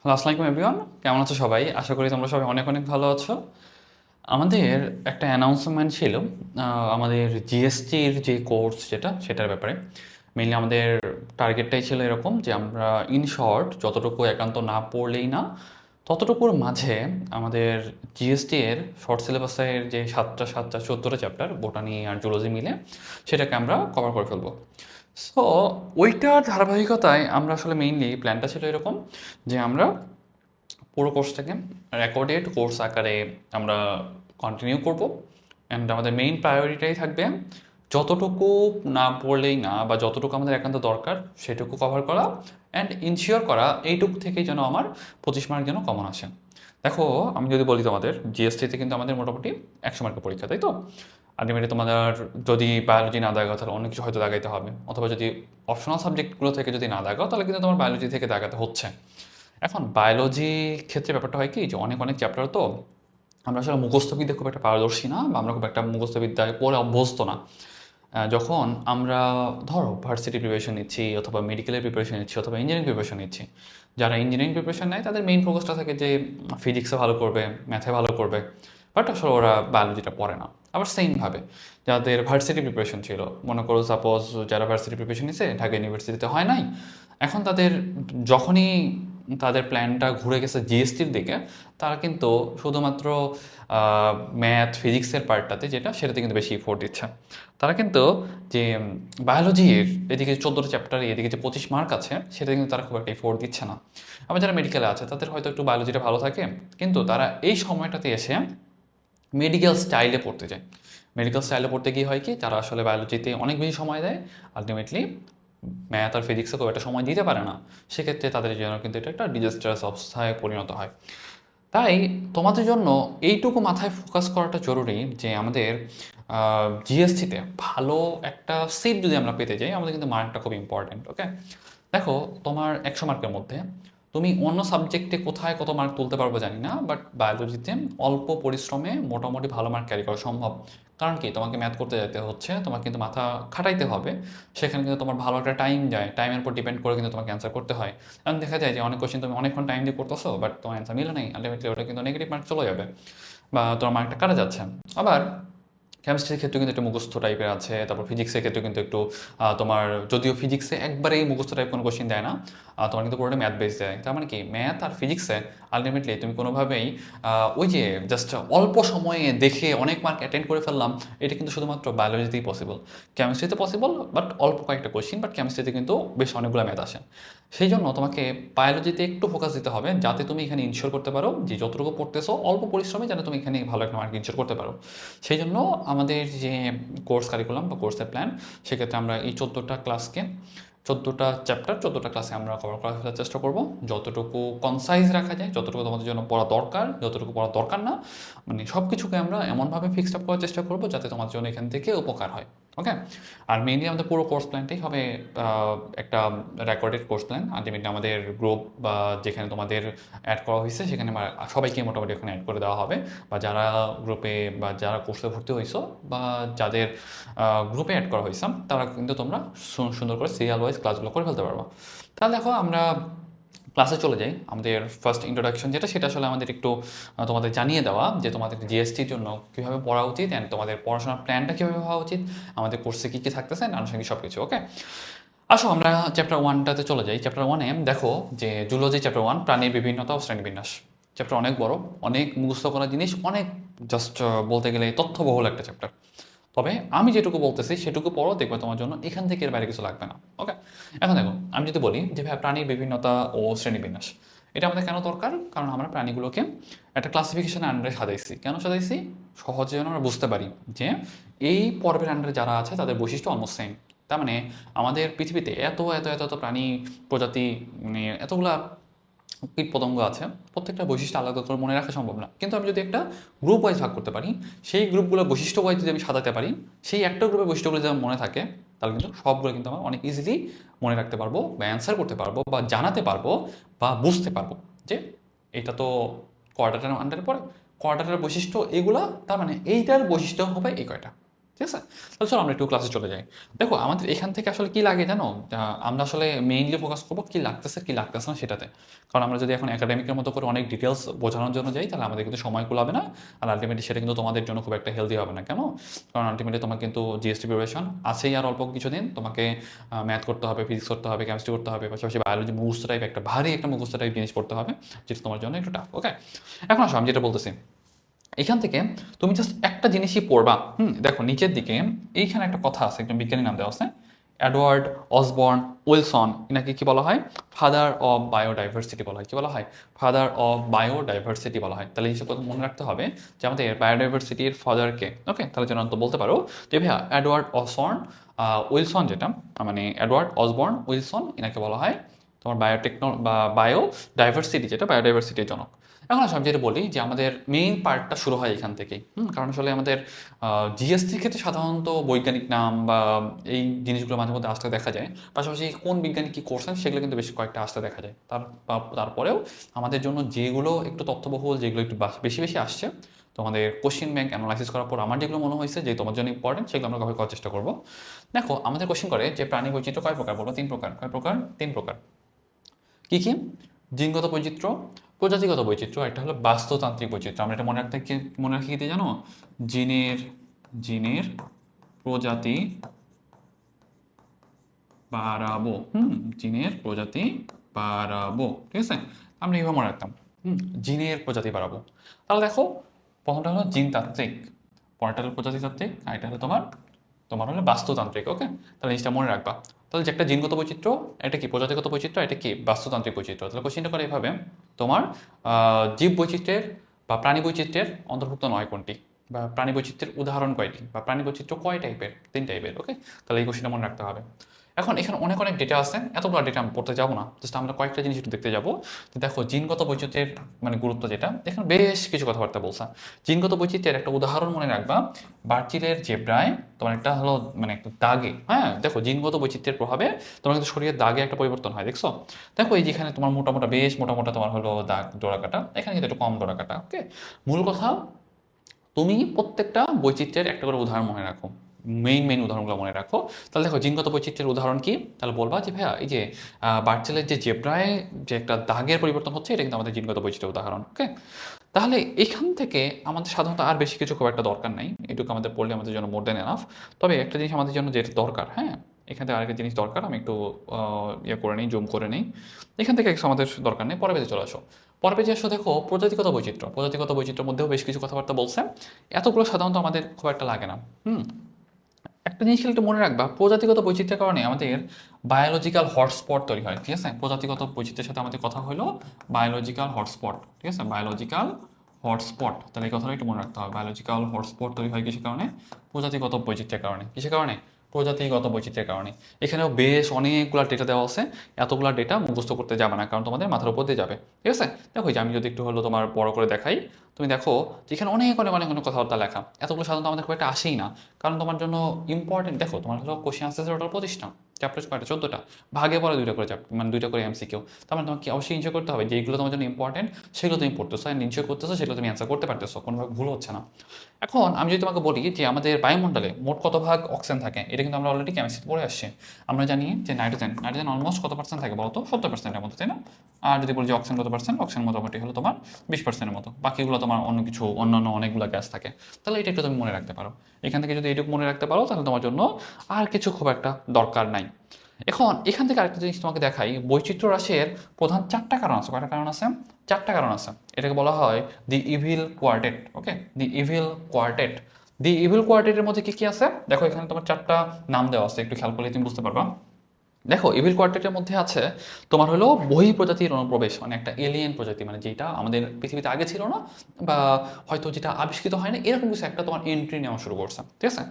Hello, আসসালামু আলাইকুম everyone. কেমন আছো সবাই? আশা করি তোমরা সবাই অনেক অনেক ভালো আছো। আমাদের একটা অ্যানাউন্সমেন্ট ছিল আমাদের জিএসটির যে কোর্স সেটার ব্যাপারে। মেইনলি আমাদের টার্গেটটাই ছিল এরকম যে আমরা ইন শর্ট যতটুকু একান্ত না পড়লেই না, ততটুকুর মাঝে আমাদের জিএসটি এর শর্ট সিলেবাসের যে 14টা চ্যাপ্টার বোটানি আর জুলজি মিলে সেটাকে আমরা কভার করে ফেলবো। সো ওইটার ধারাবাহিকতায় আমরা আসলে মেইনলি প্ল্যানটা ছিল এরকম যে আমরা পুরো কোর্সটাকে রেকর্ডেড কোর্স আকারে আমরা কন্টিনিউ করব। অ্যান্ড আমাদের মেইন প্রায়োরিটাই থাকবে যতটুকু না পড়লেই না বা যতটুকু আমাদের একান্ত দরকার সেটুকু কভার করা অ্যান্ড ইনশিওর করা এইটুকু থেকেই যেন আমার 25 মার্ক যেন কমন আসে। দেখো, আমি যদি বলি তোমাদের জিএসটিতে কিন্তু আমাদের মোটামুটি 100 মার্কের পরীক্ষা, তাই তো? আলটিমেটলি তোমাদের যদি বায়োলজি না দাগাও তাহলে অনেক কিছু হয়তো দাগাইতে হবে, অথবা যদি অপশনাল সাবজেক্টগুলো থেকে যদি না দাগাও তাহলে কিন্তু তোমার বায়োলজি থেকে দাগাতে হচ্ছে। এখন বায়োলজি ক্ষেত্রে ব্যাপারটা হয় কি যে অনেক অনেক চ্যাপ্টার তো আমরা আসলে মুখস্থবিদ্যায় খুব একটা পারদর্শী না, বা আমরা খুব একটা মুখস্থবিদ্যায় পড়ে অভ্যস্ত না। যখন আমরা ধরো ভার্সিটি প্রিপারেশন নিচ্ছি অথবা মেডিকেলের প্রিপারেশন নিচ্ছি অথবা ইঞ্জিনিয়ারিং প্রিপারেশন নিচ্ছি, যারা ইঞ্জিনিয়ারিং প্রিপারেশন নেয় তাদের মেইন ফোকাসটা থাকে যে ফিজিক্সে ভালো করবে, ম্যাথে ভালো করবে, বাট আসলে ওরা বায়োলজিটা পড়ে না। আবার সেমভাবে যাদের ভার্সিটি প্রিপারেশন ছিল, মনে করো সাপোজ যারা ভার্সিটি প্রিপারেশন নিচ্ছে ঢাকা ইউনিভার্সিটিতে হয় নাই, এখন তাদের যখনই তাদের প্ল্যানটা ঘুরে গেছে জিএসটির দিকে, তারা কিন্তু শুধুমাত্র ম্যাথ ফিজিক্সের পার্টটাতে সেটাতে কিন্তু বেশি ইফোর্ট দিচ্ছে। তারা কিন্তু যে বায়োলজির এদিকে 14টা চ্যাপ্টারে এদিকে যে 25 মার্ক আছে সেটা কিন্তু তারা খুব একটা এফোর্ট দিচ্ছে না। আবার যারা মেডিকেলে আছে তাদের হয়তো একটু বায়োলজিটা ভালো থাকে, কিন্তু তারা এই সময়টাতে এসে মেডিকেল স্টাইলে পড়তে যায়। মেডিকেল স্টাইলে পড়তে গিয়ে হয় কি, তারা আসলে বায়োলজিতে অনেক বেশি সময় দেয়, আলটিমেটলি ম্যাথ আর ফিজিক্সে খুব একটা সময় দিতে পারে না। সেক্ষেত্রে তাদের জন্য কিন্তু এটা একটা ডিজাস্টারাস অবস্থায় পরিণত হয়। তাই তোমাদের জন্য এইটুকু মাথায় ফোকাস করাটা জরুরি যে আমাদের জিএসটিতে ভালো একটা সিট যদি আমরা পেতে যাই, আমাদের কিন্তু মার্কটা খুব ইম্পর্ট্যান্ট। ওকে, দেখো, তোমার 100 মার্কের মধ্যে তুমি অন্য সাবজেক্টে কোথায় কত মার্ক তুলতে পারবো জানি না, বাট বায়োলজিতে অল্প পরিশ্রমে মোটামুটি ভালো মার্ক ক্যারি করা সম্ভব। কারণ কি, তোমাকে ম্যাথ করতে যেতে হচ্ছে, তোমাকে কিন্তু মাথা খাটাইতে হবে, সেখানে কিন্তু তোমার ভালো একটা টাইম যায়, টাইমের উপর ডিপেন্ড করে কিন্তু তোমাকে অ্যান্সার করতে হয়। কারণ দেখা যায় যে অনেক কোশ্চেন তুমি অনেকক্ষণ টাইম দিয়ে করতেছো বাট তোমার অ্যান্সার মিলে নেই, আলটিমেটলি ওটা কিন্তু নেগেটিভ মার্ক চলে যাবে বা তোমার মার্কটা কাটা যাচ্ছে। আবার কেমিস্ট্রির ক্ষেত্রে কিন্তু একটু মুখস্থ টাইপের আছে, তারপর ফিজিক্সের ক্ষেত্রে কিন্তু একটু তোমার, যদিও ফিজিক্সে একবারেই মুখস্থ টাইপ কোনো কোশ্চেন দেয় না, তোমার কিন্তু পুরোটা ম্যাথ বেস দেয়। তার মানে কি, ম্যাথ আর ফিজিক্সে আলটিমেটলি তুমি কোনোভাবেই ওই যে জাস্ট অল্প সময়ে দেখে অনেক মার্ক অ্যাটেন্ড করে ফেললাম, এটা কিন্তু শুধুমাত্র বায়োলজিতেই পসিবল। কেমিস্ট্রিতে পসিবল বাট অল্প কয়েকটা কোশ্চেন, বাট কেমিস্ট্রিতে কিন্তু বেশ অনেকগুলো ম্যাথ আসে। সেই জন্য তোমাকে বায়োলজিতে একটু ফোকাস দিতে হবে, যাতে তুমি এখানে ইনশিওর করতে পারো যে যতটুকু পড়তেছো অল্প পরিশ্রমে যেন তুমি এখানে ভালো একটা মার্ক ইনশিওর করতে পারো। সেই জন্য আমাদের যে কোর্স কারিকুলাম বা কোর্সের প্ল্যান, সেক্ষেত্রে আমরা এই 14টা চ্যাপ্টার 14টা ক্লাসে আমরা কভার করার ফেলার চেষ্টা করব, যতটুকু কনসাইজ রাখা যায়, যতটুকু তোমাদের জন্য পড়া দরকার, যতটুকু পড়া দরকার না, মানে সব কিছুকে আমরা এমনভাবে ফিক্সড আপ করার চেষ্টা করব যাতে তোমার জন্য এখান থেকে উপকার হয়। ওকে, আর মেইনলি আমাদের পুরো কোর্স প্ল্যানটাই হবে একটা রেকর্ডেড কোর্স প্ল্যান। আলটিমেটলি আমাদের গ্রুপ বা যেখানে তোমাদের অ্যাড করা হয়েছে সেখানে সবাইকে মোটামুটি ওখানে অ্যাড করে দেওয়া হবে, বা যারা গ্রুপে বা যারা কোর্সে ভর্তি হয়েছো বা যাদের গ্রুপে অ্যাড করা হয়েছে তারা কিন্তু তোমরা সুন্দর করে সিরিয়াল ওয়াইজ ক্লাসগুলো করে ফেলতে পারবো। তাহলে দেখো, আমরা ক্লাসে চলে যাই। আমাদের ফার্স্ট ইন্ট্রোডাকশন সেটা আসলে আমাদের একটু তোমাদের জানিয়ে দেওয়া যে তোমাদের জিএসটির জন্য কীভাবে পড়া উচিত অ্যান্ড তোমাদের পড়াশোনার প্ল্যানটা কীভাবে হওয়া উচিত, আমাদের কোর্সে কী কী থাকতেছে আনুষঙ্গিক সব কিছু। ওকে, আসো আমরা চ্যাপ্টার 1টাতে চলে যাই। চ্যাপ্টার 1-এ দেখো যে জুলজি চ্যাপ্টার 1, প্রাণীর বিভিন্নতা ও শ্রেণীবিন্যাস। চ্যাপ্টার অনেক বড়, অনেক মুখস্থ করা জিনিস, অনেক জাস্ট বলতে গেলে তথ্যবহুল একটা চ্যাপ্টার। তবে আমি যেটুকু বলতেছি সেটুকু পড়ো, দেখবে তোমার জন্য এখান থেকে এর বাইরে কিছু লাগবে না। ওকে, এখন দেখো, আমি যদি বলি যে ভাই প্রাণীর বিভিন্নতা ও শ্রেণীবিন্যাস, এটা আমাদের কেন দরকার? কারণ আমরা প্রাণীগুলোকে একটা ক্লাসিফিকেশনের আন্ডারে সাজাইছি। কেন সাজাইছি? সহজে যেন আমরা বুঝতে পারি যে এই পর্বের আন্ডারে যারা আছে তাদের বৈশিষ্ট্য অলমোস্ট সেম। তার মানে আমাদের পৃথিবীতে এত এত এত এত প্রাণী প্রজাতি, মানে এতগুলা কীট পতঙ্গ আছে, প্রত্যেকটা বৈশিষ্ট্য আলাদা করে মনে রাখা সম্ভব না। কিন্তু আমি যদি একটা গ্রুপ ওয়াইজ ভাগ করতে পারি, সেই গ্রুপগুলোর বৈশিষ্ট্য ওয়াইজ যদি আমি সাজাতে পারি, সেই একটা গ্রুপের বৈশিষ্ট্যগুলো যদি আমার মনে থাকে, তাহলে কিন্তু সবগুলো কিন্তু আমার অনেক ইজিলি মনে রাখতে পারবো বা অ্যান্সার করতে পারবো বা জানাতে পারবো বা বুঝতে পারবো যে এটা তো কোয়াড্রেটার আন্ডারে পড়ে, কোয়াড্রেটার বৈশিষ্ট্য এগুলা, তার মানে এইটার বৈশিষ্ট্য হবে এই কয়টা। ঠিক আছে? তাহলে চলো আমরা একটু ক্লাসে চলে যাই। দেখো আমাদের এখান থেকে আসলে কি লাগে জানো? আমরা আসলে মেইনলি ফোকাস করবো কি লাগতেছে না সেটাতে। কারণ আমরা যদি এখন একাডেমিকের মতো করে অনেক ডিটেলস বোঝানোর জন্য যাই তাহলে আমাদের কিন্তু সময় কুলাবে না, আর আলটিমেটলি সেটা কিন্তু তোমাদের জন্য খুব একটা হেলদি হবে না। কেন? কারণ আলটিমেটলি তোমার কিন্তু জিএসটি প্রিপারেশন আছেই আর অল্প কিছুদিন, তোমাকে ম্যাথ করতে হবে, ফিজিক্স করতে হবে, কেমিস্ট্রি করতে হবে, পাশাপাশি বায়োলজি মুখস্থ টাইপ একটা ভারী একটা মুখস্থ টাইপ জিনিস পড়তে হবে, যেটা তোমার জন্য একটু টাফ। ওকে, এখন আসো আমি যেটা বলতেছি, এখান থেকে তুমি জাস্ট একটা জিনিসই পড়বা। দেখো নিচের দিকে এইখানে একটা কথা আছে, একজন বিজ্ঞানী নাম দেওয়া আছে, এডওয়ার্ড অসবর্ন উইলসন। এনাকে কি বলা হয়? ফাদার অফ বায়োডাইভার্সিটি বলা হয়। কি বলা হয়? ফাদার অফ বায়োডাইভার্সিটি বলা হয়। তাহলে এইসব কথা মনে রাখতে হবে যে আমাদের বায়োডাইভার্সিটির ফাদারকে। ওকে, তাহলে যেন তো বলতে পারো যে ভাইয়া এডওয়ার্ড অসবর্ন উইলসন, যেটা মানে এডওয়ার্ড অসবর্ন উইলসন, এনাকে বলা হয় তোমার বা বায়োডাইভার্সিটি, যেটা বায়োডাইভার্সিটির জনক। এখন আসলে আমি যেটা বলি যে আমাদের মেইন পার্টটা শুরু হয় এখান থেকেই। কারণ আসলে আমাদের জিএসটির ক্ষেত্রে সাধারণত বৈজ্ঞানিক নাম বা এই জিনিসগুলো মাঝে মধ্যে আসতে দেখা যায়, পাশাপাশি কোন বিজ্ঞানী কী করছেন সেগুলো কিন্তু বেশ কয়েকটা আসতে দেখা যায়। তারপরেও আমাদের জন্য যেগুলো একটু তথ্যবহুল, যেগুলো একটু বেশি বেশি আসছে, তো আমাদের কোশ্চেন ব্যাংক অ্যানালাইসিস করার পর আমার যেগুলো মনে হয়েছে যে তোমার জন্য ইম্পর্টেন্ট, সেগুলো আমরা কভার করার চেষ্টা করবো। দেখো আমাদের কোশ্চেন করে যে প্রাণী বৈচিত্র্য কয় প্রকার? বলবো 3 প্রকার। কয় প্রকার? 3 প্রকার। কী কী? জিনগত বৈচিত্র্য, প্রজাতিগত বৈচিত্র্য, একটা হলো বাস্তুতান্ত্রিক বৈচিত্র্য। আমরা এটা মনে রাখি কি জানো? জিনের জিনের প্রজাতি বাড়াবো। জিনের প্রজাতি বাড়াবো, ঠিক আছে? আমরা এইভাবে মনে রাখতাম। জিনের প্রজাতি বাড়াবো। তাহলে দেখো প্রথমটা হলো জিনতাত্ত্বিক, পরেরটা হলো প্রজাতিতাত্ত্বিক, আর এটা হলো তোমার তোমার হলো বাস্তুতান্ত্রিক। ওকে, তাহলে জিনিসটা মনে রাখবা। তাহলে যে একটা জিনগত বৈচিত্র্য, এটা কি প্রজাতিগত বৈচিত্র্য, এটা কি বাস্তুতান্ত্রিক বৈচিত্র্য। তাহলে কোশ্চেনটা করে এভাবে, তোমার জীব বৈচিত্র্যের বা প্রাণী বৈচিত্র্যের অন্তর্ভুক্ত নয় কোনটি, বা প্রাণী বৈচিত্র্যের উদাহরণ কয়টি, বা প্রাণী বৈচিত্র্য কয় টাইপের? 3 টাইপের। ওকে, তাহলে এই কোশ্চেনটা মনে রাখতে হবে। এখন এখানে অনেক অনেক ডেটা আছে, এতগুলো ডেটা আমি পড়তে যাবো না, জাস্ট আমরা কয়েকটা জিনিস একটু দেখতে যাবো। দেখো জিনগত বৈচিত্র্যের মানে গুরুত্ব যেটা, এখানে বেশ কিছু কথাবার্তা বলছে। জিনগত বৈচিত্র্যের একটা উদাহরণ মনে রাখবা, বার্চিলের জেব্রায় তোমার একটা হলো মানে একটা দাগে, হ্যাঁ দেখো জিনগত বৈচিত্র্যের প্রভাবে তোমার কিন্তু শরীরের দাগে একটা পরিবর্তন হয়, দেখছো? দেখো এই যেখানে তোমার মোটা বেশ মোটা তোমার হলো দাগ ডোরা কাটা, এখানে কিন্তু একটু কম ডোরা কাটা। ওকে, মূল কথা তুমি প্রত্যেকটা বৈচিত্র্যের একটা করে উদাহরণ মনে রাখো, মেইন উদাহরণগুলো মনে রাখো। তাহলে দেখো জিনগত বৈচিত্র্যের উদাহরণ কি? তাহলে বলবা যে ভাইয়া এই যে বার্চেলের যে জেব্রায় যে একটা দাগের পরিবর্তন হচ্ছে, এটা কিন্তু আমাদের জিনগত বৈচিত্র্যের উদাহরণ। ওকে, তাহলে এখান থেকে আমাদের সাধারণত আর বেশি কিছু খুব একটা দরকার নাই, এটুকু আমাদের পড়লে আমাদের জন্য মোর দেন এনাফ। তবে একটা জিনিস আমাদের জন্য যেটা দরকার, হ্যাঁ এখান থেকে আরেকটা জিনিস দরকার, আমি একটু ইয়ে করে নিই, জুম করে নিই। এখান থেকে আমাদের দরকার নেই, পরে পেজে চলে আসো। পরে পেজে আসো, দেখো প্রজাতিগত বৈচিত্র্যের মধ্যেও বেশ কিছু কথাবার্তা বলছে, এতগুলো সাধারণত আমাদের খুব একটা লাগে না। একটা জিনিস একটু মনে রাখবা, প্রজাতিগত বৈচিত্র্যের কারণে আমাদের বায়োলজিক্যাল হটস্পট তৈরি হয়। ঠিক আছে, প্রজাতিগত বৈচিত্র্যের সাথে আমাদের কথা হলো বায়োলজিক্যাল হটস্পট। ঠিক আছে, বায়োলজিক্যাল হটস্পট, তাহলে এই কথাটা একটু মনে রাখতে হবে। বায়োলজিক্যাল হটস্পট তৈরি হয় কিসের কারণে? প্রজাতিগত বৈচিত্র্যের কারণে। কিসের কারণে? প্রজাতিগত বৈচিত্র্যের কারণে। এখানেও বেশ অনেকগুলো ডেটা দেওয়া আছে, এতগুলো ডেটা মুখস্থ করতে যাবে না, কারণ তোমাদের মাথার উপর দিয়ে যাবে। ঠিক আছে, দেখো যে আমি যদি একটু হলো তোমার বড় করে দেখাই, তুমি দেখো যে এখানে অনেক কথাবার্তা লেখা, এতগুলো সাধারণত আমাদের খুব একটা আসেই না, কারণ তোমার জন্য ইম্পর্টেন্ট দেখো তোমার হলো কোশ্চেন আনসার টোটাল 25টা, চ্যাপ্টার কয়টা? 14টা, ভাগে পড়ে 2টা করে চ্যাপ্টার, মানে 2টা করে এমসিকিউ। তার মানে তোমাকে অবশ্যই এনশিওর করতে হবে যেগুলো তোমার জন্য ইম্পর্টেন্ট সেগুলো তুমি পড়তেছো, আর এনশিওর করতেছো সেগুলো তুমি অ্যান্সার করতে পারতেছো, কোনোভাবে ভুল হচ্ছে না। এখন আমি যদি তোমাকে বলি যে আমাদের বায়ুমণ্ডলে মোট কত ভাগ অক্সিজেন থাকে, এটা কিন্তু আমরা অলরেডি কেমিস্ট্রি পড়ে আসছি। আমরা জানি যে নাইট্রোজেন অলমোস্ট কত পার্সেন্ট থাকে বলতো? 70%-এর মতো, তাই না? আর যদি বলি যে অক্সিজেন কত পার্সেন্ট, অক্সিজেন মোটামুটি হলো তোমার 20%-এর মতো, বাকিগুলো তোমার অন্যান্য অনেকগুলো গ্যাস থাকে। তাহলে এটা একটু তুমি মনে রাখতে পারো। এখান থেকে যদি এটুকু মনে রাখতে পারো তাহলে তোমার জন্য আর কিছু খুব একটা দরকার নাই। এখন এখান থেকে আরেকটা জিনিস তোমাকে দেখাই, বৈচিত্র্য হ্রাসের প্রধান 4টা কারণ আছে। কয়টা কারণ আছে? 4টা কারণ আছে। এটাকে বলা হয় the evil quartet. Okay, the evil quartet. The evil কোয়ার্টেটের মধ্যে কি কি আছে দেখো, এখানে তোমার 4টা নাম দেওয়া আছে, একটু খেয়াল করলে তুমি বুঝতে পারবা। দেখো ইভিল কোয়ার্টেটের মধ্যে আছে তোমার হলো বহি প্রজাতির অনুপ্রবেশ, মানে একটা এলিয়েন প্রজাতি, মানে যেটা আমাদের পৃথিবীতে আগে ছিল না, বা হয়তো যেটা আবিষ্কৃত হয়নি, এরকম কিছু একটা তোমার এন্ট্রি নেওয়া শুরু করছে। ঠিক আছে,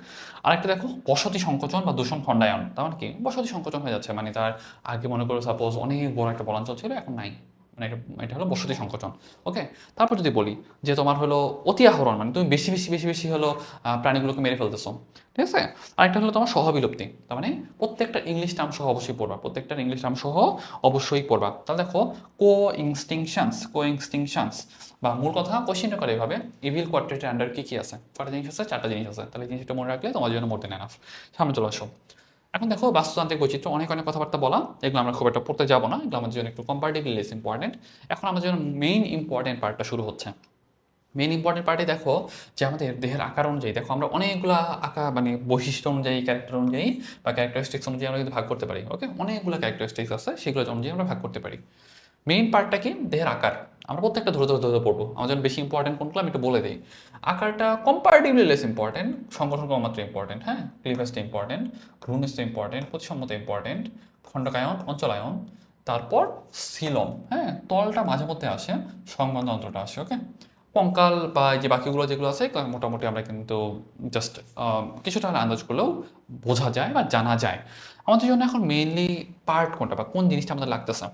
আরেকটা দেখো বসতি সংকোচন বা দূষণ খণ্ডায়ন। তার মানে কি? বসতি সংকোচন হয়ে যাচ্ছে, মানে তার আগে মনে করো সাপোজ অনেক বড় একটা বনাঞ্চল ছিল, এখন নাই, মানে এটা হলো বসতি সংকোচন। ওকে, তারপর যদি বলি যে তোমার হলো অতি আহরণ, মানে তুমি বেশি বেশি বেশি বেশি হলো প্রাণীগুলোকে মেরে ফেলতেছো, ঠিক আছে। আরেকটা হলো তোমার সহবিলুপ্তি, তার মানে প্রত্যেকটা ইংলিশ টার্ম সহ অবশ্যই পড়বা, প্রত্যেকটা ইংলিশ টার্ম সহ অবশ্যই পড়বা। তাহলে দেখো কো ইনস্টিংশনস বা মূল কথা কোশ্চেন করে এভাবে, ইভিল কোয়াড্রেটের আন্ডার কি কি আছে, কটা জিনিস আছে, চারটা জিনিস আছে। তাহলে এই জিনিসটা মনে রাখলে তোমার জন্য মোর দেন এনাফ। সামনে চলে আসো। এখন দেখো বাস্তুতান্ত্রিক বৈচিত্র্য অনেক অনেক কথাবার্তা বলা, এগুলো আমরা খুব একটা পড়তে যাবো না, এগুলো আমাদের জন্য একটু কম্পারেটিভলি লেস ইম্পর্টেন্ট। এখন আমাদের জন্য মেইন ইম্পর্টেন্ট পার্টটা শুরু হচ্ছে। মেইন ইম্পর্টেন্ট পার্টে দেখো যে আমাদের দেহের আকার অনুযায়ী দেখো আমরা অনেকগুলা আকার মানে বৈশিষ্ট্য অনুযায়ী, ক্যারেক্টার অনুযায়ী বা ক্যারেক্টারিস্টিক্স অনুযায়ী আমরা কিন্তু ভাগ করতে পারি। ওকে, অনেকগুলো ক্যারেক্টারিস্টিক্স আছে, সেগুলো অনুযায়ী আমরা ভাগ করতে পারি। মেইন পার্টটা কি, দেহের আকার। আমরা প্রত্যেকটা ধরে ধরে ধরে পড়বো, আমার জন্য বেশি ইম্পর্টেন্ট কোনগুলো আমি একটু বলে দিই। আকারটা কম্পারেটিভলি লেস ইম্পর্টেন্ট, সংগঠন মাত্র ইম্পর্টেন্ট, হ্যাঁ, ক্লিভেজটা ইম্পর্টেন্ট, ভ্রূণস্থ ইম্পর্টেন্ট, প্রতিসম্মত ইম্পর্টেন্ট, খণ্ডকায়ন, অঞ্চলায়ন, তারপর সিলম, হ্যাঁ, তলটা মাঝে মধ্যে আসে, সংবন্ধ আসে। ওকে, কঙ্কাল বা এই যে বাকিগুলো যেগুলো আছে মোটামুটি আমরা কিন্তু জাস্ট কিছুটা হলে আন্দাজ করলেও বোঝা যায় বা জানা যায়। আমাদের জন্য এখন মেইনলি পার্ট কোনটা বা কোন জিনিসটা আমাদের লাগতেছে,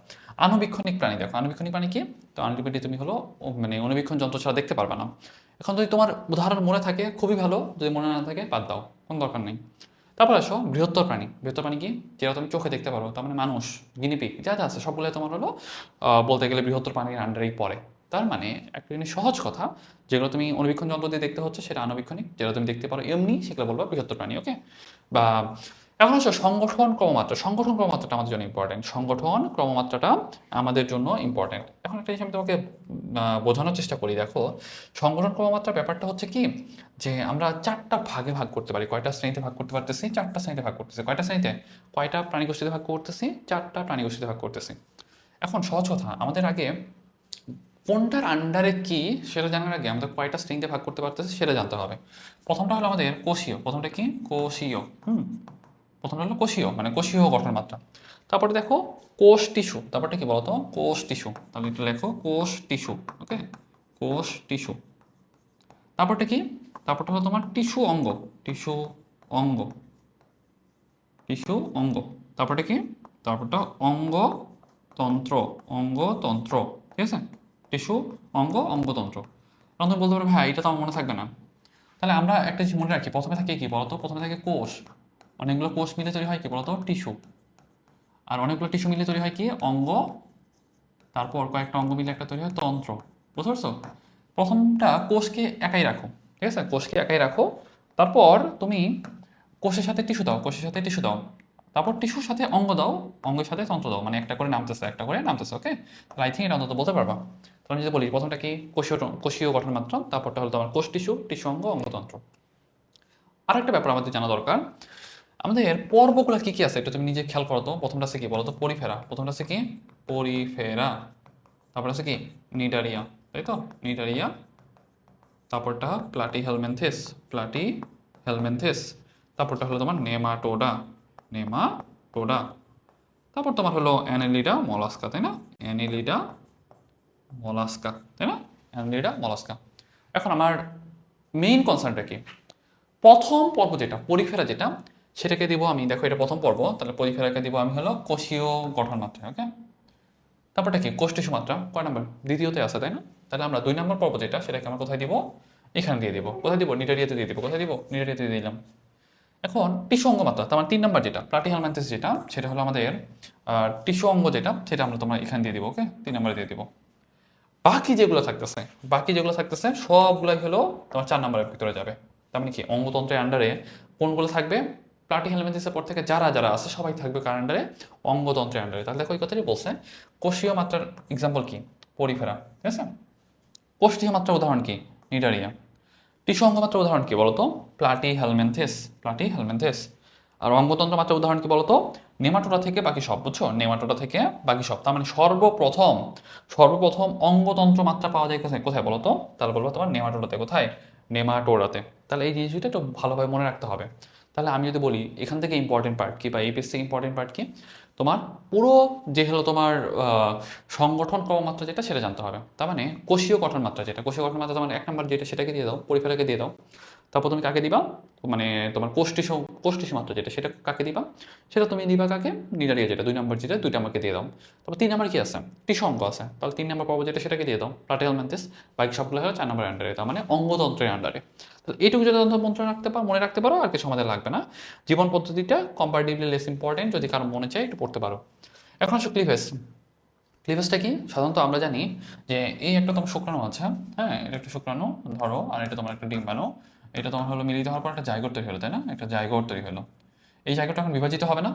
আণুবীক্ষণিক প্রাণী। দেখো আণুবীক্ষণিক প্রাণী কি, তো আলটিমেটলি তুমি হলো মানে অনুবীক্ষণ যন্ত্র ছাড়া দেখতে পারবে না। এখন যদি তোমার উদাহরণ মনে থাকে খুবই ভালো, যদি মনে না থাকে বাদ দাও, কোনো দরকার নেই। তারপর আসো বৃহত্তর প্রাণী। বৃহত্তর প্রাণী কি, যেটা তুমি চোখে দেখতে পারো, তার মানে মানুষ, গিনিপিগ, যা যা আছে সবগুলো তোমার হলো বলতে গেলে বৃহত্তর প্রাণীর আন্ডারেই পড়ে। তার মানে একটা জিনিস সহজ কথা, যেগুলো তুমি অনুবীক্ষণ যন্ত্র দিয়ে দেখতে হচ্ছে সেটা আণুবীক্ষণিক, যেটা তুমি দেখতে পারো এমনি সেগুলো বলবো বৃহত্তর প্রাণী। ওকে, বা এখন হচ্ছে সংগঠন ক্রমমাত্রা। সংগঠন ক্রমমাত্রাটা আমাদের জন্য ইম্পর্টেন্ট, সংগঠন ক্রমমাত্রাটা আমাদের জন্য ইম্পর্টেন্ট। এখন একটা জিনিস আমি তোমাকে বোঝানোর চেষ্টা করি। দেখো সংগঠন ক্রমমাত্রার ব্যাপারটা হচ্ছে কি, যে আমরা চারটা ভাগে ভাগ করতে পারি। কয়টা শ্রেণীতে ভাগ করতে পারতেছি, চারটা শ্রেণীতে ভাগ করতেছি। কয়টা শ্রেণীতে, কয়টা প্রাণীগোষ্ঠীতে ভাগ করতেছি, চারটা প্রাণীগোষ্ঠীতে ভাগ করতেছি। এখন সহজ কথা, আমাদের আগে কোনটার আন্ডারে কি সেটা জানার আগে আমাদের কয়টা শ্রেণীতে ভাগ করতে পারতেছি সেটা জানতে হবে। প্রথমটা হলো আমাদের কোষীয়। প্রথমটা কি, কোষীয়। প্রথমটা হলো কোষীয়, মানে কোষীয় গঠন মাত্রা। তারপরে দেখো কোষ টিস্যু। তারপরটা কি বলতো, কোষ টিস্যু। তাহলে একটু লেখো কোষ টিস্যু। ওকে, কোষ টিস্যু। তারপরটা কি, তারপরটা হলো তোমার টিস্যু অঙ্গ। টিস্যু অঙ্গ, টিস্যু অঙ্গ। তারপরটা কি, তারপরটা অঙ্গতন্ত্র। অঙ্গতন্ত্র, ঠিক আছে, টিস্যু অঙ্গ অঙ্গতন্ত্র। তখন তুমি বলতে পারো ভাই এটা তো আমার মনে থাকবে না। তাহলে আমরা একটা জিনিস মনে রাখি, প্রথমে থাকে কি বলতো, প্রথমে থাকে কোষ। অনেকগুলো কোষ মিলে তৈরি হয় কি বলতো, টিস্যু। আর অনেকগুলো টিস্যু মিলে তৈরি হয় কি, অঙ্গ। তারপর কয়েকটা অঙ্গ মিলে একটা তৈরি হয় তন্ত্র। বুঝতে পারছো? প্রথমটা কোষকে একাই রাখো, ঠিক আছে, কোষকে একাই রাখো। তারপর তুমি কোষের সাথে টিস্যু দাও, কোষের সাথে টিস্যু দাও। তারপর টিস্যুর সাথে অঙ্গ দাও, অঙ্গের সাথে তন্ত্র দাও, মানে একটা করে নামতেছে, একটা করে নামতেছে। ওকে, তাহলে আই থিঙ্ক এটা অন্তত বলতে পারবা। তাহলে যদি বলি প্রথমটা কি, কোষীয় গঠন মাত্রা, তারপরটা হলো তোমার কোষ টিস্যু, টিস্যু অঙ্গ অঙ্গতন্ত্র। আরেকটা ব্যাপার আমাদের জানা দরকার, আমাদের পর্বগুলো কি কি আছে এটা তুমি নিজে খেয়াল করো তো। প্রথমটা আছে কি বলো তো, পরিফেরা। প্রথমটা আছে কি, পরিফেরা। তারপর আছে কি, নিডারিয়া, তাই তো, নিডারিয়া। তারপরটা প্লাটি হেলমেন্থেস, প্লাটি হেলমেন্থেস। তারপরটা হলো তোমার নেমাটোডা, নেমাটোডা। তারপর তোমার হলো অ্যানেলিডা মলাস্কা, তাই না, অ্যানেলিডা মলাস্কা, তাই না, অ্যানেলিডা মলাস্কা। এখন আমার মেইন কনসার্নটা কি, প্রথম পর্ব যেটা পরিফেরা, যেটা সেটাকে দিব আমি, দেখো এটা প্রথম পর্ব, তাহলে পরিফেরাকে দিব আমি হলো কোষীয় গঠন মাত্রা। ওকে, তারপরটা কি, কোষ টিস্যু মাত্রা, কয় নাম্বার, দ্বিতীয়তে আছে, তাই না। তাহলে আমরা 2 নম্বর পর্ব যেটা, সেটাকে আমরা কোথায় দিব, এখানে দিয়ে দিব। কোথায় দিব, নিডারিয়াতে দিয়ে দিব। কোথায় দিব, নিডারিয়াতে দিয়ে দিলাম। এখন টিস্যু অঙ্গ মাত্রা, তার 3 নম্বর যেটা প্লাটিহেলমিনথেস, যেটা সেটা হলো আমাদের টিস্যু অঙ্গ, যেটা সেটা আমরা তোমরা এখানে দিয়ে দিব। ওকে, 3 নম্বরে দিয়ে দিব। বাকি যেগুলো থাকতেছে, বাকি যেগুলো থাকতেছে সবগুলাই হলো তোমার 4 নম্বরের ভিতরে যাবে। তার মানে কি, অঙ্গতন্ত্রের আন্ডারে কোনগুলো থাকবে, প্লাটিহেলমিনথেসের পর থেকে যারা যারা আছে সবাই থাকবে কার আন্ডারে, অঙ্গতন্ত্রের আন্ডারে। তাহলে দেখো এই কথাটি বলছে, কোষীয় মাত্রার এক্সাম্পল কি, পরিফেরা, ঠিক আছে। কোষীয় মাত্রার উদাহরণ কি, নিডারিয়া। টিস্যু অঙ্গমাত্রার উদাহরণ কি বলতো, প্লাটি হেলমেন্থেস, প্লাটি হেলমেন্থেস। আর অঙ্গতন্ত্র মাত্রার উদাহরণ কি বলতো, নেমাটোডা থেকে বাকি সব, বুঝছো, নেমাটোডা থেকে বাকি সব। তার মানে সর্বপ্রথম সর্বপ্রথম অঙ্গতন্ত্র মাত্রা পাওয়া যায় কোথায়, কোথায় বলতো, তাহলে বলবো তোমার নেমাটোডাতে। কোথায়, নেমাটোডাতে। তাহলে এই জিনিসটা একটু ভালোভাবে মনে রাখতে হবে। তাহলে আমি যদি বলি এখান থেকে ইম্পর্টেন্ট পার্ট কি, বা এপিএস থেকে ইম্পর্টেন্ট পার্ট কি, তোমার পুরো যে হলো তোমার সংগঠন ক্রমমাত্রা যেটা সেটা জানতে হবে। তার মানে কোষীয় গঠন মাত্রা যেটা, কোষীয় গঠন মাত্রা তোমার 1 নম্বর যেটা, সেটাকে দিয়ে দাও, পরিফেরাকে দিয়ে দাও। তারপর তুমি কাকে দিবা, মানে তোমার কোষ টিস্যু কোষ্ঠী সীমান্ত যেটা সেটা কাকে দিবা, সেটা তুমি দিবা কাকে, নিডারিয়া যেটা 2 নম্বর, যেটা 2টা আমাকে দিয়ে দাও। তারপর 3 নম্বর কি আছে, টিস্যু অঙ্গ আছে, তাহলে 3 নম্বর পাবো যেটা সেটাকে দিয়ে দাও, প্লাটিহেলমিনথেস ম্যান্থিস। বাকি সবগুলো হলো 4 নম্বর আন্ডারে, তার মানে অঙ্গতন্ত্রের আন্ডারে। তাহলে এইটুকু যদি মনে রাখতে পারো আর কিছু আমাদের লাগবে না। জীবন পদ্ধতিটা কম্পারেটিভলি লেস ইম্পর্টেন্ট, যদি কারো মনে চাই একটু পড়তে পারো। এখন আসো ক্লিভেজ। ক্লিভেজটা কি, সাধারণত আমরা জানি যে এই একটা তোমার শুক্রাণু আছে, হ্যাঁ এটা একটা শুক্রাণু ধরো, আর এটা তোমার একটা ডিম্বাণু। এটা তোমার হলো মিলিত হওয়ার পর একটা জাইগোট তৈরি হলো, তাই না, একটা জাইগোট তৈরি হলো। এই জায়গাটা এখন বিভাজিত হবে না,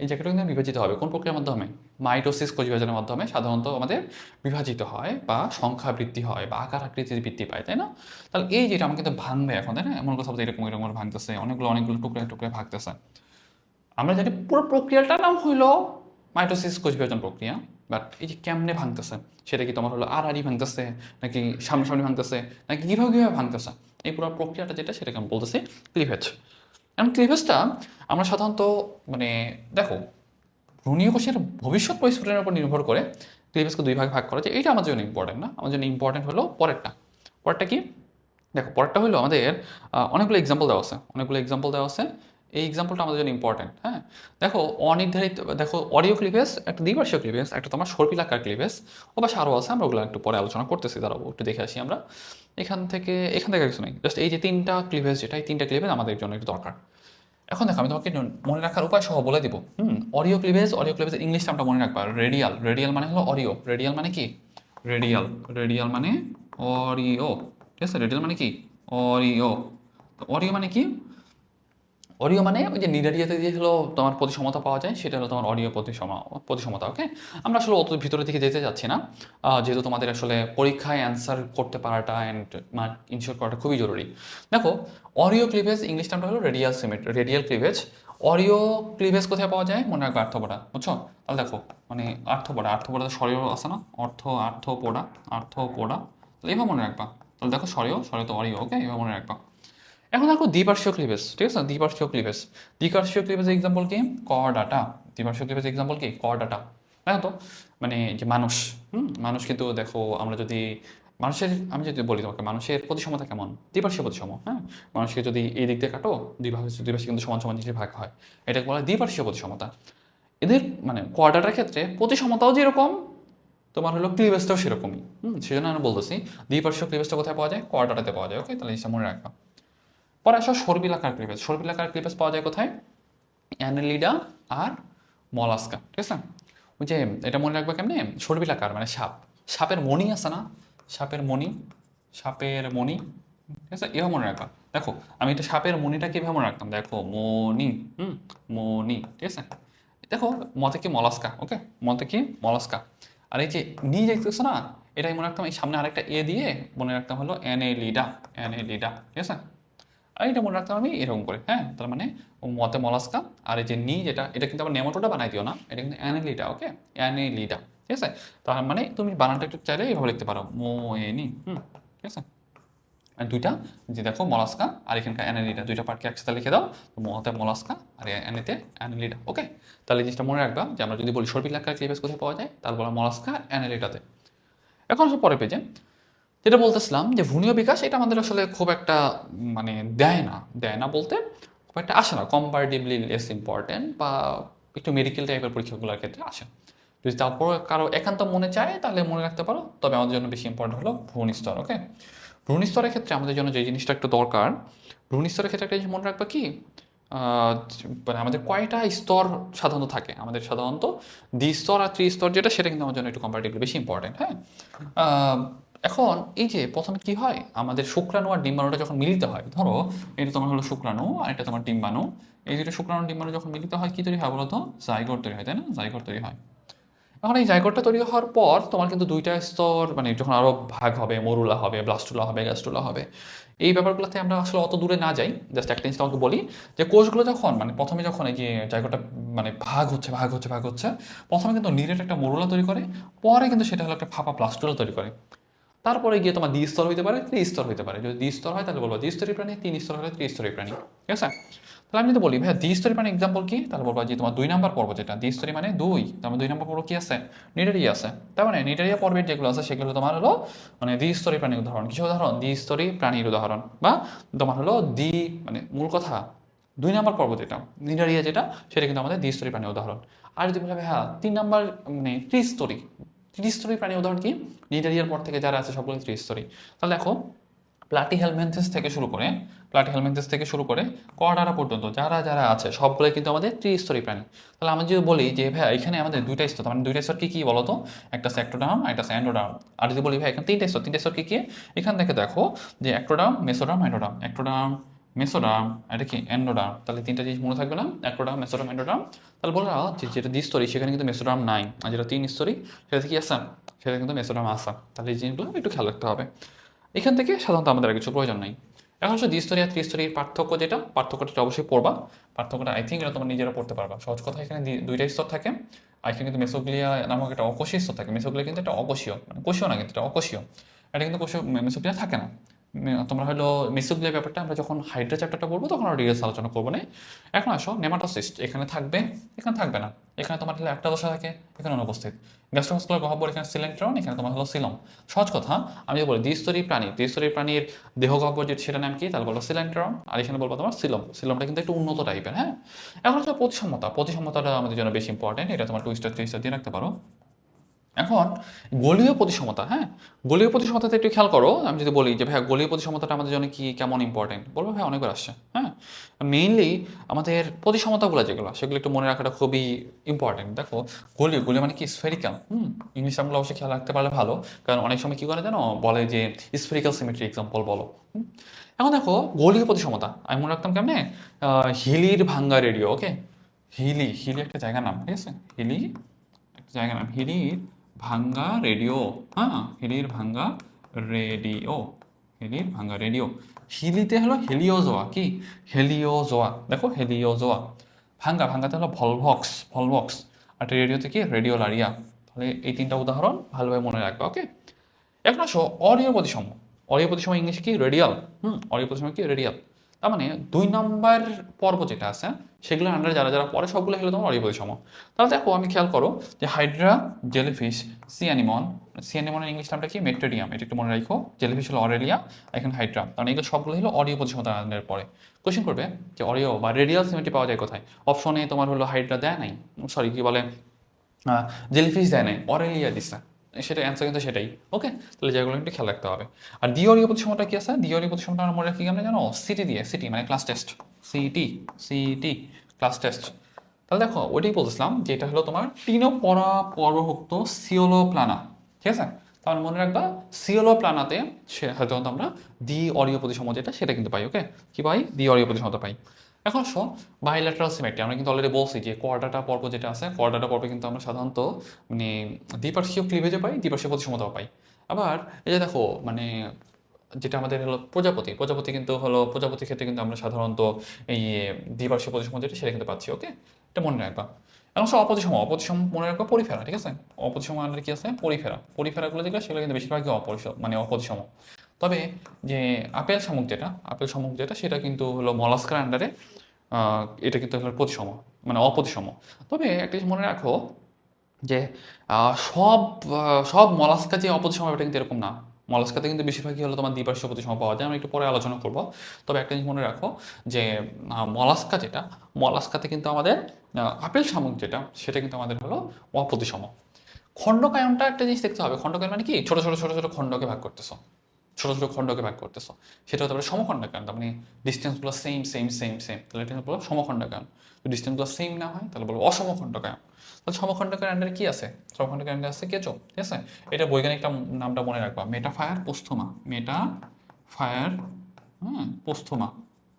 এই জায়গাটা কিন্তু বিভাজিত হবে কোন প্রক্রিয়ার মাধ্যমে, মাইটোসিস কোষ বিভাজনের মাধ্যমে সাধারণত আমাদের বিভাজিত হয়, বা সংখ্যা বৃদ্ধি হয়, বা আকার আকৃতির বৃদ্ধি পায়, তাই না। তাহলে এই যেটা আমাকে কিন্তু ভাঙবে এখন, তাই না, এমন কথা বলতে এরকম এরকম ভাঙতেছে, অনেকগুলো অনেকগুলো টুকরে টুকরে ভাগতেছে। আমরা জানি পুরো প্রক্রিয়াটার নাম হইলো মাইটোসিস কোষ বিভাজন প্রক্রিয়া, বাট এই যে কেমনে ভাঙতেছে, সেটা কি তোমার হলো আড়াআড়ি ভাঙতেছে, নাকি সামনাসামনি ভাঙতেছে, নাকি কীভাবে কীভাবে ভাঙতেছে, এই পুরো প্রক্রিয়াটা যেটা সেটাকে আমি বলতেছি ক্লিভেজ। এখন ক্লিভেজটা আমরা সাধারণত মানে দেখো, ভ্রূণীয় কোষের ভবিষ্যৎ পরিস্ফুটনের উপর নির্ভর করে ক্লিভেজকে 2 ভাগে ভাগ করা যায়, এটা আমার জন্য ইম্পর্টেন্ট না। আমার জন্য ইম্পর্টেন্ট হলো পরেরটা। পরেরটা কি, দেখো পরেরটা হলো আমাদের অনেকগুলো এক্সাম্পল দেওয়া আছে, অনেকগুলো এক্সাম্পল দেওয়া আছে। এই এক্সাম্পলটা আমাদের জন্য ইম্পর্টেন্ট, হ্যাঁ। দেখো অনির্ধারিত, দেখো অডিও ক্লিভেজ, একটা দ্বিপার্শ্বীয় ক্লিভেজ, একটা তোমার সর্পিলাকার ক্লিভেজ, ও বা আরও আছে, আমরা ওগুলো একটু পরে আলোচনা করতেছি, দাঁড়াবো একটু দেখে আসি আমরা। এখান থেকে কিছু নেই, জাস্ট এই যে 3টা ক্লিভেজ, যেটা এই 3টা ক্লিভেজ আমাদের জন্য একটু দরকার। এখন দেখো আমি তোমাকে মনে রাখার উপায় সহ বলে দিব। অডিও ক্লিভেজ, অডিও ক্লিভেজের ইংলিশ নামটা মনে রাখবা, রেডিয়াল। রেডিয়াল মানে হলো অডিও, রেডিয়াল মানে কি, রেডিয়াল, রেডিয়াল মানে অডিও, ঠিক আছে, রেডিয়াল মানে কি অডিও। অডিও মানে কি, অডিও মানে ওই যে নিডারিয়াতে যে হলো তোমার প্রতিসমতা পাওয়া যায়, সেটা হলো তোমার অডিও প্রতিসমতা। ওকে, আমরা আসলে অত ভিতরের দিকে যেতে যাচ্ছি না, যেহেতু তোমাদের আসলে পরীক্ষায় অ্যান্সার করতে পারাটা অ্যান্ড ইনশিওর করাটা খুবই জরুরি। দেখো অডিও ক্লিভেজ ইংলিশ নামটা হলো রেডিয়াল ক্লিভেজ। অডিও ক্লিভেজ কোথায় পাওয়া যায়, মনে রাখবে আর্থপোডা, বুঝছো। তাহলে দেখো মানে আর্থপোডা সরেও আছে না, আর্থপোডা, তাহলে এভাবে মনে রাখবা। তাহলে দেখো সরেও তো অডিও, ওকে, এভাবে মনে রাখবা। এখন দেখো দ্বিপার্শ্বীয় ক্লিভেজ, ঠিক আছে, দ্বিপার্শ্বীয় ক্লিভেজের এক্সাম্পল কি, কর্ডাটা। দ্বিপার্শ্বীয় ক্লিভেজের এক্সাম্পল কি, কর্ডাটা। দেখো তো মানে যে মানুষ কিন্তু দেখো, আমরা যদি আমি যদি বলি তোমাকে মানুষের প্রতিসমতা কেমন, দ্বিপার্শ্বীয় প্রতিসম, হ্যাঁ। মানুষকে যদি এই দিক দিয়ে কাটো, দুই পাশে কিন্তু সমান সমান জিনিসে ভাগ হয়, এটাকে বলা হয় দ্বিপার্শ্বীয় প্রতিসমতা। এদের মানে কোয়াড্রাটার ক্ষেত্রে প্রতিসমতাও যেরকম, তোমার হলো ক্লিভেজটাও সেরকমই। সেজন্য আমি বলতেছি দ্বিপার্শ্বীয় ক্লিভেজটা কোথায় পাওয়া যায়, কোয়াড্রাটাতে পাওয়া যায়। ওকে, তাহলে জিনিসটা মনে রাখবা। পরে আসো সর্বিলাকার ক্লিভেজ। সর্বিলাকার ক্লিভেজ পাওয়া যায় কোথায়, অ্যানেলিডা আর মলাস্কা, ঠিক আছে। ওই যে এটা মনে রাখবে কেমনে, সর্বিলাকার মানে সাপের মণি আছে না, সাপের মণি, ঠিক আছে, এভাবে মনে রাখবা। দেখো আমি এটা সাপের মণিটা কীভাবে মনে রাখতাম, দেখো মণি, মণি, ঠিক আছে। দেখো মতে কি মলাস্কা, ওকে, মতে কি মলাস্কা। আর এই যে নি দেখতেছো না, এটাই মনে রাখতাম, এই সামনে আরেকটা এ দিয়ে মনে রাখতাম হলো অ্যানেলিডা, ঠিক আছে। আর এটা মনে রাখতাম আমি এরকম করে, হ্যাঁ। তার মানে মতে মলাস্কা, আর এই যে নি যেটা, এটা কিন্তু আবার নেমাটোডা বানাই দিও না, এটা কিন্তু অ্যানেলিডা, ওকে, অ্যানেলিডা, ঠিক আছে। তার মানে তুমি বানানটা একটু চাইলে এইভাবে লিখতে পারো, মোএনি, ঠিক আছে। আর দুইটা যে দেখো মলাস্কা আর এখানকার অ্যানেলিডা, দুইটা পার্টকে একসাথে লিখে দাও, মতে মলাস্কা আর অ্যানেতে অ্যানেলিডা, ওকে। তাহলে এই জিনিসটা মনে রাখবা যে আমরা যদি বলি সর্পিলাকার ক্লিভেজ কোথায় পাওয়া যায়, তার বলা মলাস্কা আর অ্যানেলিডাতে। এখন আসলে পরে পেজে যেটা বলতেছিলাম যে ভ্রূণীয় বিকাশ, এটা আমাদের আসলে খুব একটা মানে দেয় না বলতে খুব একটা আসে না, কম্পারেটিভলি লেস ইম্পর্টেন্ট, বা একটু মেডিকেল টাইপের পরীক্ষাগুলোর ক্ষেত্রে আসে। যদি তারপর কারো একান্ত মনে চায় তাহলে মনে রাখতে পারো, তবে আমাদের জন্য বেশি ইম্পর্টেন্ট হলো ভ্রূণ স্তর। ওকে, ভ্রূণ স্তরের ক্ষেত্রে আমাদের জন্য যে জিনিসটা একটু দরকার, ভ্রূণ স্তরের ক্ষেত্রে একটা জিনিস মনে রাখবা কি, মানে আমাদের কয়টা স্তর সাধারণত থাকে, আমাদের সাধারণত দ্বিস্তর আর ত্রিস্তর যেটা, সেটা কিন্তু আমার জন্য একটু কম্পারেটিভলি বেশি ইম্পর্টেন্ট, হ্যাঁ। এখন এই যে প্রথমে কি হয়, আমাদের শুক্রাণু আর ডিম্বাণুটা যখন মিলিত হয়, ধরো এটা তোমার হলো শুক্রাণু আর এটা তোমার ডিম্বাণু, এই দুটো শুক্রাণু ডিম্বাণু যখন মিলিত হয় কি তৈরি হয় বলো তো, জাইগোট তৈরি হয়, তাই না, জাইগোট তৈরি হয়। এখন এই জাইগোটটা তৈরি হওয়ার পর তোমার কিন্তু 2টা স্তর, মানে যখন আরো ভাগ হবে, মরুলা হবে, ব্লাস্টুলা হবে, গ্যাস্ট্রুলা হবে, এই ব্যাপারগুলোতে আমরা আসলে অত দূরে না যাই। জাস্ট একটা জিনিস তোমাকে বলি যে কোষগুলো যখন মানে প্রথমে যখন এই যে জায়গাটা মানে ভাগ হচ্ছে, প্রথমে কিন্তু নিরেট একটা মরুলা তৈরি করে, পরে কিন্তু সেটা হলো একটা ফাঁপা ব্লাস্টুলা তৈরি করে। তারপরে গিয়ে তোমার দ্বিস্তর হইতে পারে, ত্রিস্তর হইতে পারে। যদি দ্বিস্তর হয় তাহলে বলবো দ্বিস্তরী প্রাণী, 3 স্তর হলে ত্রিস্তরী প্রাণী, ঠিক আছে। তাহলে আমি যদি বলি ভাইয়া দ্বিস্তরী প্রাণী এক্সাম্পল কি, তাহলে বলবো যে তোমার 2 নম্বর পর্ব যেটা দ্বিস্তরী মানে 2, তার মানে 2 নম্বর পর্ব কি আছে, নিডারিয়া আছে। তার মানে নিডারিয়া পর্বের যেগুলো আছে সেগুলো তোমার হলো মানে দ্বিস্তরী প্রাণীর উদাহরণ। কিছু উদাহরণ দ্বিস্তরী প্রাণীর উদাহরণ, বা তোমার হলো মানে মূল কথা 2 নম্বর পর্ব যেটা নিডারিয়া যেটা, সেটা কিন্তু আমাদের দ্বিস্তরী প্রাণীর উদাহরণ। আর যদি বলে হ্যাঁ 3 নম্বর মানে ত্রিস্তরী, ত্রিস্তরী প্রাণীর উদাহরণ কি? নিডারিয়ার পর থেকে যারা আছে সবগুলো ত্রিস্তরী। তাহলে দেখো প্লাটিহেলমিনথেস থেকে শুরু করে কর্ডারা পর্যন্ত যারা যারা আছে সবগুলোই কিন্তু আমাদের ত্রিস্তরী প্রাণী। তাহলে আমি যদি বলি যে ভাই এখানে আমাদের দুইটা স্তর, মানে দুইটা স্তর কি কি বলতো? একটা হচ্ছে অ্যাক্টোডার্ম আর একটা হচ্ছে এন্ডোডার্ম। আর যদি বলি ভাই এখানে তিনটা স্তর কি কি? এখান থেকে দেখো যে ectoderm, mesoderm, endoderm, ectoderm, mesoderm, এটা কি এন্ডোডার্ম। তাহলে তিনটা জিনিস মনে থাকবে না? Ectoderm, mesoderm, endoderm. তাহলে বললাম যে যেটা দ্বিস্তরী সেখানে কিন্তু মেসোডার্ম নাই, আর যেটা তিন স্তরী সেটা কি আছে? সেটা কিন্তু মেসোডার্ম আসা। তাহলে এই জিনিসগুলো একটু খেয়াল রাখতে হবে। এখান থেকে সাধারণত আমাদের আর কিছু প্রয়োজন নাই। এখন হচ্ছে দ্বিস্তরী আর ত্রিস্তরীর পার্থক্য যেটা, পার্থক্যটা অবশ্যই পড়বা। পার্থক্যটা আই থিঙ্ক এটা তোমরা নিজেরা পড়তে পারবা। সহজ কথা, এখানে দুইটা স্তর থাকে। আর এখানে কিন্তু মেসোগ্লিয়া নামক একটা অকোষীয় স্তর থাকে। মেসোগ্লিয়া কিন্তু একটা অকোষীয়, মানে কোষীয় না, কিন্তু এটা অকোষীয়। এটা কিন্তু কোষীয়, মেসোগ্লিয়া থাকে না। তোমরা হলো মেসোগ্লিয়া ব্যাপারটা আমরা যখন হাইড্রা চ্যাপ্টারটা পড়বো তখন আমরা ডিটেলস আলোচনা করবো না। এখন আসো নেমাটোসিস্ট, এখানে থাকবে, এখানে থাকবে না। এখানে তোমার হলো একটা দশা থাকে, এখানে অনুপস্থিত। গ্যাস্ট্রোমাস্কুলার গহ্বর, এখানে সিলেন্ট্রন, এখানে তোমার হলো সিলম। সহজ কথা, আমি যদি বলি দ্বিস্তরী প্রাণীর দেহ গহ্বর যেটা, সেটা নাম কি? তাহলে বলবো সিলেন্ট্রন। আর এখানে বলবো তোমার সিলম। সিলমটা কিন্তু একটু উন্নত টাইপের, হ্যাঁ। এখন হচ্ছে প্রতিসমতাটা আমাদের জন্য বেশি ইম্পর্টেন্ট। এটা তোমার 2 স্টার 3 স্টার দিয়ে রাখতে পারো। এখন গলীয় প্রতিসমতা, হ্যাঁ, গলীয় প্রতিসমতাতে একটু খেয়াল করো। আমি যদি বলি যে ভাই গলীয় প্রতিসমতাটা আমাদের জন্য কি কেমন ইম্পর্টেন্ট, বলবো ভাই অনেকবার আসছে, হ্যাঁ। মেইনলি আমাদের প্রতিসমতাগুলো যেগুলো, সেগুলো একটু মনে রাখাটা খুবই ইম্পর্টেন্ট। দেখো গলীয় মানে কি? স্ফেরিক্যাল। ইংলিশ আমরা অবশ্যই খেয়াল রাখতে পারলে ভালো, কারণ অনেক সময় কি করে জানো, বলে যে স্ফেরিক্যাল সিমেট্রি এক্সাম্পল বলো। এখন দেখো গলীয় প্রতিসমতা আমি মনে রাখতাম কেমনে? হিলির ভাঙ্গা রেডিও, ওকে। হিলি একটা জায়গার নাম, ঠিক আছে। হিলি একটা জায়গার নাম, হিলির ভাঙ্গা রেডিও। হ্যাঁ, হিলির ভাঙ্গা রেডিও। হিলিতে হলো হেলিওজোয়া, কি? হেলিওজোয়া, দেখো হেলিওজোয়া। ভাঙ্গাতে হলো ভলভক্স। আর রেডিওতে কি? রেডিওলারিয়া। তাহলে এই তিনটা উদাহরণ ভালোভাবে মনে রাখবে, ওকে। এখন আসো অরীয় প্রতিসম। অরীয় প্রতিসম ইংলিশ কি? রেডিয়াল। অরীয় প্রতিসম কি? রেডিয়াল। তার মানে 2 নম্বর পর্ব যেটা আছে সেগুলোর আন্ডারে যারা যারা পড়ে সবগুলো হলো তোমার অরীয় প্রতিসম। তাহলে দেখো আমি খেয়াল করো যে হাইড্রা, জেলিফিশ, সি অ্যানিমনের ইংলিশ নামটা কি? মেট্রেডিয়াম। এটা একটু মনে রাখো। জেলিফিশ হলো অরেলিয়া, এখন হাইড্রা। কারণ এগুলো সবগুলো হলো অরীয় প্রতিসমতার আন্ডারে পড়ে। কোশ্চেন করবে যে অরীয় বা রেডিয়াল সিমেট্রি পাওয়া যায় কোথায়? অপশনে তোমার হলো হাইড্রা দেয় নাই, সরি কি বলে, জেলিফিশ দেয় নাই, অরেলিয়া দিচ্ছে। সেটা অ্যান্সার কিন্তু সেটাই, ওকে। তাহলে যেগুলো একটু খেয়াল রাখতে হবে। আর দ্বিঅরীয় প্রতিসমতা কি আছে? দ্বিঅরীয় প্রতিসমতা আমরা মনে রাখি কেমন জানো? সিটি মানে class test. City class test. তাহলে দেখো ওইটাই বলছিলাম যে এটা হলো তোমার টিনোপরা পর্বভুক্ত সিওলোপ্লানা, ঠিক আছে। তাহলে মনে রাখবা সিওলোপ্লানাতে সাধারণত আমরা দ্বিঅরীয় প্রতিসম যেটা সেটা কিন্তু পাই, ওকে। কি পাই? দ্বিঅরীয় প্রতিসমতা পাই। এখন আসো বাইল্যাটারাল সিমেট্রি। আমরা কিন্তু অলরেডি বলছি যে কোয়াড্রাটা পর্ব যেটা আছে, কোয়াড্রাটা পর্বে কিন্তু আমরা সাধারণত মানে দ্বিপার্শ্বীয় ক্লিভেজও পাই, দ্বিপার্শ্বীয় প্রতিসমতাও পাই। আবার এই যে দেখো মানে যেটা আমাদের হলো প্রজাপতি কিন্তু হলো প্রজাপতির ক্ষেত্রে কিন্তু আমরা সাধারণত এই দ্বিপার্শ্বীয় প্রতিসম যেটা সেটা কিন্তু পাচ্ছি, ওকে। এটা মনে রাখবা। এখন হচ্ছে অপতিসম মনে রাখবা পরিফেরা, ঠিক আছে। অপতিসম আন্ডারে কি আছে? পরিফেরাগুলো যেগুলো সেগুলো কিন্তু বেশিরভাগই অপতিসম। তবে যে আপেল শামুক যেটা সেটা কিন্তু হলো মলাস্কার আন্ডারে। এটা কিন্তু হলো প্রতিসম, মানে অপ্রতিসম। তবে একটা জিনিস মনে রাখো যে সব মলাস্কা যে অপ্রতিসম এটা কিন্তু এরকম না। মলাস্কাতে কিন্তু বেশিরভাগই হলো তোমার দ্বিপার্শ্বীয় প্রতিসম পাওয়া যায়, আমরা একটু পরে আলোচনা করব। তবে একটা জিনিস মনে রাখো যে মলাস্কাতে কিন্তু আমাদের আপেল শামুক যেটা সেটা কিন্তু আমাদের হলো অপ্রতিসম। খণ্ডকায়নটা একটা জিনিস দেখতে হবে। খণ্ডকায়ন মানে কি? ছোট ছোট ছোট ছোট খণ্ডকে ভাগ করতেছো, সেটা হতে পারে সমখণ্ডকায়ন। তার মানে ডিস্টেন্সগুলো সেম, তাহলে এটা বলবো সমখণ্ডকায়ন। যদি ডিস্টেন্সগুলো সেম না হয় তাহলে বলবো অসমখণ্ডকায়ন। তাহলে সমখণ্ডকায়ন আন্ডারে কি আছে? সমখণ্ডকায়ন আন্ডারে আছে কেঁচো, ঠিক আছে। এটা বৈজ্ঞানিক নামটা মনে রাখবা, মেটাফায়ার পোস্থোমা।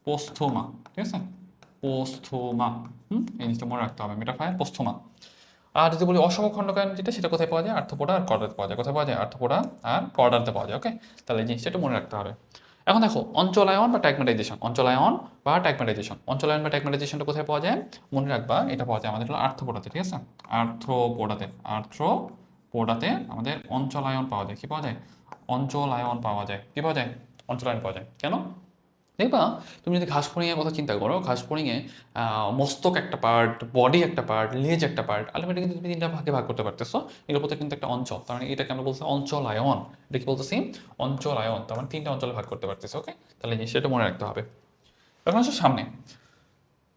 পোস্থোমা, ঠিক আছে। পোস্থোমা, এই জিনিসটা মনে রাখতে হবে, মেটাফায়ার পোস্থোমা। আর যদি বলি অসম খণ্ডকায়ন যেটা, সেটা কোথায় পাওয়া যায়? আর্থ্রোপোডা আর কর্ডাতে পাওয়া যায়। কোথায় পাওয়া যায়? আর্থ্রোপোডা আর কর্ডাতে পাওয়া যায়, ওকে। তাহলে এই জিনিসটা একটু মনে রাখতে হবে। এখন দেখো অঞ্চলায়ন বা ট্যাগমেটাইজেশনটা কোথায় পাওয়া যায়? মনে রাখবা এটা পাওয়া যায় আমাদের হলো আর্থ্রোপোডাতে, ঠিক আছে। আর্থ্রোপোডাতে আমাদের অঞ্চলায়ন পাওয়া যায়। কি পাওয়া যায়? অঞ্চলায়ন পাওয়া যায়। অঞ্চলায়ন পাওয়া যায় কেন? দেখবা তুমি যদি ঘাস ফড়িংয়ের কথা চিন্তা করো, ঘাস ফড়িংয়ে মস্তক একটা পার্ট, বডি একটা পার্ট, লেজ একটা পার্ট, আলটিমেটলি কিন্তু তুমি 3টা ভাগে ভাগ করতে পারতেছো। এর প্রতি কিন্তু একটা অঞ্চল, তার মানে এটাকে আমরা বলছি অঞ্চলায়ন। এটা কি বলতেছি? অঞ্চলায়ন। তার মানে 3টা অঞ্চলে ভাগ করতে পারতেছো, ওকে। তাহলে সেটা মনে রাখতে হবে। এখন আসো সামনে।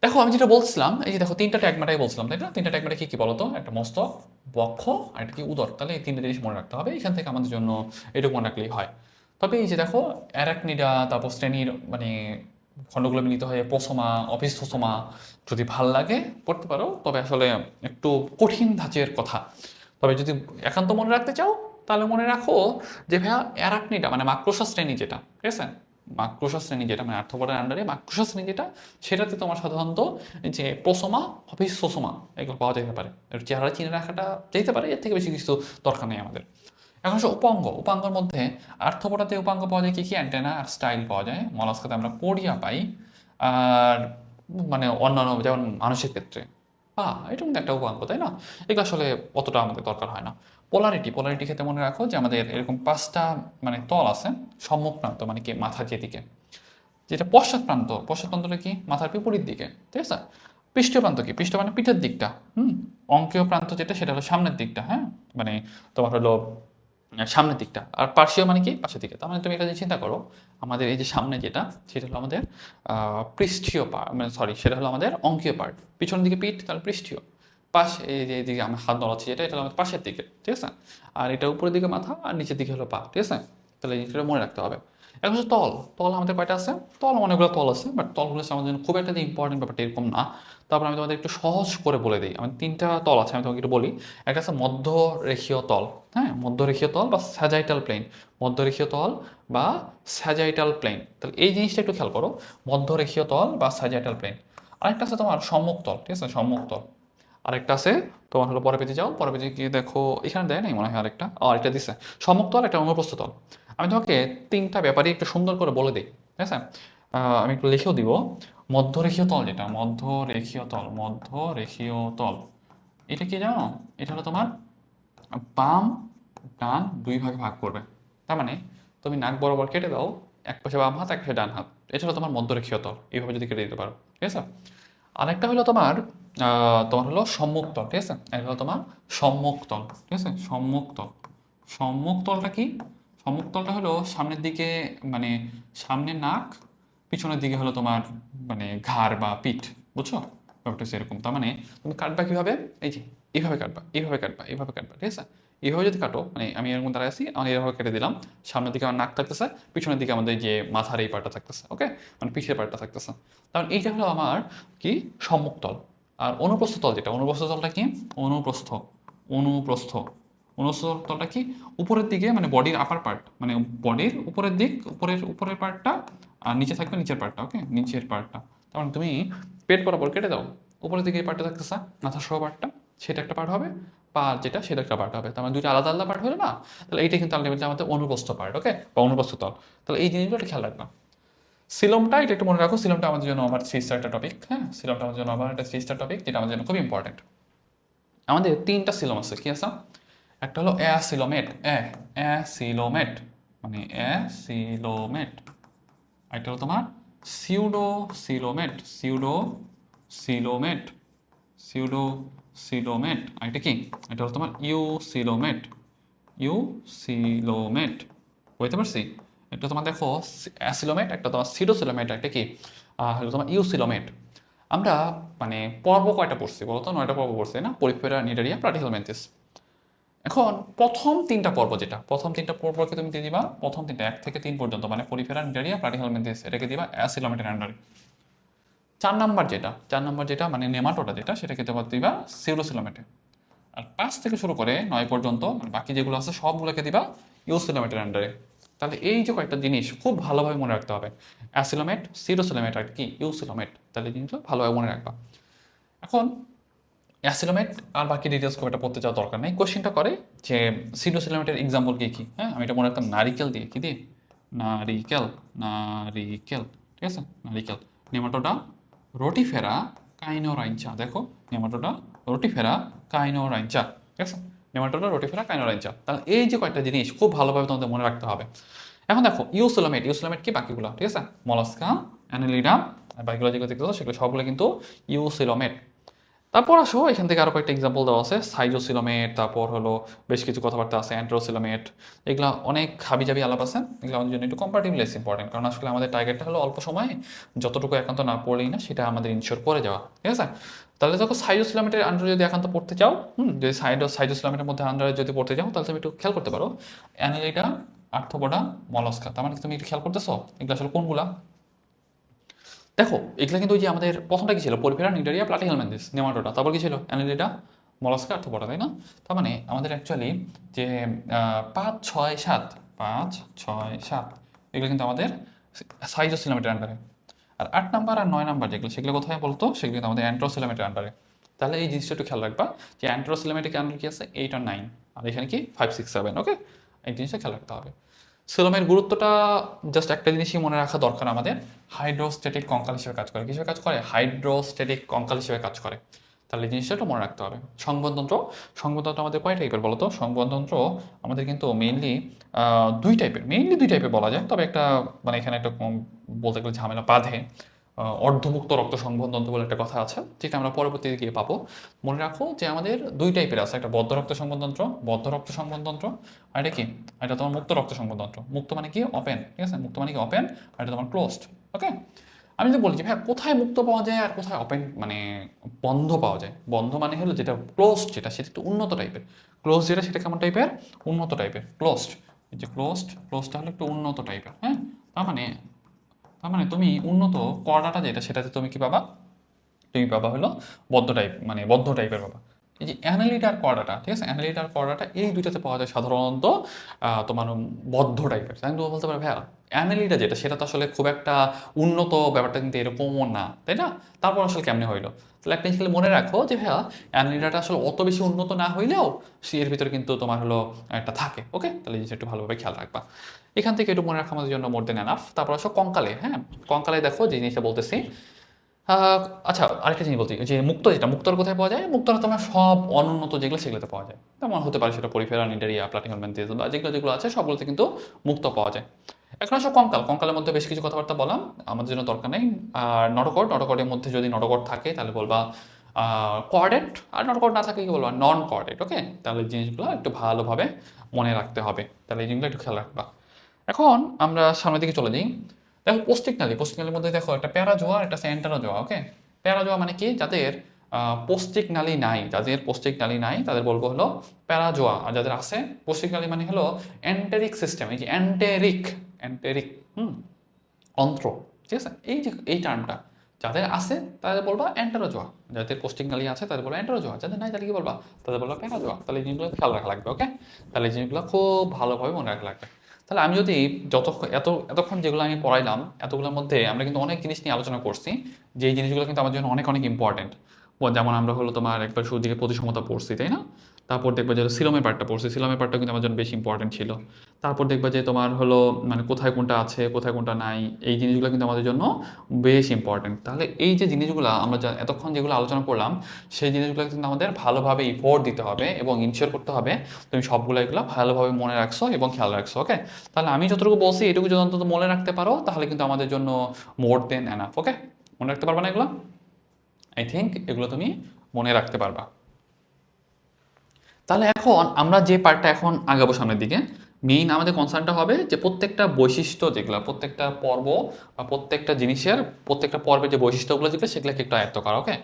দেখো আমি যেটা বলছিলাম, এই যে দেখো তিনটা ট্যাগমাটাই বলছিলাম তাই না? তিনটা ট্যাগমাটা কি কি বলতো? একটা মস্তক, বক্ষ আর একটা কি উদর। তাহলে এই তিনটা জিনিস মনে রাখতে হবে, এখান থেকে আমাদের জন্য এটুকু মনে রাখলেই হয়। তবে এই যে দেখো অ্যারাকনিডা, তারপর শ্রেণীর মানে খণ্ডগুলো মিলিত হয়ে প্রোসোমা, অপিস্থোসোমা, যদি ভাল লাগে পড়তে পারো, তবে আসলে একটু কঠিন ধাঁচের কথা। তবে যদি একান্ত মনে রাখতে চাও তাহলে মনে রাখো যে ভাইয়া অ্যারাকনিডা মানে মাকড়সা শ্রেণী যেটা, ঠিক আছে? মাকড়সা শ্রেণী যেটা মানে আর্থ্রোপোডার আন্ডারে মাকড়সা শ্রেণী যেটা, সেটাতে তোমার সাধারণত যে প্রোসোমা, অপিস্থোসোমা এগুলো পাওয়া যেতে পারে। এর চেহারা চিনে রাখাটা যেতে পারে, এর থেকে বেশি কিছু দরকার নেই আমাদের। এখন হচ্ছে উপাঙ্গ। উপাঙ্গের মধ্যে আর্থ্রোপোডাতে উপাঙ্গ পাওয়া যায় কি কি? অ্যান্টেনা আর স্টাইল পাওয়া যায়। মলাস্কাতে আমরা পোডিয়া পাই। আর মানে অন্যান্য যেমন মানুষের ক্ষেত্রে পা, এটা কিন্তু একটা উপাঙ্গ তাই না? এগুলো আসলে অতটা আমাদের দরকার হয় না। পোলারিটি ক্ষেত্রে মনে রাখো যে আমাদের এরকম পাঁচটা মানে তল আছে। সম্মুখ প্রান্ত মানে কি মাথার যেদিকে, যেটা পশ্চাৎ প্রান্তটা কি মাথার বিপরীত দিকে, ঠিক আছে? পৃষ্ঠীয় প্রান্ত কি? পৃষ্ঠ মানে পিঠের দিকটা। অঙ্কীয় প্রান্ত যেটা সেটা হলো সামনের দিকটা, হ্যাঁ, মানে তোমার হলো সামনের দিকটা। আর পার্শ্বীয় মানে কি? পাশের দিকে। তার মানে তুমি একটা জিনিস চিন্তা করো, আমাদের এই যে সামনে যেটা সেটা হলো আমাদের পৃষ্ঠীয় পার্ট, মানে সরি সেটা হলো আমাদের অঙ্কীয় পার্ট। পিছনের দিকে পিঠ, তাহলে পৃষ্ঠীয়। পাশ এই যে এইদিকে আমার হাত নড়াচ্ছি যেটা, এটা হলো আমাদের পাশের দিকে, ঠিক আছে? আর এটা উপরের দিকে মাথা আর নিচের দিকে হলো পা, ঠিক আছে? তাহলে এই জিনিসটা মনে রাখতে হবে। এখন হচ্ছে তল। তল আমাদের কয়টা আছে? তল অনেকগুলো তল আছে, বাট তলগুলো হচ্ছে আমাদের জন্য খুব একটা যে ইম্পর্টেন্ট ব্যাপারটা এরকম না। তারপর আমি তোমাদের একটু সহজ করে বলে দিই। আমার তিনটা তল আছে, আমি তোমাকে একটু বলি। একটা আছে মধ্যরেখীয় তল, হ্যাঁ, মধ্যরেখীয় তল বা স্যাজাইটাল প্লেন। মধ্যরেখীয় তল বা স্যাজাইটাল প্লেন, তাহলে এই জিনিসটা একটু খেয়াল করো, মধ্যরেখীয় তল বা স্যাজাইটাল প্লেন। আরেকটা আছে তোমার সম্মুখ তল, ঠিক আছে? সম্মুখ তল। আরেকটা আছে তোমার হলো, পরের পেজে যাও, পরের পেজে গিয়ে দেখো, এখানে দেয় নাই মনে হয় আরেকটা, আরেকটা দিছে সম্মুখ তল, একটা অনুপ্রস্থ তল। আমি তোমাকে তিনটা ব্যাপারে একটু সুন্দর করে বলে দিই, ঠিক আছে? আমি একটু লিখেও দিব। মধ্যরেখীয় তল যেটা, মধ্যরেখীয় তল, মধ্যরেখীয় তল, এটা কি জানো? এটা হলো তোমার বাম ডান দুই ভাগে ভাগ করবে। তার মানে তুমি নাক বরাবর কেটে দাও, এক পাশে বাম হাত, এক পাশে ডান হাত, এটা হলো তোমার মধ্যরেখীয় তল, এইভাবে যদি কেটে দিতে পারো, ঠিক আছে? আরেকটা হলো তোমার তোমার হলো সম্মুখ তল, ঠিক আছে? এটা হলো তোমার সম্মুখ তল, ঠিক আছে? সম্মুখ তল। সম্মুখ তলটা কি? সম্মুখ তলটা হলো সামনের দিকে, মানে সামনের নাক, পিছনের দিকে হলো তোমার মানে ঘাড় বা পিঠ, বুঝছো? ব্যাপারটা হচ্ছে এরকম। তার মানে তুমি কাটবা কিভাবে? এই যে এইভাবে কাটবা, এইভাবে কাটবা, এইভাবে কাটবা, ঠিক আছে? এইভাবে যদি কাটো, মানে আমি এরকম দাঁড়ায় আছি, আমি এভাবে কেটে দিলাম। সামনের দিকে আমার নাক থাকতেছে, পিছনের দিকে আমাদের যে মাথার এই পার্টটা থাকতেছে, ওকে, মানে পিঠের পার্টটা থাকতেছে। কারণ এইটা হলো আমার কি সম্মুখ তল। আর অনুপ্রস্থ তল যেটা, অনুপ্রস্থ তলটা কি? অনুপ্রস্থ, অনুপ্রস্থ, অনুপ্রস্থ তলটা কি? উপরের দিকে, মানে বডির আপার পার্ট, মানে বডির উপরের দিক, উপরের পার্টটা, আর নিচে থাকবে নিচের পার্টটা, ওকে, নিচের পার্টটা। তার মানে তুমি পেট বরাবর কেটে দাও, উপরের দিকে এই পার্টটা থাকতেছে, মাথা সহ পার্টটা, সেটা একটা পার্ট হবে। পা যেটা সেটা একটা পার্ট হবে। তার মানে দুইটা আলাদা আলাদা পার্ট হলো না? তাহলে এইটা কিন্তু আলটিমেটলি আমাদের অনুপ্রস্থ পার্ট, ওকে, বা অনুপ্রস্থ তল। তাহলে এই জিনিসগুলো একটু খেয়াল রাখবা। সিলমটা এটা একটু মনে রাখো, সিলমটা আমাদের জন্য আমার 3 স্টার একটা টপিক, হ্যাঁ, সিলমটা আমাদের জন্য আবার একটা 3 স্টার টপিক, যেটা আমাদের জন্য খুব ইম্পর্টেন্ট। আমাদের তিনটা সিলম আছে, কি আছে? একটা হলো অ্যাসিলোমেট, অ্যাসিলোমেট মানে অ্যাসিলোমেট। একটা হলো তোমার pseudocoelomate, pseudocoelomate, pseudocoelomate. আর এটা কি? এটা হলো তোমার ইউসিলোমেট, ইউসিলোমেট। বুঝতে পারছি? একটা তোমার দেখো অ্যাসিলোমেট, একটা তোমার সিডোসিলোমেট, একটা কি হলো তোমার ইউসিলোমেট। আমরা মানে পর্ব কয়টা পড়ছি বলতো? 9টা পর্ব পড়ছি না? Porifera, Cnidaria, Platyhelminthes. এখন প্রথম তিনটা পর্ব যেটা, প্রথম তিনটা পর্বকে তুমি দিয়ে দিবা, প্রথম তিনটা 1 থেকে 3 পর্যন্ত, মানে পরিফেরা, নিডারিয়া, প্লাটিহেলমিনথেস, এটাকে দিবা অ্যাসিলোমেটের আন্ডারে। 4 নাম্বার যেটা মানে নেমাটোডা যেটা, সেটাকে দিবা সিউডোসিলোমেটে। আর 5 থেকে শুরু করে 9 পর্যন্ত মানে বাকি যেগুলো আছে সবগুলোকে দিবা ইউসিলোমেটের আন্ডারে। তাহলে এই যে কয়েকটা জিনিস খুব ভালোভাবে মনে রাখতে হবে, অ্যাসিলোমেট, সিডোসিলোমেট আর কি ইউসিলোমেট। তাহলে এই জিনিসগুলো ভালোভাবে মনে রাখবা। এখন অ্যাসিলোমেট আর বাকি ডিটেলস খুব একটা পড়তে যাওয়ার দরকার নেই। কোশ্চেনটা করে যে সিডোসিলোমেটের এক্সাম্পল কি কি, হ্যাঁ, আমি এটা মনে রাখতাম নারিকেল দিয়ে, কি দিয়ে? নারিকেল, নারিকেল, ঠিক আছে? নারিকেল। নেমাটোডা রোটিফেরা কাইনোরাইঞ্চা, দেখো, নেমাটোডা রোটিফেরা কাইনোরাইঞ্চা, ঠিক আছে? নেমাটোডা রোটিফেরা কাইনোরাইঞ্চা। তাহলে এই যে কয়েকটা জিনিস খুব ভালোভাবে তোমাদের মনে রাখতে হবে। এখন দেখো ইউসিলোমেট, ইউসিলোমেট কি বাকিগুলো, ঠিক আছে? মলাস্কা, অ্যানালিডা আর বাকিগুলো যেগুলো দেখতেছো সেগুলো সবগুলো কিন্তু ইউসিলোমেট। তারপর আসো এখান থেকে আরো কয়েকটা এক্সাম্পল দেওয়া আছে, সাইজোসিলোমেট, তারপর হলো বেশ কিছু কথাবার্তা আছে, অ্যান্ট্রোসিলোমেট। এগুলো অনেক হাবিজাবি আলাপ আছে, এগুলো আমাদের জন্য একটু কম্পারেটিভলি লেস ইম্পর্টেন্ট, কারণ আসলে আমাদের টার্গেটটা হলো অল্প সময়ে যতটুকু একান্ত না পড়লেই না সেটা আমাদের ইনশিওর করে যাওয়া, ঠিক আছে? তাহলে দেখো সাইজোসিলোমেটের আন্ডারে যদি একান্ত পড়তে চাও, যদি সাইজোসিলোমেটের মধ্যে আন্ডারে যদি পড়তে চাও, তাহলে তুমি একটু খেয়াল করতে পারো অ্যানালিডা, আর্থ্রোপোডা, মলস্কা। তার মানে তুমি একটু খেয়াল করতেছো এগুলো আসলে কোনগুলা? দেখো এগুলো কিন্তু ওই যে আমাদের প্রথমটা কি ছিল, পরিফেরা, নিডারিয়া, প্লাটিহেলমিনথেস, নেমাটোডা, তারপর কি ছিল অ্যানালিডা, মলাস্কা, আর্থ্রোপোডা, তাই না? তার মানে আমাদের অ্যাকচুয়ালি যে 5, 6, 7, 5, 6, 7 এগুলো কিন্তু আমাদের সাইজোসিলোমেটের আন্ডারে। আর 8 নাম্বার আর 9 নাম্বার যেগুলো, সেগুলো কোথায় বলতো? সেগুলো কিন্তু আমাদের অ্যান্ট্রোসিলোমেটের আন্ডারে। তাহলে এই জিনিসটা একটু খেয়াল রাখবা যে অ্যান্ট্রোসিলোমেটিক আন্ডার কি আছে, 8 আর 9, আর এখানে কি 5, 6, 7। ওকে, এই জিনিসটা খেয়াল রাখতে হবে। সিলোমের গুরুত্বটা জাস্ট একটা জিনিসই মনে রাখা দরকার আমাদের, হাইড্রোস্ট্যাটিক কঙ্কাল হিসেবে কাজ করে। কিসের কাজ করে? হাইড্রোস্ট্যাটিক কঙ্কাল হিসেবে কাজ করে। তাহলে এই জিনিসটা একটু মনে রাখতে হবে। সংবেদনতন্ত্র, সংবেদনতন্ত্র আমাদের কয় টাইপের বলো তো? সংবেদনতন্ত্র আমাদের কিন্তু মেইনলি দুই টাইপের বলা যায়, তবে একটা মানে এখানে একটা বলতে গেলে ঝামেলা বাঁধে। অর্ধমুক্ত রক্ত সংবহনতন্ত্র বলে একটা কথা আছে, যেটা আমরা পরবর্তীতে গিয়ে পাবো। মনে রাখো যে আমাদের দুই টাইপের আছে, একটা বদ্ধ রক্ত সংবহনতন্ত্র, বদ্ধ রক্ত সংবহনতন্ত্র, আর এটা কি, এটা তোমার মুক্ত রক্ত সংবহনতন্ত্র। মুক্ত মানে কি? ওপেন, ঠিক আছে? মুক্ত মানে কি? ওপেন। আর এটা তোমার ক্লোজড। ওকে, আমি যদি বলি যে ভাই কোথায় মুক্ত পাওয়া যায় আর কোথায় ওপেন মানে বন্ধ পাওয়া যায়, বন্ধ মানে হলো যেটা ক্লোজড, যেটা সেটা একটু উন্নত টাইপের। ক্লোজ যেটা সেটা কেমন টাইপের? উন্নত টাইপের। ক্লোজড, এই যে ক্লোজডটা হলো একটু উন্নত টাইপের। হ্যাঁ, তার মানে তুমি উন্নত কর্ডাটা যেটা, সেটাতে তুমি কি পাবা? তুমি পাবা হলো বদ্ধ টাইপ, মানে বদ্ধ টাইপের পাবা। এই যে অ্যানালিটার কর্ডাটা, ঠিক আছে? অ্যানালিটার কর্ডাটা এই দুইটাতে পাওয়া যায় সাধারণত তোমার বদ্ধ টাইপের। তাই তুমি বলতে পারো ভাইয়া অ্যানালিটা যেটা, সেটা তো আসলে খুব একটা উন্নত ব্যাপারটা কিন্তু এরকমও না, তাই না? তারপর আসলে কেমনে হইলো? তাহলে একটা জিনিস মনে রাখো যে ভাইয়া অ্যানালিটাটা আসলে অত বেশি উন্নত না হইলেও এর ভিতরে কিন্তু তোমার হলো একটা থাকে। ওকে, তাহলে এই জিনিসটা একটু ভালোভাবে খেয়াল রাখবা। এখান থেকে একটু মনে রাখা আমাদের জন্য মোর দেন এনাফ। তারপর আসো কঙ্কালে। হ্যাঁ, কঙ্কালে দেখো যে জিনিসটা বলতেছি। আচ্ছা, আরেকটা জিনিস বলছি, যে মুক্ত, যেটা মুক্তর কোথায় পাওয়া যায়? মুক্তরা তোমার সব অনুন্নত যেগুলো সেগুলোতে পাওয়া যায়। তেমন হতে পারে সেটা পরিফেরা, নিডারিয়া, প্লাটিহেলমিনথেস বা যেগুলো যেগুলো আছে সবগুলোতে কিন্তু মুক্ত পাওয়া যায়। এখন আসো কঙ্কাল। কঙ্কালের মধ্যে বেশ কিছু কথাবার্তা বললাম, আমাদের জন্য দরকার নেই। আর নটোকর্ডের মধ্যে যদি নটোকর্ড থাকে তাহলে বলবা কোয়ার্ডেট, আর নটোকর্ড না থাকলে কি বলবা? নন কোয়ার্ডেট। ওকে, তাহলে এই জিনিসগুলো একটু ভালোভাবে মনে রাখতে হবে। তাহলে এই জিনিসগুলো একটু খেয়াল রাখবা। এখন আমরা সামনের দিকে চলে যাই। দেখো পোস্টিক নালীর মধ্যে দেখো একটা প্যারাজোয়া, একটা অ্যান্টেরাজোয়া। ওকে, প্যারাজোয়া মানে কি? যাদের পোস্টিক নালী নাই তাদের বলবো হলো প্যারাজোয়া। আর যাদের আছে পোস্টিক নালী মানে হলো এন্টেরিক সিস্টেম। এই যে এন্টেরিক অন্ত্র, ঠিক আছে? এই যে এই টার্মটা যাদের আছে তাদের বলবা অ্যান্টেরোজোয়া, যাদের পোস্টিক নালী আছে তাদের বলবা অ্যান্টেরোজোয়া, যাদের নাই তাদের কি বলবা? তাদের বলবা প্যারাজোয়া। তাহলে এই জিনিসগুলো খেয়াল রাখা লাগবে। ওকে, তাহলে এই জিনিসগুলো খুব ভালোভাবে মনে রাখা লাগবে। তাহলে আমি যদি এতক্ষণ যেগুলো আমি পড়াইলাম, এতগুলোর মধ্যে আমরা কিন্তু অনেক জিনিস নিয়ে আলোচনা করছি, যে এই জিনিসগুলো কিন্তু আমার জন্য অনেক অনেক ইম্পর্টেন্ট। যেমন আমরা হলো তোমার একবার শুরুর দিকে প্রতিসমতা পড়ছি, তাই না? তারপর দেখবে যে সিলোমের পার্টটা পড়ছি, সিলোমের পার্টটা কিন্তু আমার জন্য বেশি ইম্পর্টেন্ট ছিল। তারপর দেখবে যে তোমার হলো মানে কোথায় কোনটা আছে, কোথায় কোনটা নাই, এই জিনিসগুলো কিন্তু আমাদের জন্য বেশ ইম্পর্টেন্ট। তাহলে এই যে জিনিসগুলো আমরা এতক্ষণ যেগুলো আলোচনা করলাম, সেই জিনিসগুলো কিন্তু আমাদের ভালোভাবে ইফোর্ট দিতে হবে এবং ইনশিওর করতে হবে তুমি সবগুলো এগুলো ভালোভাবে মনে রাখছো এবং খেয়াল রাখছো। ওকে, তাহলে আমি যতটুকু বলছি এটুকু যদি অন্তত মনে রাখতে পারো তাহলে কিন্তু আমাদের জন্য মোর দেন এনাফ। ওকে, মনে রাখতে পারবা না এগুলো? আই থিঙ্ক এগুলো তুমি মনে রাখতে পারবা। তাহলে এখন আমরা যে পার্টটা এখন আগাবো সামনের দিকে, মেইন আমাদের কনসার্নটা হবে যে প্রত্যেকটা বৈশিষ্ট্য যেগুলো, প্রত্যেকটা পর্ব বা প্রত্যেকটা জিনিসের প্রত্যেকটা পর্বের যে বৈশিষ্ট্যগুলো যেগুলো সেগুলোকে একটু আয়ত্ত করা। ওকে,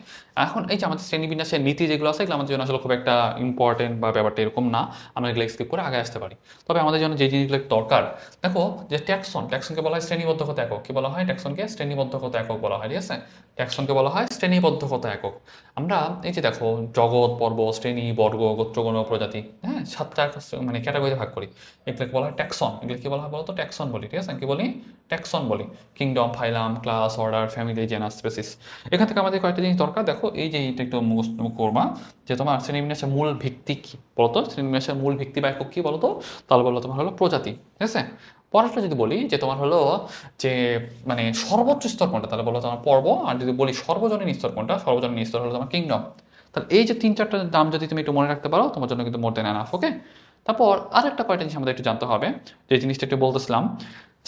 এখন এই যে আমাদের শ্রেণীবিন্যাসের নীতি যেগুলো আছে এগুলো আমাদের জন্য আসলে খুব একটা ইম্পর্টেন্ট বা ব্যাপারটা এরকম না, আমরা এগুলো স্কিপ করে আগে আসতে পারি। তবে আমাদের জন্য যে জিনিসগুলো দরকার, দেখো যে ট্যাক্সনকে বলা হয় শ্রেণীবদ্ধকতা একক। কি বলা হয়? ট্যাক্সনকে শ্রেণীবদ্ধকতা একক বলা হয়, ঠিক আছে? ট্যাক্সনকে বলা হয় শ্রেণীবদ্ধকতা একক। আমরা এই যে দেখো জগৎ, পর্ব, শ্রেণী, বর্গ, গোত্রগণ, প্রজাতি, হ্যাঁ, 7টা মানে ক্যাটাগরিতে ভাগ করি। এগুলোকে বলা হয় ট্যাক্সন। এগুলো কি বলা হয় বলতো? ট্যাক্সন বলি, ঠিক আছে? কি বলি? ট্যাক্সন বলি। Kingdom, phylum, class, order, family, genus, species. এখান থেকে আমাদের কয়েকটা জিনিস দরকার। দেখো এই যে এইটা একটু মুখস্থ করবা যে তোমার শ্রেণীবিন্যাসের মূল ভিত্তি কি বলতো? শ্রেণীবিন্যাসের মূল ভিত্তি বা একক কি বলতো? তাহলে বললো তোমার হলো প্রজাতি, ঠিক আছে? পরেরটা যদি বলি যে তোমার হলো যে মানে সর্বোচ্চ স্তর কোনটা, তাহলে বলো তোমার পর্ব। আর যদি বলি সর্বজনীন স্তর কোনটা, সর্বজনীন স্তর হলো তোমার কিংডম। তাহলে এই যে 3-4টা নাম যদি তুমি একটু মনে রাখতে পারো তোমার জন্য কিন্তু মোর দেন এনাফ। ওকে, তারপর আরেকটা কয়টা জিনিস আমাদের একটু জানতে হবে, যে জিনিসটা একটু বলতেছিলাম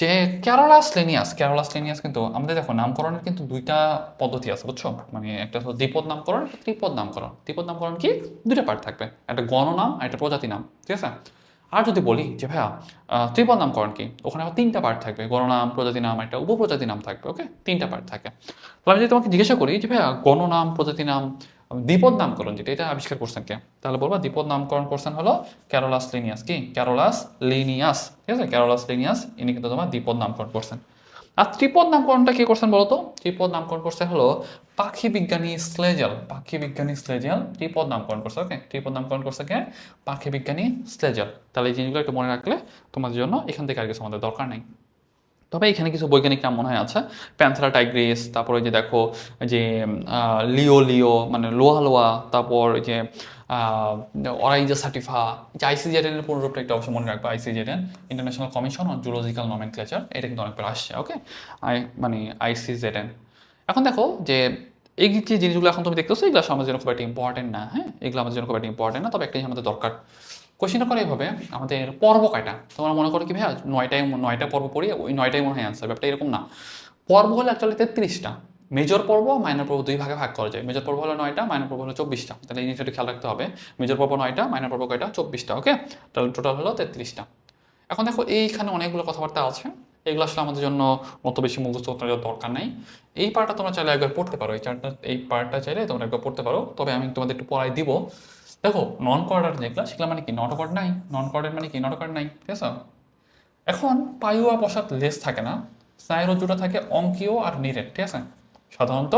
যে ক্যারোলাস লেনিয়াস কিন্তু আমাদের দেখো নামকরণের কিন্তু দুইটা পদ্ধতি আছে বুঝছো, মানে একটা হলো দ্বিপদ নামকরণ, একটা ত্রিপদ নামকরণ। ত্রিপদ নামকরণ কি, দুইটা পার্ট থাকবে, একটা গণনাম আর একটা প্রজাতি নাম, ঠিক আছে। আর যদি বলি যে ভাইয়া ত্রিপদ নামকরণ কি, ওখানে আবার তিনটা পার্ট থাকবে, গণনাম, প্রজাতি নাম, একটা উপপ্রজাতি নাম থাকবে, ওকে, তিনটা পার্ট থাকে। তাহলে আমি যদি তোমাকে জিজ্ঞাসা করি যে ভাইয়া গণনাম, প্রজাতি নাম, দ্বিপদ নামকরণ যেটা, এটা আবিষ্কার করছেন কে, তাহলে বলবা দ্বিপদ নামকরণ করছেন হলো ক্যারোলাস লিনিয়াস। কি, ক্যারোলাস লিনিয়াস, ঠিক আছে, ক্যারোলাস লিনিয়াস, ইনি কিন্তু তোমার দ্বিপদ নামকরণ করছেন। আর ত্রিপদ নামকরণটা কে করছেন বলতো, ত্রিপদ নামকরণ করছে হলো পাখি বিজ্ঞানী স্লেজেল। পাখি বিজ্ঞানী স্লেজেল ত্রিপদ নামকরণ করছে, ওকে, ত্রিপদ নামকরণ করছে কে, পাখি বিজ্ঞানী স্লেজেল। তাহলে এই জিনিসগুলো একটু মনে রাখলে তোমাদের জন্য এখান থেকে আর কিছু আমাদের দরকার নেই। তবে এখানে কিছু বৈজ্ঞানিক নাম মনে হয় আছে, প্যান্থেরা টাইগ্রিস, তারপর ওই যে দেখো যে লিও লিও মানে লোয়া লোয়া, তারপর ওই যে অরাইজা সাটিফা, যে আইসিজেডএন এর পুনরূপটা একটা অবশ্যই মনে রাখবে, আইসিজেডএন international commission on zoological nomenclature, এটা কিন্তু অনেকবার আসছে, ওকে, মানে আইসিজেডএন। এখন দেখো যে এই যে জিনিসগুলো এখন তুমি দেখতেছো, এগুলো আমাদের জন্য খুব একটা ইম্পর্টেন্ট না, হ্যাঁ, এগুলো আমাদের জন্য খুব একটা ইম্পর্টেন্ট না, তবে একটা জিনিস আমাদের দরকার। কোশ্চেনটা করে এইভাবে, আমাদের পর্ব কয়টা, তোমরা মনে করো কি ভাইয়া নয়টা পর্ব পড়ি, ওই নয়টাই মনে হয় অ্যান্সার, ব্যাপারটা এরকম না। পর্ব হলো অ্যাকচুয়ালি 33টা, মেজর পর্ব মাইনর পর্ব দুই ভাগে ভাগ করা যায়। মেজর পর্ব হলো 9টা, মাইনর পর্ব হলো 24টা। তাহলে এই জিনিসটা খেয়াল রাখতে হবে, মেজর পর্ব 9টা, মাইনর পর্ব কয়টা, 24টা, ওকে, তাহলে টোটাল হলো 33টা। এখন দেখো এইখানে অনেকগুলো কথাবার্তা আছে, এগুলো আসলে আমাদের জন্য অত বেশি মুখস্থ করার দরকার নাই। এই পার্টটা তোমরা চাইলে একবার পড়তে পারো, এই পার্টটা চাইলে তোমরা একবার পড়তে পারো, তবে আমি তোমাদের একটু পড়াই দিব। দেখো নন কোয়ার্ডার যেগুলো, সেগুলো মানে কি, নট অকার্ড নাই, নন কোয়ার্ডার মানে কি, নট অকার্ড নাই, ঠিক আছে। এখন পাইওয়া বসাত লেস থাকে না, স্নায়ুরজ্জুটা থাকে অঙ্কীয় আর নিরেট, ঠিক আছে। সাধারণত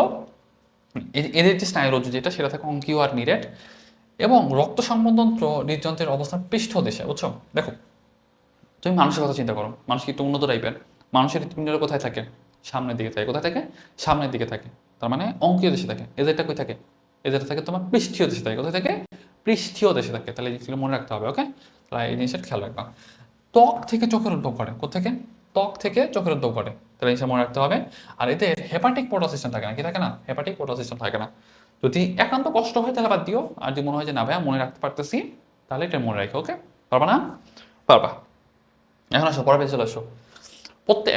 এদের যে স্নায়ুরজ্জু যেটা, সেটা থাকে অঙ্কীয় আর নিরেট, এবং রক্ত সংবহনতন্ত্র হৃদযন্ত্রের অবস্থান পৃষ্ঠদেশে, বুঝছো। দেখো তুমি মানুষের কথা চিন্তা করো, মানুষ কি একটু উন্নত টাইপের, মানুষের হৃৎপিণ্ডটা কোথায় থাকে, সামনের দিকে থাকে, কোথায় থাকে, সামনের দিকে থাকে, তার মানে অঙ্কীয় দেশে থাকে। এদেরটা কই থাকে, এদেরটা থাকে তোমার পৃষ্ঠীয় দেশে থাকে, কোথায় থাকে, পৃষ্ঠীয় দেশে থাকে। তাহলে এই জিনিসগুলো মনে রাখতে হবে, ওকে, তাহলে এই জিনিসটা খেয়াল রাখবা। ত্বক থেকে চোখের উদ্ভব ঘটে, কোথেকে, ত্বক থেকে চোখের উদ্ভব ঘটে, তাহলে এই জিনিসটা মনে রাখতে হবে। আর এদের হেপাটিক পোর্টাল সিস্টেম থাকে না, কি থাকে না, হেপাটিক পোর্টাল সিস্টেম থাকে না। যদি একান্ত কষ্ট হয় তাহলে বাদ দিও, আর যদি মনে হয় যে না ভাইয়া মনে রাখতে পারতেছি, তাহলে এটা মনে রাখো, ওকে, পারবা না, পারবা। এখন আসো পরের পেজে চলে আসো।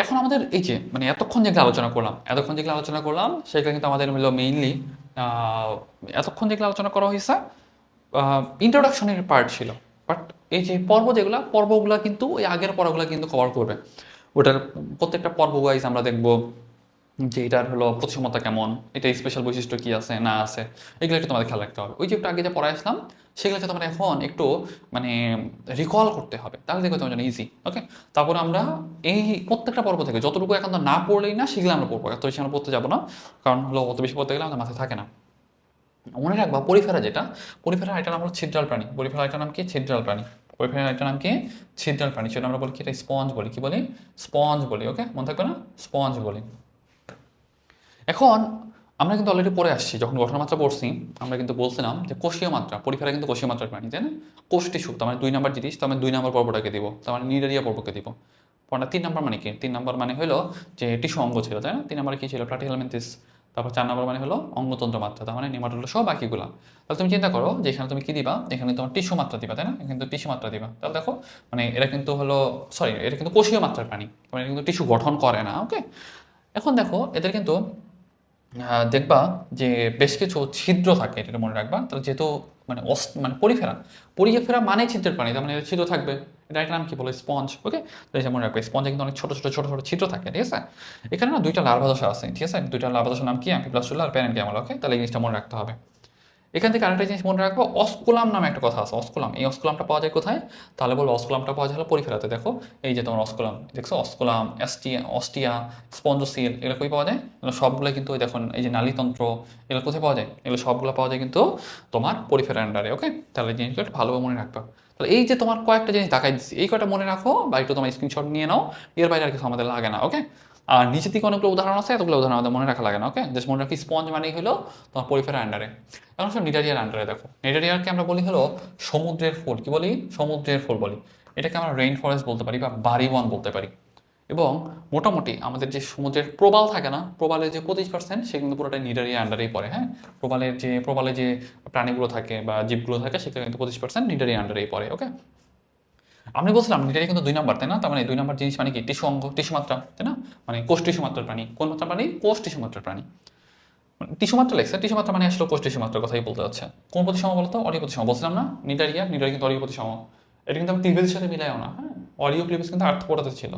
এখন আমাদের এই যে মানে এতক্ষণ যেগুলো আলোচনা করলাম সেগুলো কিন্তু আমাদের হলো মেইনলি এতক্ষণ যেগুলো আলোচনা করা হয়েছে ইন্ট্রোডাকশনের পার্ট ছিল। বাট এই যে পর্বগুলো কিন্তু ওই আগের পর্বগুলো কিন্তু কভার করবে। ওটার প্রত্যেকটা পর্ব ওয়াইজ আমরা দেখবো যে এটার হলো প্রতিসমতা কেমন, এটা স্পেশাল বৈশিষ্ট্য কি আছে না আছে, এগুলো একটু তোমাদের খেয়াল রাখতে হবে। ওই যে একটু আগে যে পড়াই আসলাম, সেগুলোকে তোমার এখন একটু মানে রিকল করতে হবে, তাহলে দেখবে তোমার জন্য ইজি, ওকে। তারপর আমরা এই প্রত্যেকটা পর্ব থেকে যতটুকু একান্ত না পড়লেই না, সেগুলো আমরা পড়বো, এত বেশি আমরা পড়তে যাবো না, কারণ হলো অত বেশি পড়তে গেলে আমাদের মাথায় থাকে না। মনে রাখবা পরিফেরা যেটা, পরিফেরার একটা নাম হলো ছিদ্রাল প্রাণী, পরিফেরার একটা নাম কি, ছিদ্রাল প্রাণী, পরিফেরার একটা নাম কি, ছিদ্রাল প্রাণী, সেটা আমরা বলি কি, এটা স্পঞ্জ বলি, কি বলি, স্পঞ্জ বলি, ওকে, মনে থাকবে না, স্পঞ্জ বলি। এখন আমরা কিন্তু অলরেডি পড়ে আসছি, যখন গঠন মাত্রা পড়ছি আমরা কিন্তু বলছিলাম যে কোষীয় মাত্রা, পরিফেরা কিন্তু কোষীয় মাত্রার প্রাণী, তাই না। কোষ টিস্যু তার মানে 2 নম্বর জিনিস, তার মানে 2 নম্বর পর্বটাকে দিব, তার মানে নিডারিয়া পর্বকে দিব। পড়া 3 নম্বর মানে কি, 3 নম্বর মানে হলো যে টিস্যু অঙ্গ ছিল, তাই না। 3 নম্বরে কি ছিল, প্লাটিহেলমিনথেস। তারপর 4 নম্বর মানে হলো অঙ্গতন্ত্র মাত্রা, তার মানে নেমাটোড সহ বাকিগুলা। তাহলে তুমি চিন্তা করো যে এখানে তুমি কি দিবা, এখানে তোমার টিস্যু মাত্রা দিবা, তাই না, এখানে তো টিস্যু মাত্রা দিবা। তাহলে দেখো মানে এটা কিন্তু হলো এটা কিন্তু কোষীয় মাত্রার প্রাণী, মানে এটা কিন্তু টিস্যু গঠন করে না, ওকে। এখন দেখো এদের কিন্তু দেখবা যে বেশ কিছু ছিদ্র থাকে, এটা মনে রাখবা। তাহলে যেহেতু মানে মানে পরিফেরা মানে ছিদ্রের প্রাণী, তার মানে এর ছিদ্র থাকবে। এটা একটা নাম কি বলে, স্পঞ্জ, ওকে। তো এটা মনে রাখবে, স্পঞ্জে কিন্তু অনেক ছোট ছোট ছোট ছোট ছিদ্র থাকে, ঠিক আছে। এখানে না 2টা লার্ভা দশা আছে, ঠিক আছে, 2টা লার্ভা দশার নাম কি, অ্যাম্ফিব্লাস্টুলা আর প্যারেনকিয়ামাল, ওকে। তাহলে এই জিনিসটা মনে রাখতে হবে। এখান থেকে আরেকটা জিনিস মনে রাখবো, অস্কুলাম নামে একটা কথা আছে, অস্কুলাম। এই অস্কুলামটা পাওয়া যায় কোথায়, তাহলে বলবো অস্কুলামটা পাওয়া যায় হলো পরিফেরাতে। দেখো এই যে তোমার অস্কুলাম দেখছো, অস্কুলাম, অস্টিয়া, স্পঞ্জোসিল, এগুলো কই পাওয়া যায়, এগুলো সবগুলো কিন্তু ওই দেখুন এই যে নালীতন্ত্র, এগুলো কোথায় পাওয়া যায়, এগুলো সবগুলো পাওয়া যায় কিন্তু তোমার পরিফেরার আন্ডারে, ওকে। তাহলে এই জিনিসগুলো একটু ভালোভাবে মনে রাখবা। তাহলে এই যে তোমার কয়েকটা জিনিস দেখাই দিচ্ছি, এই কয়টা মনে রাখো বা একটু তোমার স্ক্রিনশট নিয়ে নাও, এর বাইরে আর কিছু আমাদের লাগে না, ওকে। আর নিচের দিকে অনেকগুলো উদাহরণ আছে, এতগুলো উদাহরণ আমাদের মনে রাখা লাগে না, ওকে। জাস্ট মনে রাখি স্পঞ্জ মানেই হলো তোমার পরিফেরার আন্ডারে। এখন সব নিডারিয়ার আন্ডারে দেখো, নিডারিয়ারকে আমরা বলি হলো সমুদ্রের ফুল, কি বলি, সমুদ্রের ফুল বলি। এটাকে আমরা রেইন ফরেস্ট বলতে পারি বা বাড়ি বন বলতে পারি। এবং মোটামুটি আমাদের যে সমুদ্রের প্রবাল থাকে না, প্রবালের যে 25% সে কিন্তু পুরোটাই নিডারিয়া আন্ডারেই পড়ে, হ্যাঁ। প্রবালে যে প্রাণীগুলো থাকে বা জীবগুলো থাকে সেগুলো কিন্তু 25% নিডারিয়া আন্ডারেই পড়ে, ওকে। আমি বলছিলাম নিডারিয়া কিন্তু 2 নাম্বার, তাই না? তার মানে 2 নাম্বার জিনিস মানে কি টিস্যু অঙ্গ, টিস্যু মাত্রা, তাই না? মানে কোষ টিস্যু মাত্রার প্রাণী। কোন মাত্রা প্রাণী? কোষ টিস্যু মাত্রার প্রাণী। টিস্যু মাত্রা লেগছে, টিস্যু মাত্রা মানে আসলে কোষ টিস্যু মাত্রার কথাই বলতে যাচ্ছে। কোন প্রতিসম বলতো? অরীয় প্রতিসম। বলছিলাম না নিডারিয়া কিন্তু অরীয় প্রতিসম। এটা কিন্তু আমি ক্লিভেজের সাথে মিলাইও না, হ্যাঁ? অরীয় ক্লিভেজ কিন্তু আর্থ্রোপোডাতে ছিল,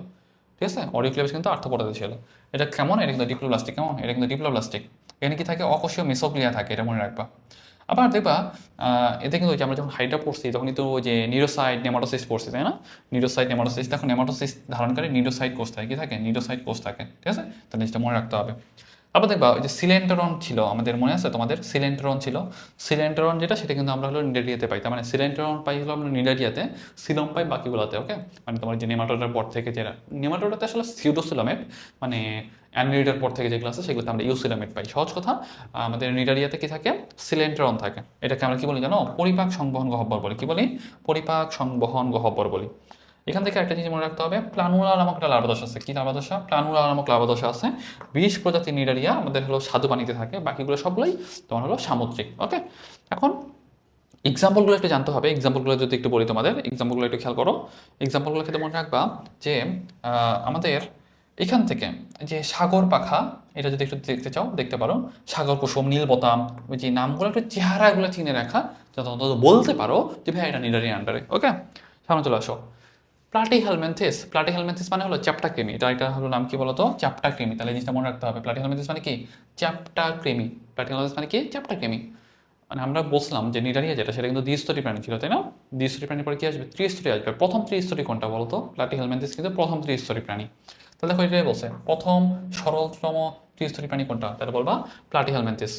ঠিক আছে? অরীয় ক্লিভেজ কিন্তু আর্থ্রোপোডাতে ছিল। এটা কেমন? এটা কিন্তু ডিপ্লোব্লাস্টিক। কেমন? এটা কিন্তু ডিপ্লোব্লাস্টিক। এখানে কি থাকে? অকোষীয় মেসোগ্লিয়া থাকে, এটা মনে রাখবা। আবার দেখবা এতে কিন্তু ওই যে আমরা যখন হাইড্রা পড়ছি তখন কিন্তু ওই যে নিউরোসাইট নেমাটোসিস্ট পড়ছি, তাই না? নিউরোসাইট নেমাটোসিস্ট, দেখো নেমাটোসিস্ট ধারণকারী নিউরোসাইট কোষ থাকে, কি থাকে? নিউরোসাইট কোষ থাকে, ঠিক আছে? তাহলে জিনিসটা মনে রাখতে হবে। তারপর দেখবা ওই যে সিলেন্টারন ছিল আমাদের, মনে আছে তোমাদের? সিলেন্টারন ছিল। সিলেন্টারন যেটা, সেটা কিন্তু আমরা হলো নিডারিয়াতে পাই। তার মানে সিলেন্টারন পাই হলো আমরা নিডারিয়াতে, সিলম পাই বাকিগুলোতে, ওকে? মানে তোমার যে নেমাটোডার পর থেকে যেটা, নেমাটোডাতে আসলে সিউডোসিলামেট, মানে অ্যানরিডার পর থেকে যেগুলো আছে সেগুলোতে আমরা ইউসিলামেট পাই। সহজ কথা, আমাদের নিডারিয়াতে কি থাকে? সিলেন্টারন থাকে। এটাকে আমরা কি বলি জানো? পরিপাক সংবহন গহ্বর বলি। কি বলি? পরিপাক সংবহন গহ্বর বলি। এখান থেকে একটা জিনিস মনে রাখতে হবে, প্লানুলা নামক একটা লার্ভাদশা আছে। কি লার্ভাদশা? প্লানুলা নামক লার্ভাদশা আছে। 20 প্রজাতির নিডারিয়া আমাদের হলো স্বাদু পানিতে থাকে, বাকিগুলো সবগুলোই তোমার হলো সামুদ্রিক, ওকে? এখন এক্সাম্পলগুলো একটু জানতে হবে। এক্সাম্পলগুলো যদি একটু বলি তোমাদের, এক্সাম্পলগুলো একটু খেয়াল করো। এক্সাম্পলগুলো ক্ষেত্রে মনে রাখবা যে আমাদের এখান থেকে যে সাগর পাখা, এটা যদি একটু দেখতে চাও দেখতে পারো। সাগর কুসুম, নীল বোতাম, ওই যে নামগুলো একটু চেহারাগুলো চিনে রাখা, যাতে অন্তত বলতে পারো যে ভাই এটা নিডারিয়া আন্ডারে, ওকে? সামনে চলে আসো। প্লাটিহেলমিনথেস। প্লাটিহেলমিনথেস মানে হলো চ্যাপ্টা কৃমি। এটা হলো নাম কি বলতো? চ্যাপ্টা কৃমি। তাহলে এই জিনিসটা মনে রাখতে হবে। প্লাটিহেলমিনথেস মানে কি? চ্যাপ্টা কৃমি। প্লাটিহেলমিনথেস মানে কি? চ্যাপ্টা কৃমি। মানে আমরা বলছিলাম যে নিডারিয়া যেটা, সেটা কিন্তু দ্বিস্তরী প্রাণী ছিল, তাই না? দ্বিস্তরী প্রাণীর পরে কি আসবে? ত্রিস্তরী আসবে। প্রথম ত্রিস্তরী কোনটা বলতো? প্লাটিহেলমিনথেস কিন্তু প্রথম ত্রিস্তরী প্রাণী। তাহলে দেখো এটাই বলছে, প্রথম সরলতম ত্রিস্তরী প্রাণী কোনটা? তাহলে বলবা প্লাটিহেলমিনথেস।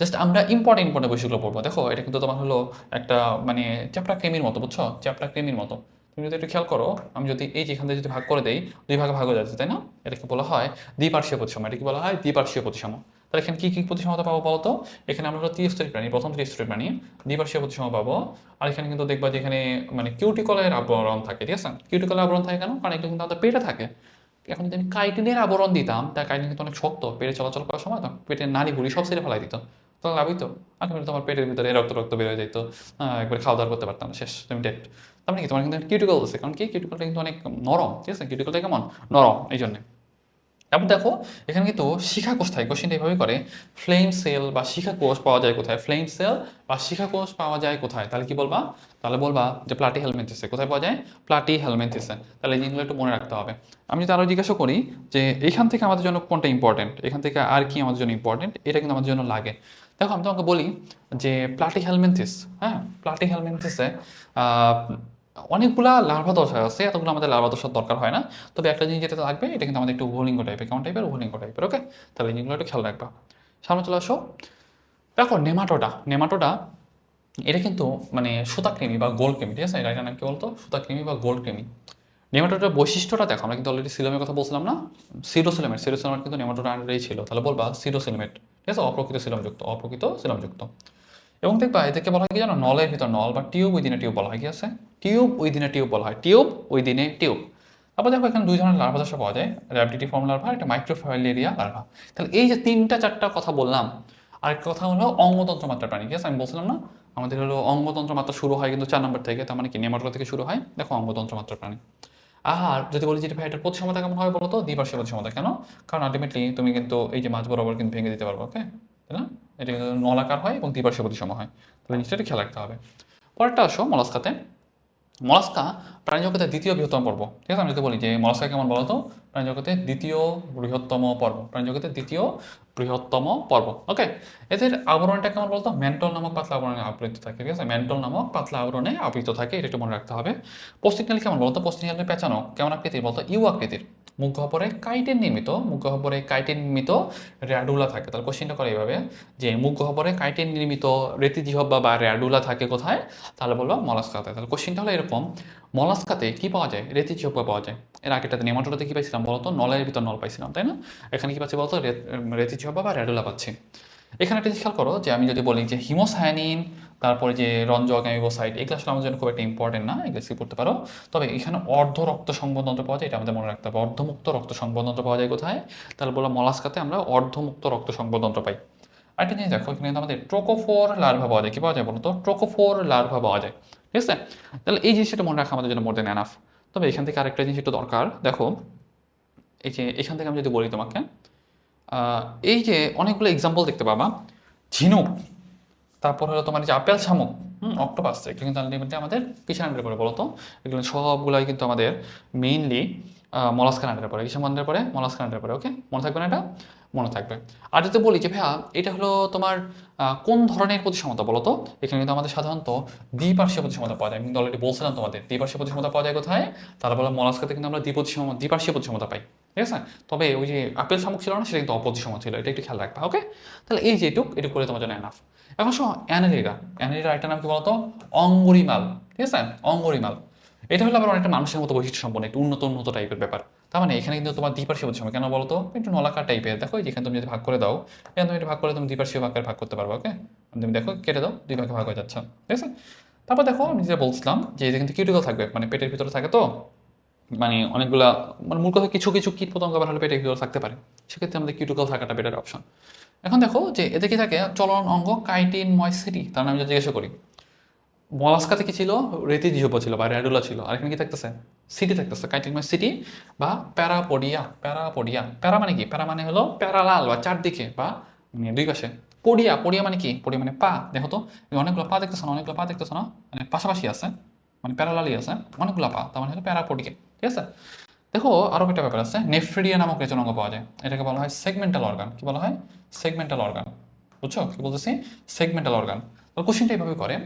জাস্ট আমরা ইম্পর্টেন্ট ইম্পর্টেন্ট বৈশিষ্ট্য পড়বো। দেখো এটা কিন্তু তোমার হলো একটা মানে চ্যাপ্টা কৃমির মতো, বুঝছো? চ্যাপ্টা কৃমির মতো। তুমি যদি একটু খেয়াল করো, আমি যদি এই যে এখান থেকে যদি ভাগ করে দেই, 2 ভাগে ভাগ হয়ে যাচ্ছে, তাই না? এটাকে বলা হয় দ্বিপার্শ্বীয় প্রতিসম। এটা কি বলা হয়? দ্বিপার্শ্বীয় প্রতিসম। তাহলে এখানে কি কি প্রতিসমতা পাবো বলতো? এখানে আমরা হলো ত্রিস্তরী প্রাণী, প্রথম ত্রিস্তরী প্রাণী, দ্বিপার্শ্বীয় প্রতিসম পাবো। আর এখানে কিন্তু দেখবা যে এখানে মানে কিউটিকলের আবরণ থাকে, ঠিক আছে? কিউটিকলের আবরণ থাকে কেন? কারণ এগুলো কিন্তু আমাদের পেটে থাকে। এখন যদি আমি কাইটিনের আবরণ দিতাম, তা কাইটিন কিন্তু অনেক শক্ত, পেটে চলাচল করার সময় তখন পেটের নাড়ি ভুড়ি সব ছেড়ে ফেলাই দিত। তখন লাভই তো। আলটিমেটলি তোমার পেটের ভিতরে রক্ত রক্ত বের হয়ে যেত, একবার খাওয়া দাওয়া করতে পারতাম না, শেষ, তুমি ডেড। তার মানে কি তোমার কিন্তু কিউটিকল আছে, কারণ কি কিউটিকলটা কিন্তু অনেক নরম, ঠিক আছে? কিউটিকলটা কেমন? নরম, এই জন্যে। তারপর দেখো এখানে কিন্তু শিখা কোষ থাকে। কোশ্চেনটা এইভাবে করে, ফ্লেম সেল বা শিখা কোষ পাওয়া যায় কোথায়? ফ্লেম সেল বা শিখা কোষ পাওয়া যায় কোথায়? তাহলে কি বলবা? তাহলে বলবা যে প্লাটি হেলমেন্থিসে। কোথায় পাওয়া যায়? প্লাটি হেলমেন্থিসে। তাহলে এই জিনিসগুলো একটু মনে রাখতে হবে। আমি যদি আরও জিজ্ঞাসা করি যে এখান থেকে আমাদের জন্য কোনটা ইম্পর্টেন্ট, এখান থেকে আর কি আমাদের জন্য ইম্পর্টেন্ট, এটা কিন্তু আমাদের জন্য লাগে। দেখো আমি তোমাকে বলি যে প্লাটি হেলমেন্থিস, হ্যাঁ, প্লাটি হেলমেন্থিসে অনেকগুলা লার্ভা দশা আছে, এতগুলো আমাদের লার্ভা দশার দরকার হয় না। তবে একটা জিনিস যেটা লাগবে, এটা কিন্তু আমাদের একটু উভলিঙ্গ টাইপের। কেমন টাইপের? উভলিঙ্গ টাইপের, ওকে? তাহলে এই জিনিসগুলো একটু খেয়াল রাখবা। সামনে চলে আসো। দেখো নেমাটোডা, নেমাটোডা এটা কিন্তু মানে সুতাকৃমি বা গোলকৃমি, ঠিক আছে? এটার নাম কি বলতো? সুতাকৃমি বা গোলকৃমি। নেমাটোডার বৈশিষ্ট্যটা দেখো, আমরা কিন্তু অলরেডি সিলোমের কথা বলছিলাম না? সিরোসিলোমেট, সিরোসিলোমেট কিন্তু নেমাটোডা আন্ডারেই ছিল। তাহলে বলবা সিরোসিলোমেট, ঠিক আছে? অপ্রকৃত সিলোমযুক্ত, অপ্রকৃত সিলোমযুক্ত। এবং দেখবা এদেরকে বলা হয় কি জানো? নলের ভিতর নল বা টিউব উইদিন এ টিউব বলা হয়। কি আছে? টিউব উইদিন এ টিউব বলা হয়, টিউব উইদিন এ টিউব। তারপর দেখো এখানে 2 ধরনের লার্ভা দশা পাওয়া যায়, র্যাবডিটি ফর্ম লার্ভা, একটা মাইক্রোফাইলেরিয়া লার্ভা। তাহলে এই যে 3টা 4টা কথা বললাম, আরেকটা কথা হলো অঙ্গতন্ত্র মাত্রা প্রাণী, ঠিক আছে? আমি বলছিলাম না আমাদের হলো অঙ্গতন্ত্র মাত্রা শুরু হয় কিন্তু 4 নম্বর থেকে, তার মানে কি নেমাটোডা থেকে শুরু হয়। দেখো অঙ্গতন্ত্র মাত্রা প্রাণী। আর যদি বলি যে ভাই এটার প্রতিসমতা কেমন হয় বলো তো? দ্বিপার্শ্বীয় প্রতিসমতা। কেন? কারণ আলটিমেটলি তুমি কিন্তু এই যে মাছ বরাবর কিন্তু ভেঙে দিতে পারবো, ওকে? তাই না? এটা কিন্তু নলাকার হয় এবং দ্বিপার্শ্বীয় প্রতিসম হয়। তাহলে জিনিসটা একটু খেয়াল রাখতে হবে। পরেরটা আসো মলাস্কাতে। মলাস্কা প্রাণীজগতের দ্বিতীয় বৃহত্তম পর্ব, ঠিক আছে? আমি যদি বলি যে মলাস্কা কেমন বলো তো? প্রাণীজগতের দ্বিতীয় বৃহত্তম পর্ব, প্রাণীজগতের দ্বিতীয় বৃহত্তম পর্ব, ওকে? এদের আবরণটা কেমন বলতো? ম্যান্টল নামক পাতলা আবরণে আবৃত থাকে, ঠিক আছে? ম্যান্টল নামক পাতলা আবরণে আবৃত থাকে, এটা একটু মনে রাখতে হবে। পোস্টিকনালি কেমন বলতো? পোস্টিকনালি পেঁচানো, কেমন আকৃতির বলতো? ইউ আকৃতির। মুখ গহ্বরে কাইটিন নির্মিত, মুখ গহ্বরে কাইটিন নির্মিত র্যাডুলা থাকে। তাহলে কোশ্চেনটা করে এইভাবে যে মুখ গহ্বরে কাইটিন নির্মিত রেতিজিহ্বা বা র্যাডুলা থাকে কোথায়? তাহলে বলবো মলাস্কাতে। তাহলে কোশ্চেনটা হলো এরকম, মলাস্কাতে কি পাওয়া যায়? রেতিজিহ্বা পাওয়া যায়। এর আগেটাতে নেমাটোডাতে কি পাইছিলাম বলতো? নলের ভিতর নল পাইছিলাম, তাই না? এখানে কি পাচ্ছি বলতো? রেতিজিহ্বা বা র্যাডুলা পাচ্ছি। এখানে একটা জিনিস খেয়াল করো যে আমি যদি বলি যে হিমোসায়ানিন, তারপরে যে রঞ্জক অ্যামিবোসাইট, এগুলো আসলে আমাদের জন্য খুব একটা ইম্পর্টেন্ট না, এগুলো স্কিপ করতে পারো। তবে এখানে অর্ধ রক্ত সংবহনতন্ত্র পাওয়া যায়, এটা আমাদের মনে রাখতে হবে। অর্ধমুক্ত রক্ত সংবহনতন্ত্র পাওয়া যায় কোথায়? তাহলে বললাম মলাস্কাতে আমরা অর্ধমুক্ত রক্ত সংবহনতন্ত্র পাই। আরেকটা জিনিস দেখো, এখানে কিন্তু আমাদের ট্রোকোফোর লার্ভা পাওয়া যায়। কি পাওয়া যায় বলতো? ট্রোকোফোর লার্ভা পাওয়া যায়, ঠিক আছে? তাহলে এই জিনিসটা মনে রাখা আমাদের জন্য মোর দেন এনাফ। তবে এখান থেকে আরেকটা জিনিস একটু দরকার, দেখো এই যে এখান থেকে আমি যদি বলি তোমাকে, এই যে অনেকগুলো এক্সাম্পল দেখতে পাবা, ঝিনুক, তারপর হলো তোমার যে আপেল শামুক, অক্টোপাস, এগুলো কিন্তু আলটিমেটলি আমাদের কিসের আন্ডারে পড়ে বলো তো? এগুলো সবগুলাই কিন্তু আমাদের মেইনলি মলাস্কার আন্ডারে পড়ে। কিসের আন্ডারে পড়ে? মলাস্কার আন্ডারে পড়ে। ওকে, মনে থাকবে না এটা? মনে থাকবে। আর যদি বলি যে ভাইয়া এটা হলো তোমার কোন ধরনের প্রতিসমতা বলো তো? এখানে কিন্তু আমাদের সাধারণত দ্বিপার্শ্বীয় প্রতিসমতা পাওয়া যায়। আমি কিন্তু অলরেডি বলছিলাম তোমাদের দ্বিপার্শ্বীয় প্রতিসমতা পাওয়া যায় কোথায়? তারা বলে মলাস্কাতে কিন্তু আমরা দ্বিপার্শ্বীয় প্রতিসমতা পাই। ঠিক আছে? তবে ওই যে আপেল শামুক ছিল না, সেটা কিন্তু অপ্রতিসম ছিল, এটা একটু খেয়াল রাখবা। ওকে, তাহলে এই যে এটুক করে তোমার জন্য এনাফ। এখন শোনো, অ্যানেলিডা একটা নাম কি বলতো? অঙ্গরিমাল। ঠিক আছে, অঙ্গরিমাল। এটা হলো আবার অনেকটা মানুষের মতো বৈশিষ্ট্য সম্পন্ন, একটু উন্নত টাইপের ব্যাপার। তার মানে এখানে কিন্তু তোমার দ্বিপার্শ্বীয় প্রতিসম, কেন বলতো? একটু নলাকার টাইপের। দেখো যেখানে তুমি যদি ভাগ করে দাও, এখানে তুমি ভাগ করে তুমি দ্বিপার্শ্বীয় ভাগের ভাগ করতে পারবে। ওকে, তুমি দেখো কেটে দাও, দুই ভাগে ভাগ হয়ে যাচ্ছে। ঠিক আছে? তারপর দেখো আমি যেটা বলছিলাম যে এটা কিন্তু কিউটিকল থাকবে, মানে পেটের ভিতরে থাকে তো, মানে অনেকগুলা, মানে মূল কথা কিছু কিছু কীট পতঙ্গ আবার হলে পেটের ভিতরে থাকতে পারে, সেক্ষেত্রে আমাদের কিউটিকল থাকাটা বেটার অপশন। এখন দেখো যে এতে কি থাকে? চলন অঙ্গ কাইটিনময়সিটি, তার নাম যদি জিজ্ঞাসা করি, মলাস্কাতে কি ছিল? রেতিজিহ্ব ছিল বা র্যাডুলা ছিল, আর এখানে কি থাকতেছে? সিটি থাকতেছে, কাইটিনময়সিটি বা প্যারাপোডিয়া। প্যারা মানে কি? প্যারা মানে হলো প্যারালাল বা চারদিকে বা দুই পাশে। পোডিয়া মানে কি? পোডিয়া মানে পা। দেখো তো অনেকগুলো পা দেখতেছো না? অনেকগুলো পা দেখতেছো না? মানে পাশাপাশি আছে, মানে প্যারালালি আছে, অনেকগুলো পা, তার মানে হলো প্যারাপোডিয়া। ঠিক আছে? দেখো আরও একটা ব্যাপার আছে, নেফ্রিডিয়া নামক রেচন অঙ্গ পাওয়া যায়, এটাকে বলা হয় সেগমেন্টাল অর্গান। কি বলা হয়? Segmental organ. বুঝছো কি বলতেছি? Segmental organ. তো কোশ্চেনটা এইভাবে করে,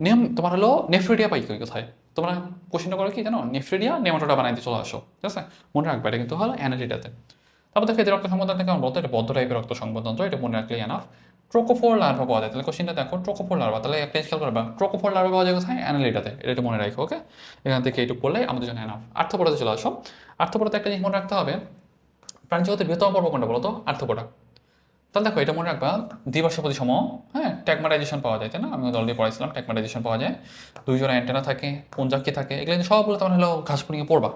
নিয়ম তোমার হলো নেফ্রিডিয়া পাই কোথায়? তোমরা কোশ্চেনটা করো কি জানো? নেফ্রিডিয়া নেমাটোডা বানাইতে চলে আসো। ঠিক আছে, মনে রাখবে এটা কিন্তু হলো অ্যানালিটাতে। তারপর দেখো এদের রক্ত সংবন্ধনটা কেমন বলতো? এটা বদ্ধ টাইপের রক্ত সংবন্ধন, এটা মনে রাখলেই এনাফ। ট্রোকোফোর লার্ভা পাওয়া যায়, তাহলে কোশ্চেনটা দেখো ট্রোকোফোর লার্ভা, তাহলে একটা খেয়াল করবা ট্রোকোফোর লার্ভা পাওয়া যায় কোথায়? অ্যানালিটাতে, এটা একটু মনে রাখো। ওকে, এখান থেকে এইটুকু করলে আমাদের জন্য এনাফ। আর্থ্রোপোডাতে চলে আসো। আর্থ্রোপোডাতে একটা জিনিস মনে রাখতে হবে, প্রাণী জগতের বৃহত্তম পর্ব কোনটা বলো তো? আর্থ্রোপোডা। তাহলে দেখো এটা মনে রাখবা, দ্বিপার্শ্বীয় প্রতিসম, হ্যাঁ, ট্যাগমাটাইজেশন পাওয়া যায়, তাই না? আমি অলরেডি পড়াইছিলাম, ট্যাগমাটাইজেশন পাওয়া যায়, দুই জোড়া অ্যান্টেনা থাকে, পুঞ্জাক্ষী থাকে, এগুলো কিন্তু সবগুলো তোমার হলো ঘাসপুনিয়ে পড়বা।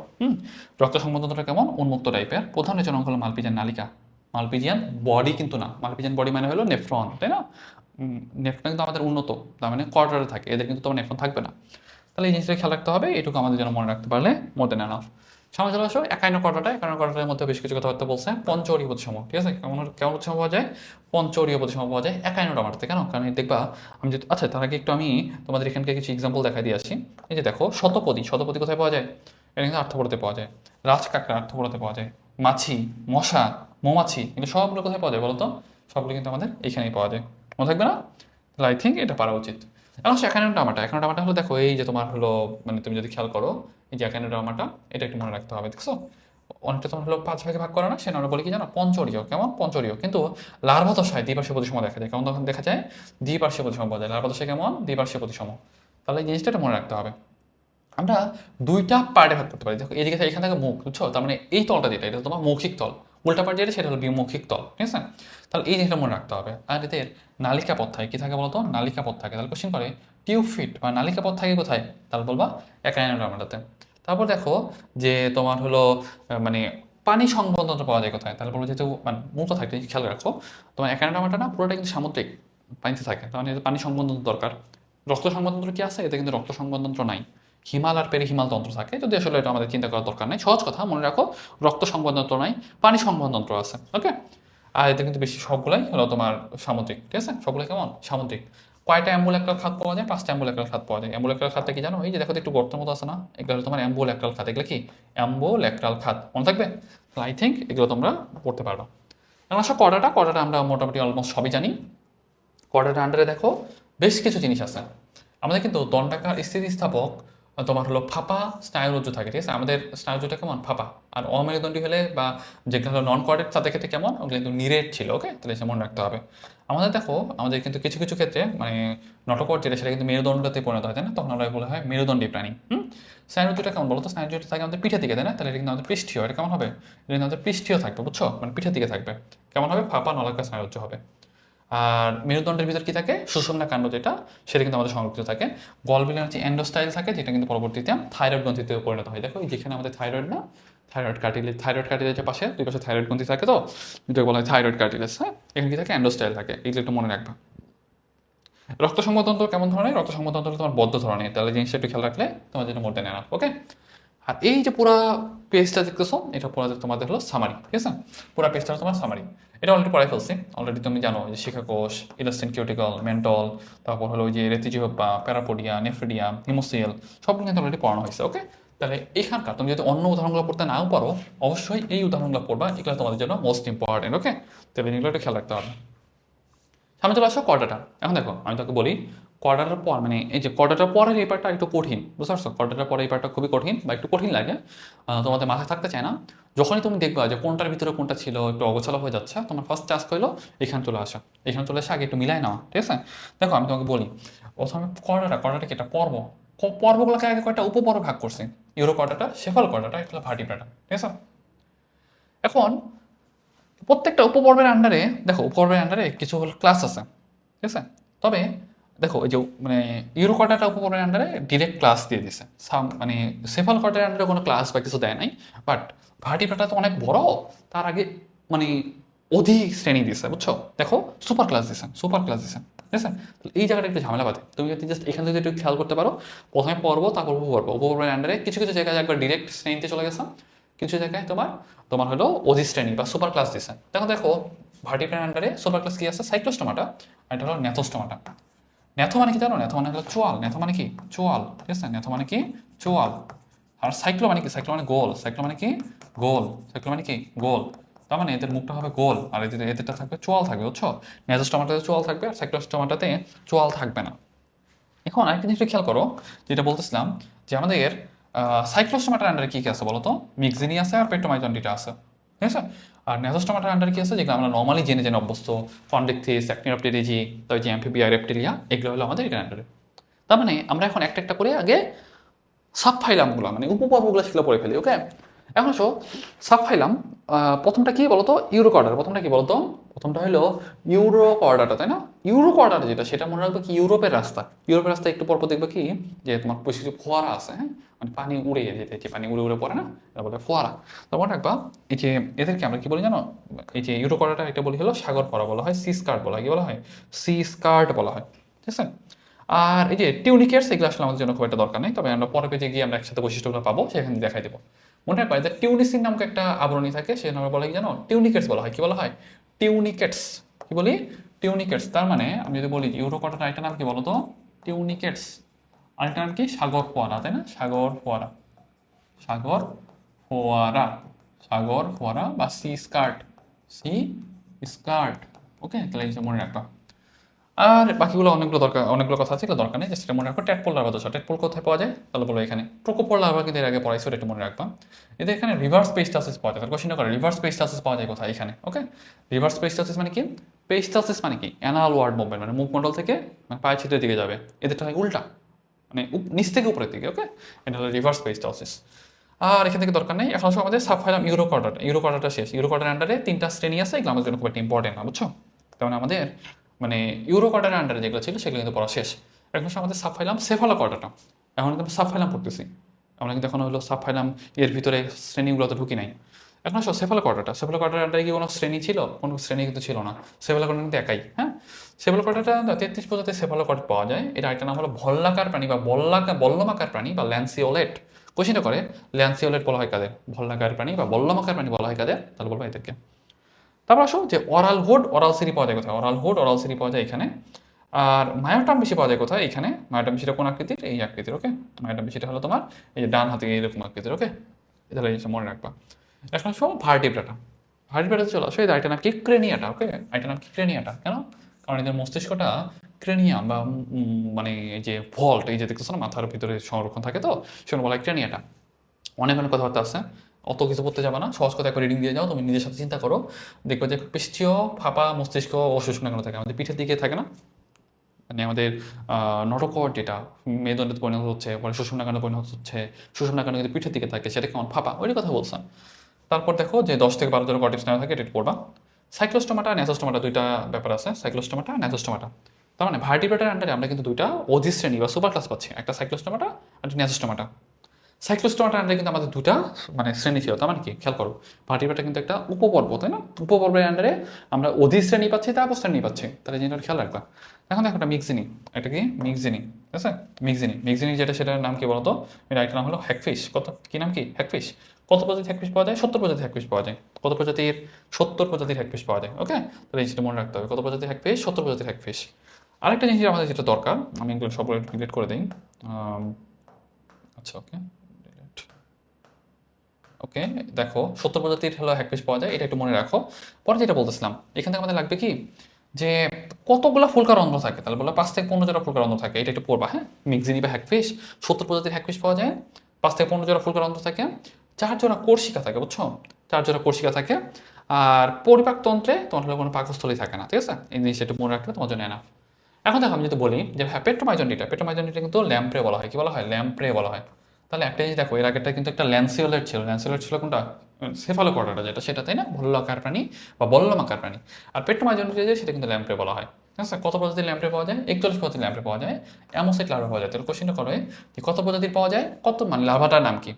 রক্ত সংবন্ধনটা কেমন? উন্মুক্ত টাইপের। প্রধান রেচন অঙ্গ হলো মালপিজিয়ান নালিকা। মালপিজিয়ান বডি কিন্তু না, মালপিজিয়ান বডি মানে হলো নেফ্রন, তাই না? নেফ্রন কিন্তু আমাদের উন্নত, তার মানে কোয়ার্টারে থাকে, এদের কিন্তু তোমার নেফ্রন থাকবে না। তাহলে এই জিনিসটা খেয়াল রাখতে হবে, এটুকু আমাদের জন্য মনে রাখতে পারলে মোর দেন এনাফ। সামনে চলে আসো একাইনো কর্ডাটার মধ্যে বেশ কিছু কথাবার্তা বলছে। পঞ্চরীয় প্রতিসম, ঠিক আছে? কেমন কেমন প্রতিসম পাওয়া যায়? পঞ্চরীয় প্রতিসম পাওয়া যায় একাইনোডার্মাটাতে। কেন? কারণ দেখবা, আমি যদি আচ্ছা তার আগে একটু আমি তোমাদের এখানকার কিছু এক্সাম্পল দেখাই দিয়ে আসি। এই যে দেখো শতপদী কোথায় পাওয়া যায়? এটা কিন্তু আর্থ্রোপোডাতে পাওয়া যায়। রাজকাঁকড়া আর্থ্রোপোডাতে পাওয়া যায়। মাছি, মশা, মৌমাছি, কিন্তু সবগুলো কোথায় পাওয়া যায় বলো তো? সবগুলো কিন্তু আমাদের এখানেই পাওয়া যায়। মনে থাকবে না? তাহলে আই থিঙ্ক এটা পারা উচিত। এখন সে একাইনোডার্মাটা হলো, দেখো এই যে তোমার হলো, মানে তুমি যদি খেয়াল করো এই যে একাইনোডার্মাটা, এটা একটু মনে রাখতে হবে। দেখছো অনেকটা তোমার হলো 5 ভাগে ভাগ করা না, সে আমরা বলি কি জানো? পঞ্চরীয়। কেমন? পঞ্চরীয়। কিন্তু লার্ভা দশায় দ্বিপার্শ্বীয় প্রতিসম দেখা যায়। কেমন তখন দেখা যায়? দ্বিপার্শ্বীয় প্রতিসম পাওয়া যায়। লার্ভা দশায় কেমন? দ্বিপার্শ্বীয় প্রতিসম। তাহলে এই জিনিসটা মনে রাখতে হবে। আমরা দুইটা পার্টে ভাগ করতে পারি। দেখো এদিকে এখান থেকে মুখ, বুঝছো? তার মানে এই তলটা যেটা, এটা তোমার মৌখিক তল, উল্টা পার্ট যেটা সেটা হলো বিমৌখিক তল। ঠিক আছে? তাহলে এই জিনিসটা মনে রাখতে হবে। আর এদের নালিকা পথ থাকে, কি থাকে বলতো? নালিকা পথ থাকে। তাহলে কোশ্চেন করে টিউব ফিট বা নালিকা পথ থাকে কোথায়? তাহলে বলবা একাইনোডার্মাটাতে। তারপর দেখো যে তোমার হলো মানে পানি সংবন্ধনটা পাওয়া যায় কোথায়? তাহলে বলবো যেহেতু মানে মূলত থাকতে খেয়াল রাখো, তোমার একাইনোডার্মাটা না পুরোটা কিন্তু সামুদ্রিক পানিতে থাকে, তার মানে পানি সংবন্ধন দরকার। রক্ত সংবন্ধন কি আছে? এতে কিন্তু রক্ত সংবন্ধন নাই। হিমাল আর পেরিহিমাল তন্ত্র থাকে, যদি আসলে এটা আমাদের চিন্তা করার দরকার নেই। সহজ কথা মনে রাখো, রক্ত সংবহনতন্ত্র নাই, পানি সংবহনতন্ত্র আছে। ওকে, আর এতে কিন্তু বেশি সবগুলাই হলো তোমার সামুদ্রিক। ঠিক আছে, সবগুলো কেমন? সামুদ্রিক। কয়টা অ্যাম্বুলেক্রাল খাত পাওয়া যায়? 5টা অ্যাম্বুলেক্রাল খাত পাওয়া যায়। অ্যাম্বুলেক্রাল খাতটা কি জানো? এই যে দেখো একটু গর্তের মতো আছে না, এগুলো হলো তোমার অ্যাম্বুলেক্রাল খাত। এগুলো কি? অ্যাম্বুলেক্রাল খাত। মনে থাকবে? আই থিঙ্ক এগুলো তোমরা পড়তে পারবা। এখন আসো কর্ডাটা আমরা মোটামুটি অলমোস্ট সবই জানি। কর্ডাটার আন্ডারে দেখো বেশ কিছু জিনিস আছে। আমাদের কিন্তু দণ্ডাকার স্থিতিস্থাপক তোমার হলো ফাঁপা স্নায়ুরজ্জু থাকে। ঠিক আছে, আমাদের স্নায়ুরজ্জুটা কেমন? ফাঁপা। আর অমেরুদণ্ডী হলে বা যেগুলো হলো নন কোয়ার্ডেট তাদের ক্ষেত্রে কেমন? ওগুলো কিন্তু নিরেট ছিল। ওকে, তাহলে সে মনে রাখতে হবে। আমাদের দেখো আমাদের কিন্তু কিছু কিছু ক্ষেত্রে মানে নটোকর্ড যেটা, সেটা কিন্তু মেরুদণ্ডতে পরিণত হয়, তাই না? তখন আমরা বলা হয় মেরুদণ্ডী প্রাণী। স্নায়ুরজ্জুটা কেমন বলো তো? স্নায়ুরজ্জুটা থাকে আমাদের পিঠের দিকে, তাই না? তাহলে এটা কিন্তু আমাদের পৃষ্ঠীয়। এটা কেমন হবে? এটা কিন্তু আমাদের পৃষ্ঠীয় থাকবে, বুঝছো? মানে পিঠের দিকে থাকবে। কেমন হবে? ফাঁপা নলাকার স্নায়ুরজ্জু হবে। আর মেরুদণ্ডের ভিতর কি থাকে? সুষুম্না কাণ্ড যেটা, সেটা কিন্তু আমাদের সংরক্ষিত থাকে। গলবিলের হচ্ছে এন্ডোস্টাইল থাকে, যেটা কিন্তু পরবর্তীতে থাইরয়েড গ্রন্থিতে পরিণত হয়। দেখো যেখানে আমাদের থাইরয়েড না, থাইরয়েড কার্টিলেজের পাশে দুই পাশে থাইরয়েড গ্রন্থি থাকে, তো যেটা বলা হয় থাইরয়েড কার্টিলেজ। হ্যাঁ, এখানে কি থাকে? এন্ডোস্টাইল থাকে। এগুলো একটু মনে রাখবা। রক্ত সংবহনতন্ত্র কেমন ধরনের? রক্ত সংবহনতন্ত্র তোমার বদ্ধ ধরনের, তাহলে জিনিসটা একটু খেয়াল রাখলে তোমার জন্য মোর দেন এনাফ। ওকে, আর এই যে পুরা পেজটা দেখতেছো, এটা পুরো তোমাদের হলো সামারি, ঠিক আছে? পুরা পেজটা তোমার সামারি। এটা অলরেডি পড়াই ফেলছি, অলরেডি তুমি জানো যে শিখাকোষ, ইলাস্টিন কিউটিকল, মেন্টল, তারপর হলো ওই যে রেতিজিহ্বা, প্যারাপোডিয়া, নেফ্রিডিয়া, হিমোসিয়াল, সবগুলো কিন্তু অলরেডি পড়ানো হয়েছে। ওকে, তাহলে এখানকার তুমি যদি অন্য উদাহরণগুলো পড়তে নাও পারো, অবশ্যই এই উদাহরণগুলো পড়বা, এগুলো তোমাদের জন্য মোস্ট ইম্পর্টেন্ট। ওকে, তাহলে এগুলো একটু খেয়াল রাখতে হবে। সামনে চলে আসো কর্ডাটা। এখন দেখো আমি তোকে বলি, কর্ডাটার পর মানে এই যে কর্ডাটার পরের এই পার্টটা একটু কঠিন, বুঝতে পারছো? কর্ডাটার পরে এই পার্টটা খুবই কঠিন বা একটু কঠিন লাগে, তোমাদের মাথায় থাকতে চায় না। যখনই তুমি দেখবা যে কোনটার ভিতরে কোনটা ছিল, একটু অগোছালো হয়ে যাচ্ছে, তোমার ফার্স্ট টাস্ক হলো এখানে চলে আসা। এখানে চলে আসে আগে একটু মিলাই নাও, ঠিক আছে? দেখো আমি তোমাকে বলি, প্রথমে কর্ডাটা কি একটা পর্ব, পর্বগুলোকে আগে কয়েকটা উপপর্ব ভাগ করছি। ইউরো কর্ডাটা, সেফাল কর্ডাটা, এটা হলো ভার্টিব্রাটা, ঠিক আছে? এখন প্রত্যেকটা উপপর্বের আন্ডারে দেখো, উপপর্বের আন্ডারে কিছু হল ক্লাস আছে, ঠিক আছে? তবে দেখো এই যে মানে ইউরো কর্ডাটা উপপর্বের আন্ডারে ডিরেক্ট ক্লাস দিয়ে দিছে, মানে সেফাল কর্ডার আন্ডারে কোনো ক্লাস বা কিছু দেয় নাই। বাট ভার্টিব্রাটা তো অনেক বড়, তার আগে মানে অধিক শ্রেণী দিছে, বুঝছো? দেখো সুপার ক্লাস দিছে, সুপার ক্লাস দিছে, ঠিক আছে? এই জায়গাটা একটু ঝামেলা বাদে, তুমি যদি জাস্ট এখানে যদি একটু খেয়াল করতে পারো, প্রথমে পর্ব তারপর উপপর্ব, উপপর্বের আন্ডারে কিছু কিছু জায়গায় একবার ডিরেক্ট শ্রেণীতে চলে গেছে, কিছু জায়গায় তোমার তোমার হলো অধিশ্রেণী বা সুপার ক্লাস দিছে। দেখো দেখো ভার্টিব্রার আন্ডারে সুপার ক্লাস কি আছে? সাইক্লোস্টোমাটা, আর এটা হলো ন্যাথোস্টোমাটা। ন্যাথো মানে কি জানো? ন্যাথো মানে হলো চোয়াল, ন্যাথো মানে কি চোয়াল, ঠিক আছে? ন্যাথো মানে কি চোয়াল। আর সাইক্লো মানে কি? সাইক্লো মানে গোল, সাইক্লো মানে কি গোল, সাইক্লো মানে কি গোল। তার মানে এদের মুখটা হবে গোল, আর এদেরটা থাকবে চোয়াল থাকবে, বুঝছো? ন্যাথোস্টোমাটাতে চোয়াল থাকবে আর সাইক্লোস্টোমাটাতে চোয়াল থাকবে না। এখন আরেকটা জিনিস খেয়াল করো, যেটা বলতেছিলাম যে আমাদের সাইক্লোস্টোমাটার আন্ডারে কি কি আছে বলো তো? মিক্সিনি আছে আর পেট্রোমাইজনটিটা আছে, ঠিক আছে? আর ন্যাজোস্টোমাটার আন্ডারে কি আছে, যেগুলো আমরা নর্মালি জেনে জেনে অভ্যস্ত, ফন্ডিকথিস, অ্যাক্টিনোপটেরিজি, তারপর যে অ্যাম্ফিবিয়া, রেপ্টিলিয়া, এগুলো হলো আমাদের এটার আন্ডারে। তার মানে আমরা এখন একটা একটা করে আগে সাবফাইলামগুলো মানে উপপর্বগুলো সেগুলো পড়ে ফেলি। ওকে, এখন আসো সাবফাইলাম। প্রথমটা কি বলতো? ইউরোকর্ডার। প্রথমটা কি বলতো? প্রথমটা হলো ইউরোকর্ডাটা, তাই না? ইউরোকর্ডাটা যেটা, সেটা মনে রাখবে কি ইউরোপের রাস্তা। ইউরোপের রাস্তা একটু পরপর দেখবে কি যে তোমার বেশ কিছু ফোয়ারা আছে, হ্যাঁ, মানে পানি উড়ে যেতে, যে পানি উড়ে উড়ে পড়ে না, এটা বলে ফোয়ারা। তো মনে রাখবা এই যে এদেরকে আমরা কি বলি জানো? এই যে ইউরোকর্ডাটা এটা বলি হলো সাগর ফোয়ারা বলা হয়, সি স্কার্ট বলা হয়, কি বলা হয়? সি স্কার্ট বলা হয়, ঠিক আছে? আর এই যে টিউনিকেটস, এগুলো আসলে আমাদের জন্য খুব একটা দরকার নেই, তবে আমরা পরে পেজে গিয়ে আমরা একসাথে বৈশিষ্ট্যগুলো পাবো, সেখানে দেখাই দেবো। মনে রাখবা যে টিউনিসিন নামক একটা আবরণী থাকে, সে নামে বলা কি জানো? টিউনিকেটস বলা হয়। কি বলা হয়? টিউনিকেটস। কি বলি? টিউনিকেটস। তার মানে আমি যদি বলি ইউরোকর্ডার আরেকটা নাম কি বলতো? টিউনিকেটস। আরেকটা নাম কি? সাগর ফোয়ারা, তাই না? সাগর ফোয়ারা, সাগর ফোয়ারা, সাগর ফোয়ারা বা সি স্কার্ট, সি স্কার্ট। ওকে, তাহলে এই যে মনে রাখবা। আর বাকিগুলো অনেকগুলো দরকার, অনেকগুলো কথা আছে, এগুলো দরকার নেই, জাস্ট এটা মনে রাখবো। ট্যাডপোল লার্ভা দোষ, ট্যাডপোল কোথায় পাওয়া যায় তাহলে বলো এখানে। প্রোকোপোল লার্ভা কিন্তু এর আগে পড়াইছো, এটা একটু মনে রাখবা। এদের এখানে রিভার্স পেস্টাসিস পাওয়া যায়। কোশ্চেন করে রিভার্স পেস্টাসিস পাওয়া যায় কোথায়? এখানে। ওকে, রিভার্স পেস্টাসিস মানে কি? পেস্টাসিস মানে কি? অ্যানাল ওয়ার্ড মুভমেন্ট, মানে মুখমণ্ডল থেকে মানে পায়ের ছিদ্রের দিকে যাবে, এদেরটা হয় উল্টা, মানে নিচ থেকে উপরের দিকে। ওকে, এটা হলো রিভার্স পেস্টাসিস। আর এখান থেকে দরকার নেই। এখন আসলে আমাদের সাবফাইলাম ইউরোকর্ডাটা। ইউরোকর্ডাটা শেষ। ইউরোকর্ডার আন্ডারে 3টা শ্রেণী আছে, এগুলো আমাদের জন্য খুব একটা ইম্পর্টেন্ট না, বুঝছো? তার মানে আমাদের মানে ইউরোকর্ডার আন্ডারে যেগুলো ছিল সেগুলো কিন্তু পড়া শেষ। এখন আমাদের সাবফাইলাম সেফালোকর্ডাটা। এখন কিন্তু আমরা সাবফাইলাম পড়তেছি, আমরা কিন্তু এখন হলো সাবফাইলাম এর ভিতরে শ্রেণীগুলোতে ঢুকি নাই। এখন আসো সেফালোকর্ডাটা। সেফালোকর্ডার আন্ডারে কি কোনো শ্রেণী ছিল? কোনো শ্রেণী কিন্তু ছিল না। সেফালোকর্ডা কিন্তু একাই, হ্যাঁ। সেফালোকর্ডাটা 33 প্রজাতির সেফালোকর্ড পাওয়া যায়। এটা একটা নাম হলো ভল্লাকার প্রাণী বা বল্লমাকার প্রাণী বা ল্যান্সিওলেট। কোশ্চেনটা করে ল্যান্সিওলেট বলা হয় কাদের? ভল্লাকার প্রাণী বা বল্লমাকার প্রাণী বলা হয় কাদের? তাহলে বলবো এদেরকে। তারপর আসো যে অরাল হুড, অরাল সিরি পাওয়া যায় কোথায়? অরাল হুড, অরাল সিরি পাওয়া যায় এখানে। আর মায়োটাম বেশি পাওয়া যায় কোথায়? এখানে। মায়োটাম বেশিটা কোন আকৃতির? এই আকৃতির। ওকে, মায়োটাম বেশিটা হলো তোমার এই যে ডান হাতে এইরকম আকৃতির। ওকে, তাহলে এই মনে রাখবা। এখন আসো ভার্টিব্রাটা। ভার্টিব্রাটাতে চলে আসো, এই আরেকটা নাম কি? ক্রেনিয়াটা। ওকে, আরেকটা নাম কি? ক্রেনিয়াটা। কেন? কারণ এদের মস্তিষ্কটা ক্রেনিয়াম বা মানে এই যে ভল্ট, এই যে দেখতেছো না মাথার ভিতরে সংরক্ষণ থাকে, তো সেগুলো বলা হয় ক্রেনিয়াটা। অনেক অনেক কথাবার্তা আছে, অত কিছু পড়তে যাবে না, সহজ কথা করে রিডিং দিয়ে যাও, তুমি নিজের সাথে চিন্তা করো, দেখবে যে পৃষ্ঠীয় ফাঁপা মস্তিষ্ক ও শুষ্ণাকাণ্ড থাকে আমাদের পিঠের দিকে, থাকে না? মানে আমাদের নটকট যেটা মেরুদণ্ডে পরিণত হচ্ছে, পরে শুষ্ণাকাণ্ডে পরিণত হচ্ছে, শুষ্ণাকাণ্ড কিন্তু পিঠের দিকে থাকে, সেটা কেমন ফাঁপা, ওই কথা বলছেন। তারপর দেখো যে 10 থেকে 12 ধরনের কর্টিক্স নেওয়া থাকে, এটা পড়বা। সাইক্লোস্টোমাটা, ন্যাসোস্টোমাটা, দুইটা ব্যাপার আছে, সাইক্লোস্টোমাটা, ন্যাসোস্টোমাটা। তার মানে ভার্টিব্রেটার আন্ডারে আমরা কিন্তু দুইটা অধিশ্রেণী বা সুপার ক্লাস পাচ্ছি, একটা সাইক্লোস্টোমাটা আর একটা ন্যাসোস্টোমাটা। সাইক্লোস্টোমাটা আন্ডারে কিন্তু আমাদের দুটা মানে শ্রেণী ছিল, তার মানে কি খেয়াল করো, ভার্টিব্রাটা কিন্তু একটা উপপর্ব, তাই না? উপপর্বের আন্ডারে আমরা অধিক শ্রেণী পাচ্ছি, তারপর শ্রেণী পাচ্ছি, তাহলে জিনিসটা খেয়াল রাখবা। এখন দেখো একটা মিক্সিনি, এটা কি মিক্সিনি, ঠিক আছে? মিক্সিনি যেটা, সেটার নাম কি বলতো? এর একটা নাম হলো হ্যাগফিশ। কত কি নাম কি? হ্যাগফিশ। কত প্রজাতির হ্যাগফিশ পাওয়া যায়? 70 প্রজাতির হ্যাগফিশ পাওয়া যায়। কত প্রজাতির? 70 প্রজাতির হ্যাগফিশ পাওয়া যায়। ওকে, তাহলে এই যেটা মনে রাখতে হবে, কত প্রজাতির হ্যাগফিশ? 70 প্রজাতির হ্যাগফিশ। আরেকটা জিনিস আমাদের যেটা দরকার, আমি এগুলো সবগুলো ডিলিট করে দিই। আচ্ছা, ওকে, ওকে, দেখো 70 প্রজাতির হলো হ্যাগফিশ পাওয়া যায়, এটা একটু মনে রাখো। পরে যেটা বলতেছিলাম, এখান থেকে আমাদের লাগবে কি, যে কতগুলো ফুলকা রন্ধ্র থাকে, তাহলে বলো 5 থেকে 15 জোড়া ফুলকা রন্ধ্র থাকে, এটা একটু পড়বা। হ্যাঁ, মিক্সিনি বা হ্যাগফিশ, 70 প্রজাতির হ্যাগফিশ পাওয়া যায়, 5 থেকে 15 জোড়া ফুলকা রন্ধ্র থাকে, 4 জোড়া কোর্সিকা থাকে, বুঝছো? 4 জোড়া কোর্সিকা থাকে, আর পরিপাকতন্ত্রে তোমার হলো কোনো পাকস্থলী থাকে না, ঠিক আছে? এই জিনিসটা একটু মনে রাখলে তোমার জন্য এনাফ। এখন দেখো আমি যদি বলি যে হ্যাঁ, পেট্রোমাইজনডিটা কিন্তু ল্যাম্প্রে বলা হয়, কি বলা হয়? ল্যাম্প্রে বলা হয়। তাহলে একটা জিনিস দেখো, এর আগেরটা কিন্তু একটা ল্যান্সিওলেট ছিল। ল্যান্সিওলেট ছিল কোনটা? সেফালোকর্ডাটা যেটা, সেটা, তাই না? বল্লকার প্রাণী বা বল্লমাকার প্রাণী। আর পেট্রোমাইজনডিটা যে, সেটা কিন্তু ল্যাম্প্রে বলা হয়। ঠিক আছে? কত প্রজাতির ল্যাম্প্রে পাওয়া যায়? 41 প্রজাতির ল্যাম্প্রে পাওয়া যায়। অ্যামোসাইট লার্ভা পাওয়া যায়। তাহলে কোশ্চেনটা করো যে কত প্রজাতির পাওয়া যায়, কত মানে লার্ভাটার নাম কি?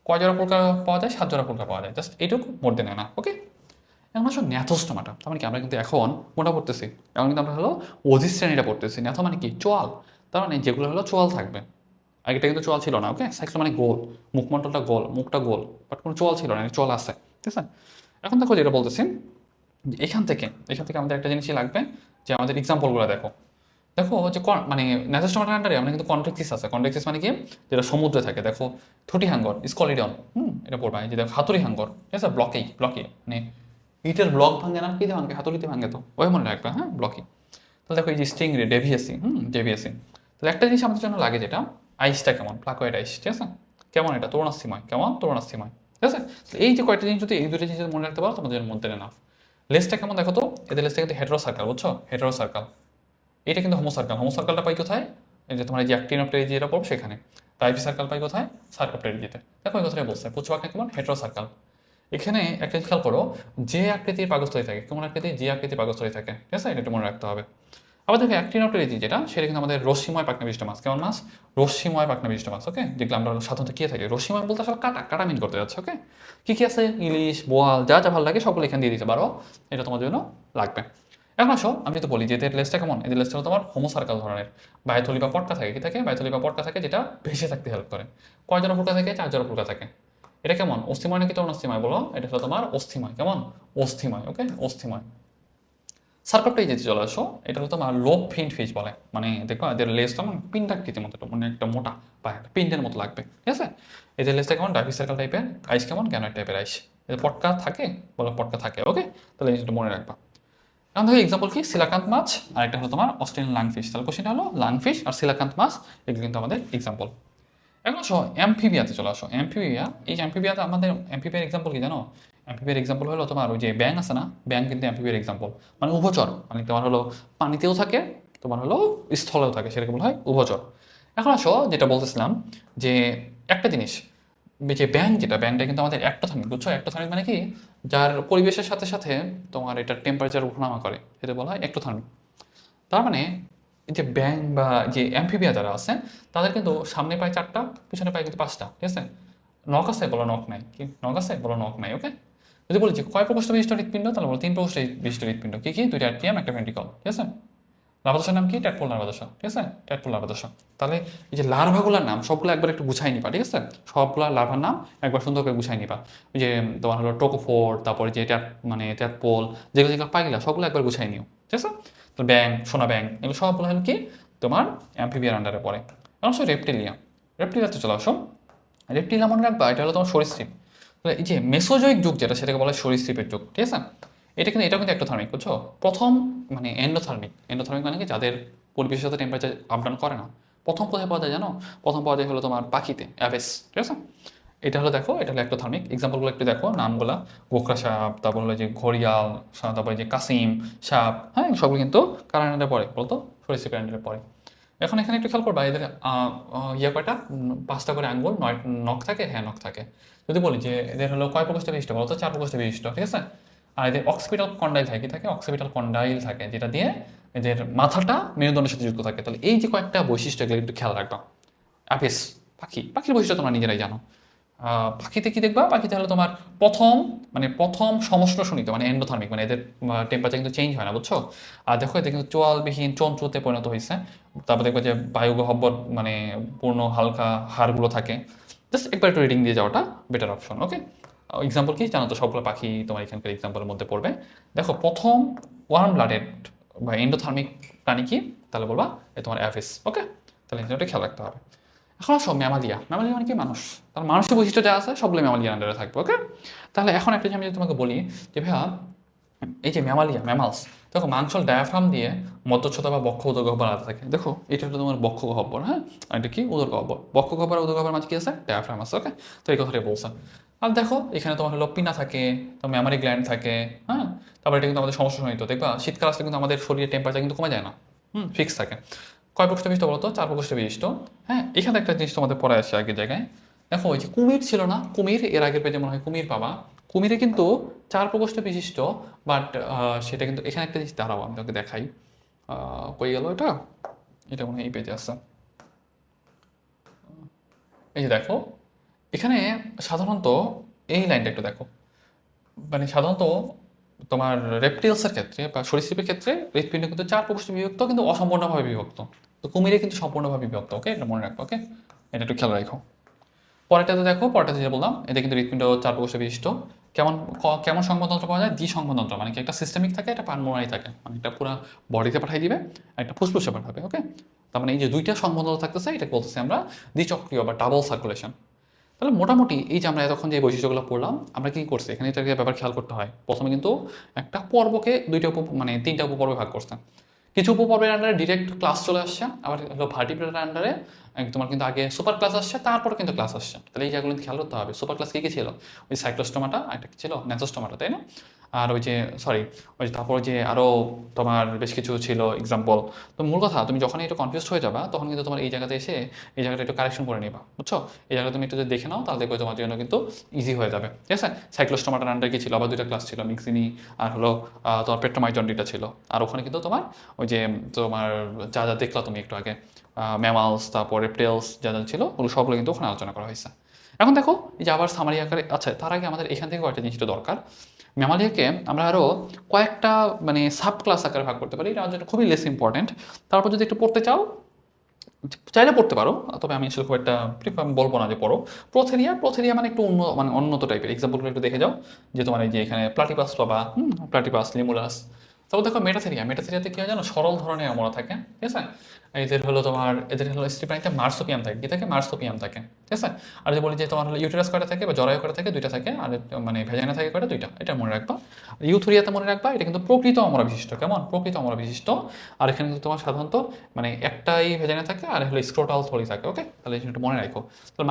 কয় জোড়া ফুলকা পাওয়া যায়? 7 জোড়া ফুলকা পাওয়া যায়। জাস্ট এইটুকু, মোর দেন না, ওকে? এখন আসলে ন্যাথোস্টোমাটা, তার মানে কি, আমরা কিন্তু এখন মোটা পড়তেছি, এখন কিন্তু আমরা হলো অধিক শ্রেণীটা পড়তেছি। ন্যাথো মানে কি? চোয়াল। তার মানে যেগুলো হলো চোয়াল থাকবে। আগেটা কিন্তু চোয়াল ছিল না, ওকে? সাইক্লো মানে গোল, মুখমণ্ডলটা গোল, মুখটা গোল, বাট কোনো চোয়াল ছিল না, চোয়াল আছে, ঠিক আছে? এখন দেখো যেটা বলতেছি, যে এখান থেকে আমাদের একটা জিনিসই লাগবে, যে আমাদের এক্সাম্পলগুলো দেখো। দেখো যে মানে ন্যাথোস্টোমাটার আন্ডারে আমরা কিন্তু কন্ট্রেক্সিস আছে। কন্ট্রেক্সিস মানে কি? যেটা সমুদ্রে থাকে। দেখো থুটি হাঙ্গর, স্কলিডন, এটা পড়বা। এই যে দেখো হাতুড়ি হাঙ্গর, ঠিক আছে? ব্লকে মানে ইটের ব্লক ভাঙে না, কি দিয়ে ভাঙে? হাতুড়িতে ভাঙে, তো ওই মনে রাখবে, হ্যাঁ, ব্লকে। তাহলে দেখো এই যে স্টিংরে, ডেভিয়েসি, ডেভিয়েসি। তাহলে একটা জিনিস আমাদের জন্য লাগে, যেটা আইসটা কেমন, প্লাকোয়েড আইস, ঠিক আছে? কেমন এটা? তরুণাস্থিময়, কেমন? তরুণাস্থিময়, ঠিক আছে? এই যে কয়েকটা জিনিস যদি, এই দুটো জিনিস যদি মনে রাখতে পারো, তোমাদের মধ্যে না। লেসটা কেমন দেখো তো, এদের লেসটা কিন্তু হেটেরো সার্কাল, বুঝছো? Hetero circle. এটা কিন্তু হোমোসার্কাল। হোমোসার্কালটা পাই কোথায়? এই যে তোমার এই যে অ্যাক্টিনোপ্টেরিজি যেটা পড়ো সেখানে। টাইপি সার্কাল পাই কোথায়? সার্কোপ্টেরিজিতে। দেখো এই কথাটাই বলছে, পুচ্ছবাক্যে কেমন? Hetero circle. এখানে একটা খেয়াল করো, যে আকৃতির পাকস্থলী থাকে, কেমন আকৃতি? যে আকৃতির পাকস্থলী থাকে, ঠিক আছে? এটা একটু মনে রাখতে হবে। আবার দেখো অ্যাক্টিনোপ্টেরিজি যেটা, সেটা কিন্তু আমাদের রশ্মিময় পাখনা বিশিষ্ট মাছ। কেমন মাছ? রশ্মিময় পাখনা বিশিষ্ট মাছ, ওকে? যেগুলো আমরা সাধারণত কি থাকে, রশ্মিময় বলতে আসলে কাটা কাটা মিন করতে যাচ্ছে, ওকে? কি কি আছে? ইলিশ, বোয়াল, যা যা ভালো লাগে সবগুলো এখানে দিয়ে দিতে পারো, এটা তোমার জন্য লাগবে। এখন আসো, আমি তো বলি যে এদের লেজটা কেমন। এদের লেজটা হলো তোমার হোমোসার্কাল ধরনের। বায়ুথলি বা পটকা থাকে, কি থাকে? বায়ুথলি বা পটকা থাকে, যেটা ভেসে থাকতে হেল্প করে। কয় জোড়া ফুলকা থাকে? 4 জোড়া ফুলকা থাকে। এটা কেমন? অস্থিময় নাকি তরুণ অস্থিময় বলো? এটা হলো তোমার অস্থিময়। কেমন? অস্থিময়, ওকে? অস্থিময়। সার্কোপ্টেরিজে যেতে চলে আসো, এটা হলো তোমার লোভ ফিন্ড ফিশ বলে। মানে দেখো এদের লেজটা মানে পিন্ডাকৃতির মতো, মানে একটা মোটা বা একটা পিন্ডের মতো লাগবে, ঠিক আছে? এদের লেজটা কেমন? ডাইফি সার্কেল টাইপের। আইস কেমন? গ্যানোয়েড টাইপের আইস। এদের পটকা থাকে, বলো পটকা থাকে, ওকে? তাহলে এই জিনিসটা মনে রাখবা। এখন দেখো এক্সাম্পল কি, সিলাকান্ত মাছ, আর একটা হলো তোমার অস্ট্রেলিয়ান লাংফিশ। তাহলে কোশ্চেনটা হলো লাংফিশ আর সিলাকান্ত মাছ, এগুলো কিন্তু আমাদের এক্সাম্পল। এখন আসো অ্যাম্ফিবিয়াতে চলে আসো। অ্যাম্ফিবিয়া, এই অ্যাম্ফিবিয়াতে আমাদের অ্যাম্ফিবিয়ার এক্সাম্পল কি জানো? অ্যাম্ফিবিয়ার এক্সাম্পল হলো তোমার ওই যে ব্যাং আছে না, ব্যাং কিন্তু অ্যাম্ফিবিয়ার এক্সাম্পল। মানে উভচর, মানে তোমার হলো পানিতেও থাকে, তোমার হলো স্থলেও থাকে, সেটাকে বলা হয় উভচর। এখন আসো যেটা বলতেছিলাম, যে একটা জিনিস, যে ব্যাং, যেটা ব্যাংটা কিন্তু আমাদের অ্যাক্টোথার্মিক, বুঝছো? অ্যাক্টোথার্মিক মানে কি? যার পরিবেশের সাথে সাথে তোমার এটা টেম্পারেচার ওঠানামা করে, সেটা বলা হয় অ্যাক্টোথার্মিক। তার মানে এই যে ব্যাং বা যে অ্যাম্ফিবিয়া যারা আছে, তাদের কিন্তু সামনে পায় 4টা, পিছনে পায় কিন্তু 5টা, ঠিক আছে? নখ আছে, বলো নখ নাই। কি নখ আছে? বলো নখ নাই, ওকে? যদি বলি যে কয় প্রকোষ্ঠ বিশিষ্ট হৃৎপিণ্ড, তাহলে বলো 3 প্রকোষ্ঠ বিশিষ্ট হৃৎপিণ্ড। কি কি? 2টা অ্যাট্রিয়াম, একটা ভেন্ট্রিকল, ঠিক আছে? লার্ভাদশার নাম কি? ট্যাডপোল লার্ভাদশা, ঠিক আছে? ট্যাডপোল লার্ভাদশা। তাহলে এই যে লার্ভাগুলোর নাম সবগুলো একবার একটু গুছাই নিবা, ঠিক আছে? সবগুলো লার্ভার নাম একবার সুন্দর করে গুছাই নিবা। ওই যে তোমার হলো টোকোফোর, তারপরে যে মানে ট্যাডপোল, যেগুলো যেগুলো পাইলা সবগুলো একবার গুছাই নিও, ঠিক আছে? তো ব্যাং, সোনা ব্যাং, এগুলো সবগুলো হলো কি তোমার অ্যাম্ফিবিয়ার আন্ডারে পড়ে। এখন আসো রেপটিলিয়া। রেপটিলিয়াতে চলে আসো। রেপটিলিয়া মনে রাখবা, এটা হলো তোমার সরীসৃপ। তাহলে এই যে মেসোজোয়িক যুগ যেটা, সেটাকে বলা হয় সরীসৃপের যুগ, ঠিক আছে? এটাও কিন্তু এক্টোথার্মিক, বুঝছো? প্রথম মানে এন্ডোথার্মিক মানে কি? যাদের পরিবেশের সাথে টেম্পারেচার আপ ডাউন করে না। প্রথম কোথায় পাওয়া যায় জানো? প্রথম পাওয়া যায় হলো তোমার পাখিতে, অ্যাভেস, ঠিক আছে? এটা হলো দেখো, এটা হলো এক্টোথার্মিক। এক্সাম্পলগুলো একটু দেখো, নামগুলা, গোখরা সাপ, তারপর হলো যে ঘড়িয়াল, তারপরে যে কাসিম সাপ, হ্যাঁ, সবগুলো কিন্তু কার আন্ডারে পড়ে বলতো? সরীসৃপের আন্ডারে পড়ে। এখন এখানে একটু খেয়াল করবা, এদের কয়টা? 5টা করে আঙ্গুল, 9 নখ থাকে, হ্যাঁ নখ থাকে। যদি বলি যে এদের হলো কয় প্রকোষ্ঠ বিশিষ্ট বলতো? 4 প্রকোষ্ঠ বিশিষ্ট, ঠিক আছে? আর এদের অক্সিপিটাল কন্ডাইল থাকে, কি থাকে? অক্সিপিটাল কন্ডাইল থাকে, যেটা দিয়ে এদের মাথাটা মেরুদণ্ডের সাথে যুক্ত থাকে। তাহলে এই যে কয়েকটা বৈশিষ্ট্য, এগুলো একটু খেয়াল রাখবা। অ্যাপিস, পাখির বৈশিষ্ট্য তোমরা নিজেরাই জানো। পাখিতে কি দেখবা, পাখিতে হলো তোমার প্রথম সমশ্রসনিত মানে এন্ডোথার্মিক, মানে এদের টেম্পারেচার কিন্তু চেঞ্জ হয় না, বুঝছো। আর দেখো এদের কিন্তু চোয়ালবিহীন চঞ্চুতে পরিণত হয়েছে। তারপর দেখবে যে বায়ুগহ্বর মানে পূর্ণ হালকা হাড়গুলো থাকে। জাস্ট একবার একটু রিডিং দিয়ে যাওয়াটা বেটার অপশন। ওকে, এক্সাম্পল কি জানো তো, সবগুলো পাখি তোমার এখানকার এক্সাম্পলের মধ্যে পড়বে। দেখো প্রথম ওয়ার্ম ব্লাডেড বা এন্ডোথার্মিক প্রাণী কি, তাহলে বলবা এ তোমার অ্যাভিস। ওকে, তাহলে এটা খেয়াল রাখতে হবে। এখন আসো ম্যামালিয়া। ম্যামালিয়া মানে কি, মানুষ। তার মানুষের বৈশিষ্ট্য যা আছে সবগুলো ম্যামালিয়ার আন্ডারে থাকবে। ওকে, তাহলে এখন একটা যে আমি যদি তোমাকে বলি যে ভাইয়া এই যে ম্যামালস, দেখো মাংসল ডায়াফ্রাম দিয়ে মধ্যচ্ছদা বা বক্ষ উদরগহ্বর আলাদা থাকে। দেখো এটা হলো তোমার বক্ষ গহ্বর, হ্যাঁ, আর এটা কি উদরগহ্বর। বক্ষ গহ্বর আর উদরগহ্বরের মাঝে কি আছে, ডায়াফ্রাম আছে। ওকে, তো এই কথাটাই বলছে। আর দেখো এখানে তোমার হলো পিনা থাকে, তো ম্যামারি গ্ল্যান্ড থাকে, হ্যাঁ। তারপর এটা কিন্তু আমাদের সমস্যা হইত, দেখবা শীতকাল আসলে কিন্তু আমাদের শরীরের টেম্পারেচার কিন্তু কমে যায় না, ফিক্স থাকে। কয় প্রকোষ্ঠ বিশিষ্ট বলতো, 4 প্রকোষ্ঠ বিশিষ্ট। হ্যাঁ, এখানে একটা জিনিস তোমাদের পড়ে আসছে আগের জায়গায়। দেখো ওই যে কুমির ছিল না, কুমির এর আগের পেজে মনে হয় কুমির পাবা। কুমিরে কিন্তু 4 প্রকোষ্ঠ বিশিষ্ট, বাট সেটা কিন্তু এখানে একটা জিনিস, দাঁড়াও আমি তোকে দেখাই। কই গেল এটা, এটা মনে হয় এই পেজে আছে। এই যে দেখো এখানে সাধারণত এই লাইনটা একটু দেখো, মানে সাধারণত তোমার রেপটিলসের ক্ষেত্রে বা সরীসৃপের ক্ষেত্রে হৃৎপিণ্ড কিন্তু 4 প্রকোষ্ঠে বিভক্ত, কিন্তু অসম্পূর্ণভাবে বিভক্ত। তো কুমিরে কিন্তু সম্পূর্ণভাবে বিভক্ত। ওকে, এটা মনে রাখবো। ওকে, এটা একটু খেয়াল রাখো। পরেরটাতে দেখো, পরেরটাতে যে বললাম এটা কিন্তু হৃৎপিণ্ড 4 প্রকোষ্ঠ বিশিষ্ট। কেমন কেমন সংবহনতন্ত্র পাওয়া যায়, দ্বি সংবহনতন্ত্র, মানে কি একটা সিস্টেমিক থাকে, একটা পালমোনারি থাকে, মানে একটা পুরো বডিতে পাঠিয়ে দিবে, একটা ফুসফুসে পাঠাবে। ওকে, তার মানে এই যে দুইটা সংবহনতন্ত্র থাকতেছে, এটাকে বলতেছি আমরা দ্বিচক্রীয় বা ডাবল সার্কুলেশন। তাহলে মোটামুটি এই যে আমরা এতক্ষণ যে বৈশিষ্ট্যগুলো পড়লাম, আমরা কি করছি এখানে, এটাকে ব্যাপার খেয়াল করতে হয়। প্রথমে কিন্তু একটা পর্বকে দুইটা মানে 3টা উপপর্বে ভাগ করছে। কিছু উপপর্বের আন্ডারে ডিরেক্ট ক্লাস চলে আসছে, আবার হলো ভার্টিব্রেটের আন্ডারে তোমার কিন্তু আগে সুপার ক্লাস আসছে, তারপরে কিন্তু ক্লাস আসছে। তাহলে এই জায়গাগুলো খেয়াল করতে হবে। সুপার ক্লাস কি ছিল, ওই সাইক্লোস্টোমাটা, একটা কি ছিল ন্যাসোস্টোমাটা, তাই না। আর ওই যে সরি, ওই তারপর যে আরও তোমার বেশ কিছু ছিল এক্সাম্পল। তো মূল কথা, তুমি যখন একটু কনফিউজ হয়ে যাবা, তখন কিন্তু তোমার এই জায়গাতে এসে এই জায়গাটা একটু কারেকশন করে নিবা, বুঝছো। এই জায়গাটা তুমি একটু যদি দেখে নাও, তাহলে দেখবে তোমার জন্য কিন্তু ইজি হয়ে যাবে, ঠিক আছে। সাইক্লোস্টোমাটার আন্ডারে কি ছিল, আবার 2টা ক্লাস ছিল, মিক্সিনি আর হলো তোমার পেট্রোমাইজন্ডিটা ছিল। আর ওখানে কিন্তু তোমার ওই যে তোমার যা যা দেখলা তুমি একটু আগে, ম্যামালস, তারপর রেপটেলস যা যা ছিল, ওগুলো সবগুলো কিন্তু ওখানে আলোচনা করা হয়েছে। এখন দেখো এই যে আবার সামারি আকারে, আচ্ছা তার আগে আমাদের এখান থেকে কয়েকটা জিনিসটা দরকার। ম্যামালিয়াকে আমরা আরও কয়েকটা মানে সাব ক্লাস আকারে ভাগ করতে পারি, এটা আমাদের জন্য খুবই লেস ইম্পর্টেন্ট। তারপর যদি একটু পড়তে চাও, চাইলে পড়তে পারো, তবে আমি আসলে খুব একটা বলবো না যে পড়ো। প্রোথেরিয়া মানে একটু মানে উন্নত টাইপের। এক্সাম্পলগুলো একটু দেখে যাও, যে তোমার এই যে এখানে প্লাটিপাস পাবা, প্লাটিপাস, লিমুলাস। তারপর দেখো মেটাথেরিয়াতে কি হয় জানো, সরল ধরনের আমরা থাকে, ঠিক আছে। এদের হলো স্ট্রিপানিতে মার্সোপিয়াম থাকে, কি থাকে, মার্সোপিয়াম থাকে, ঠিক আছে। আর যদি বলি যে তোমার হলো ইউটেরাস কয়টা থাকে বা জরায়ু কয়টা থাকে, 2টা থাকে। আর মানে ভেজাইনা থাকে কয়টা, 2টা। এটা মনে রাখবা। ইউথুরিয়াতে মনে রাখবা, এটা কিন্তু প্রকৃত অমরা বিশিষ্ট। কেমন, প্রকৃত অমরা বিশিষ্ট। আর এখানে কিন্তু তোমার সাধারণত মানে একটাই ভেজাইনা থাকে, আর হলো স্ক্রোটাল থলি থাকে। ওকে, তাহলে এটা মনে রাখো। তাহলে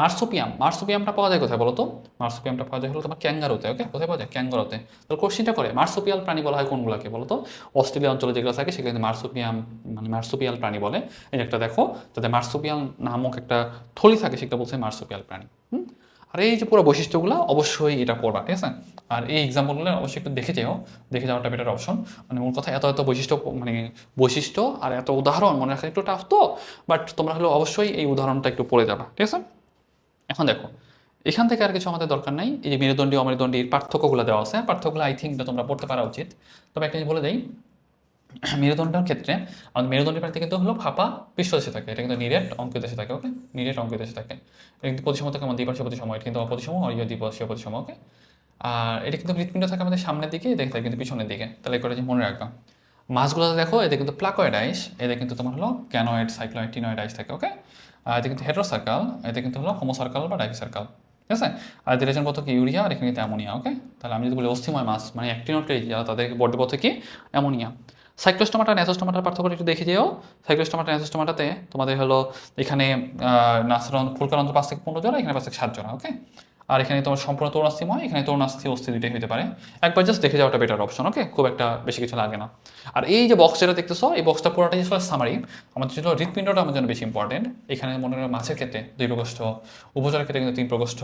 মার্সোপিয়ামটা পাওয়া যায় কোথায় বলো তো, মার্সোপিয়ামটা পাওয়া যায় হলো তোমার ক্যাঙ্গারুতে। ওকে, কোথায় পাওয়া যায়, ক্যাঙ্গারুতে। তাহলে কোশ্চেনটা করে মার্সোপিয়াল প্রাণী বলা হয় কোনগুলোকে বলো তো, অস্ট্রেলিয়া অঞ্চলে যেগুলো থাকে সেগুলো কিন্তু মার্সোপিয়াম মানে মার্সোপিয়াল প্রাণী বলে। এই যে একটা দেখো, তাদের মার্সোপিয়াল নামক একটা থলি থাকে, সেটা বলছে মার্সোপিয়াল প্রাণী। আর এই যে পুরো বৈশিষ্ট্যগুলো অবশ্যই এটা পড়বা, ঠিক আছে। আর এই এক্সাম্পলগুলো অবশ্যই একটু দেখে যাওয়াটা বেটার অপশন। মানে মূল কথা, এত বৈশিষ্ট্য মানে বৈশিষ্ট্য আর এত উদাহরণ মনে রাখা একটু টাফ তো, বাট তোমরা হলো অবশ্যই এই উদাহরণটা একটু পড়ে যাবা, ঠিক আছে। এখন দেখো এখান থেকে আর কিছু আমাদের দরকার নাই। এই যে মেরুদণ্ডী অমেরুদণ্ডীর পার্থক্যগুলো দেওয়া আছে, পার্থক্যগুলো আই থিঙ্ক তোমরা পড়তে পারা উচিত। তবে একটা জিনিস বলে দেই, মেরুদণ্ডের ক্ষেত্রে আমাদের মেরুদণ্ডী প্রাণীতে কিন্তু হলো ফাঁপা পৃষ্ঠদেশে থাকে, এটা কিন্তু নিরেট অঙ্কিত দেশে থাকে। ওকে, নিরেট অঙ্কিত দেশে থাকে। এটা কিন্তু প্রতিসম থাকে, আমাদের দ্বিপার্শ্বীয় প্রতিসম, এটা কিন্তু অপ্রতিসম, অরীয় দ্বিপার্শ্বীয় প্রতিসম। ওকে, আর এটা কিন্তু হৃৎপিণ্ড থাকে আমাদের সামনের দিকে, দেখে থাকে কিন্তু পিছনের দিকে। তাহলে এই করে যে মনে রাখবা। মাছগুলোতে দেখো, এতে কিন্তু প্লাকয়েড আইস, এতে কিন্তু তোমার হলো ক্যানোয়েড, সাইক্লয়েড, টিনয়েড আইস থাকে। ওকে, আর এতে কিন্তু হেটেরোসার্কাল, এতে কিন্তু হলো হোমোসার্কাল বা ডাইসার্কাল, ঠিক আছে। আর ডিরেকশন পথ কি ইউরিয়া, আর এখানে কিন্তু অ্যামোনিয়া। ওকে, তাহলে আমি যদি বলি অস্থিময় মাছ মানে অ্যাক্টিনোটকে যারা, তাদের বডি পথে কি অ্যামোনিয়া। সাইক্লোস্টোমাটা ন্যাসোস্টোমাটার পার্থক্য একটু দেখে যেও। সাইক্লোস্টোমাটা ন্যাসোস্টোমাটাতে তোমাদের হলো এখানে নাসরন ফুলকারন্ত্র 5 থেকে 15 জোড়া, এখানে 5 থেকে 7 জোড়া। ওকে, আর এখানে তোমার সম্পূর্ণ তরুণাস্থিময়, এখানে তরুণাস্থি অস্থি দুইটাই হতে পারে। একবার জাস্ট দেখে যাওয়াটা বেটার অপশন। ওকে, খুব একটা বেশি কিছু লাগে না। আর এই যে বক্স যেটা দেখতেছো, এই বক্সটা পুরোটাই আসলে সামারি। আমাদের জন্য হৃৎপিণ্ডটা আমার জন্য বেশি ইম্পর্টেন্ট। এখানে মনে হয় মাছের ক্ষেত্রে 2 প্রকোষ্ঠ, উভচরের ক্ষেত্রে কিন্তু 3 প্রকোষ্ঠ,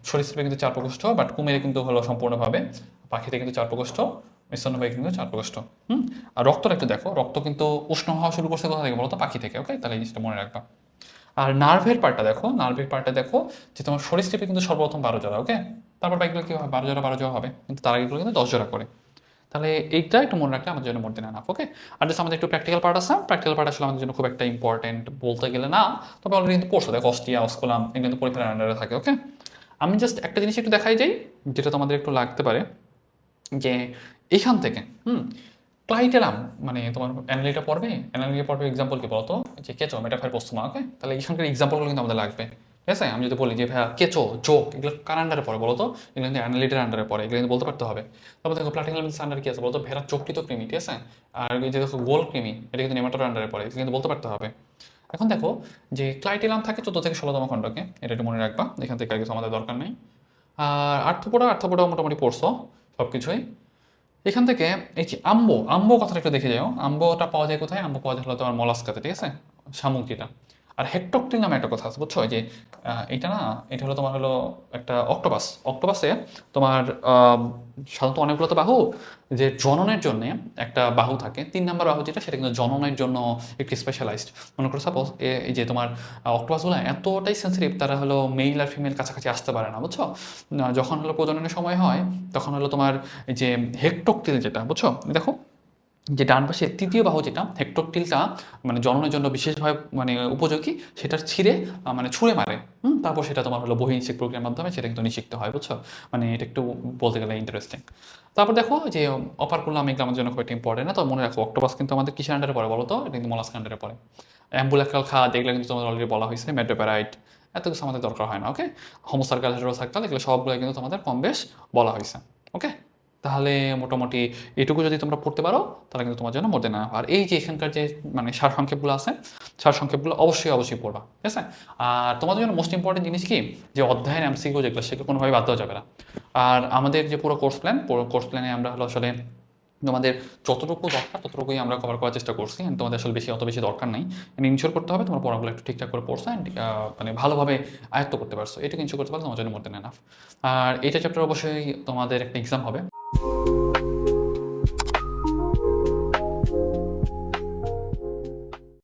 সরীসৃপে কিন্তু 4 প্রকোষ্ঠ, বাট কুমিরে কিন্তু হলো সম্পূর্ণভাবে, পাখিতে কিন্তু 4 প্রকোষ্ঠ, স্তন্যপায়ী কিন্তু 4 প্রকোষ্ঠ। আর রক্তটা একটু দেখো, রক্ত কিন্তু উষ্ণ হওয়া শুরু করছে কোথা থেকে বলো তো, পাখি থেকে। ওকে, তাহলে এই জিনিসটা মনে রাখবা। আর নার্ভের পার্টটা দেখো যে তোমার সরীসৃপে কিন্তু সর্বপ্রথম 12 জোড়া, ওকে? তারপর বাইকগুলো কি হয়, 12 জোড়া হবে, কিন্তু তার আগেগুলো কিন্তু 10 জোড়া করে। তাহলে এইটা একটু মনে রাখলে আমাদের জন্য মোর দেন এনাফ, ওকে? আর জাস্ট আমাদের একটু প্র্যাকটিক্যাল পার্ট আছে, প্র্যাকটিক্যাল পার্ট আসলে আমাদের জন্য খুব একটা ইম্পর্টেন্ট বলতে গেলে না, তবে অলরেডি কিন্তু পড়ছো, দেখো অস্টিয়া অস্কুলাম এগুলো কিন্তু পরিফেরাল আন্ডারে থাকে, ওকে? আমি জাস্ট একটা জিনিস একটু দেখাই যাই, যেটা তোমাদের একটু লাগতে পারে, যে এইখান থেকে ক্লাইটেরাম মানে তোমার অ্যানালিটা পড়বে এক্সাম্পল কি বলতো, যে কেঁচো মেটাফার পোস্তমা, ওকে? তাহলে এখানকার এক্সাম্পলগুলো কিন্তু আমাদের লাগবে, ঠিক আছে? আমি যদি বলি যে ভাইয়া কেঁচো জোক এগুলো কার আন্ডারে পড়ে বলো তো, এগুলো কিন্তু অ্যানালিটার আন্ডারে পড়ে, এগুলো কিন্তু বলতে পারতে হবে। তারপর দেখো প্লাটিনাম আন্ডার কি আছে বলতো, ভেড়ার চোখটি কৃমি, ঠিক আছে? আর এই যে দেখো গোল কৃমি, এটা কিন্তু নেমাটোর আন্ডারে পড়ে, এগুলো কিন্তু বলতে পারতে হবে। এখন দেখো যে ক্লাইটেলাম থাকে 14 থেকে 16তম খণ্ডকে, এটা একটু মনে রাখবা, এখান থেকে আর কিছু আমাদের দরকার নেই। আর আর্থ্রোপোডা মোটামুটি পড়ছো সব কিছুই। এখান থেকে এই যে আম্বো কথাটা একটু দেখে যাও, আম্বোটা পাওয়া যায় কোথায়, আম্বো পাওয়া যায় হলো তোমার মলাস্কাতে, ঠিক আছে? শামুক যেটা। আর হেক্টকটিল নামে একটা কথা আছে বুঝছো, এই যে এটা না, এটা হলো তোমার হলো একটা অক্টোপাসে তোমার সাধারণত অনেকগুলো তো বাহু, যে জননের জন্য একটা বাহু থাকে, 3 নাম্বার বাহু যেটা, সেটা কিন্তু জননের জন্য একটি স্পেশালাইজড। মনে করো সাপোজ এই যে তোমার অক্টোপাসগুলো এতটাই সেন্সিটিভ, তারা হলো মেল আর ফিমেল কাছাকাছি আসতে পারে না বুঝছো। যখন হলো প্রজননের সময় হয়, তখন হলো তোমার এই যে হেক্টকটিল যেটা, বুঝছো? দেখো যে ডান পাশে তৃতীয় বাহু যেটা হেক্টকটিলটা মানে জননের জন্য বিশেষভাবে মানে উপযোগী, সেটা ছিঁড়ে মানে ছুঁড়ে মারে, তারপর সেটা তোমার হলো বহিঃনিষেক প্রক্রিয়ার মাধ্যমে সেটা কিন্তু নিষিক্ত হয়, বুঝছো? মানে এটা একটু বলতে গেলে ইন্টারেস্টিং। তারপর দেখো যে অপারকুলাম এগুলো আমাদের জন্য খুব একটা ইম্পর্টেন্ট না, তো মনে রাখো অক্টোপাস কিন্তু আমাদের কিসের আন্ডারে পড়ে বলো তো, এটা কিন্তু মলাস্ক আন্ডারে পড়ে। অ্যাম্বুলাক্রাল খাদ এগুলো কিন্তু তোমাদের অলরেডি বলা হয়েছে, মেডোপ্যারাইট, এত কিছু আমাদের দরকার হয় না, ওকে? হোমোসার্কাল হেটেরোসার্কাল এগুলো সবগুলো কিন্তু তোমাদের কম বেশ বলা হয়েছে, ওকে? তাহলে মোটামুটি এটুকু যদি তোমরা পড়তে পারো, তাহলে কিন্তু তোমার জন্য মোর দেন এনাফ। আর এই যে এখানকার যে মানে সারসংক্ষেপগুলো আছে, সারসংক্ষেপগুলো অবশ্যই পড়বা, ঠিক আছে? আর তোমাদের জন্য মোস্ট ইম্পর্টেন্ট জিনিস কি, যে অধ্যায়ের এমসিকিউ যেগুলো, সেগুলো কোনোভাবে বাদ দেওয়া যাবে না। আর আমাদের যে পুরো কোর্স প্ল্যানে আমরা হলো আসলে তোমাদের যতটুকু দরকার ততটুকুই আমরা কভার করার চেষ্টা করছি, and তোমাদের আসলে অত বেশি দরকার নাই। ইনশিওর করতে হবে তোমার পড়াগুলো একটু ঠিকঠাক করে পড়ছো, অ্যান্ড মানে ভালোভাবে আয়ত্ত করতে পারছো, এটুকু ইনশিওর করতে পারলে তোমার জন্য মোর দেন এনাফ। আর এইটা চ্যাপ্টার অবশ্যই তোমাদের একটা এক্সাম হবে।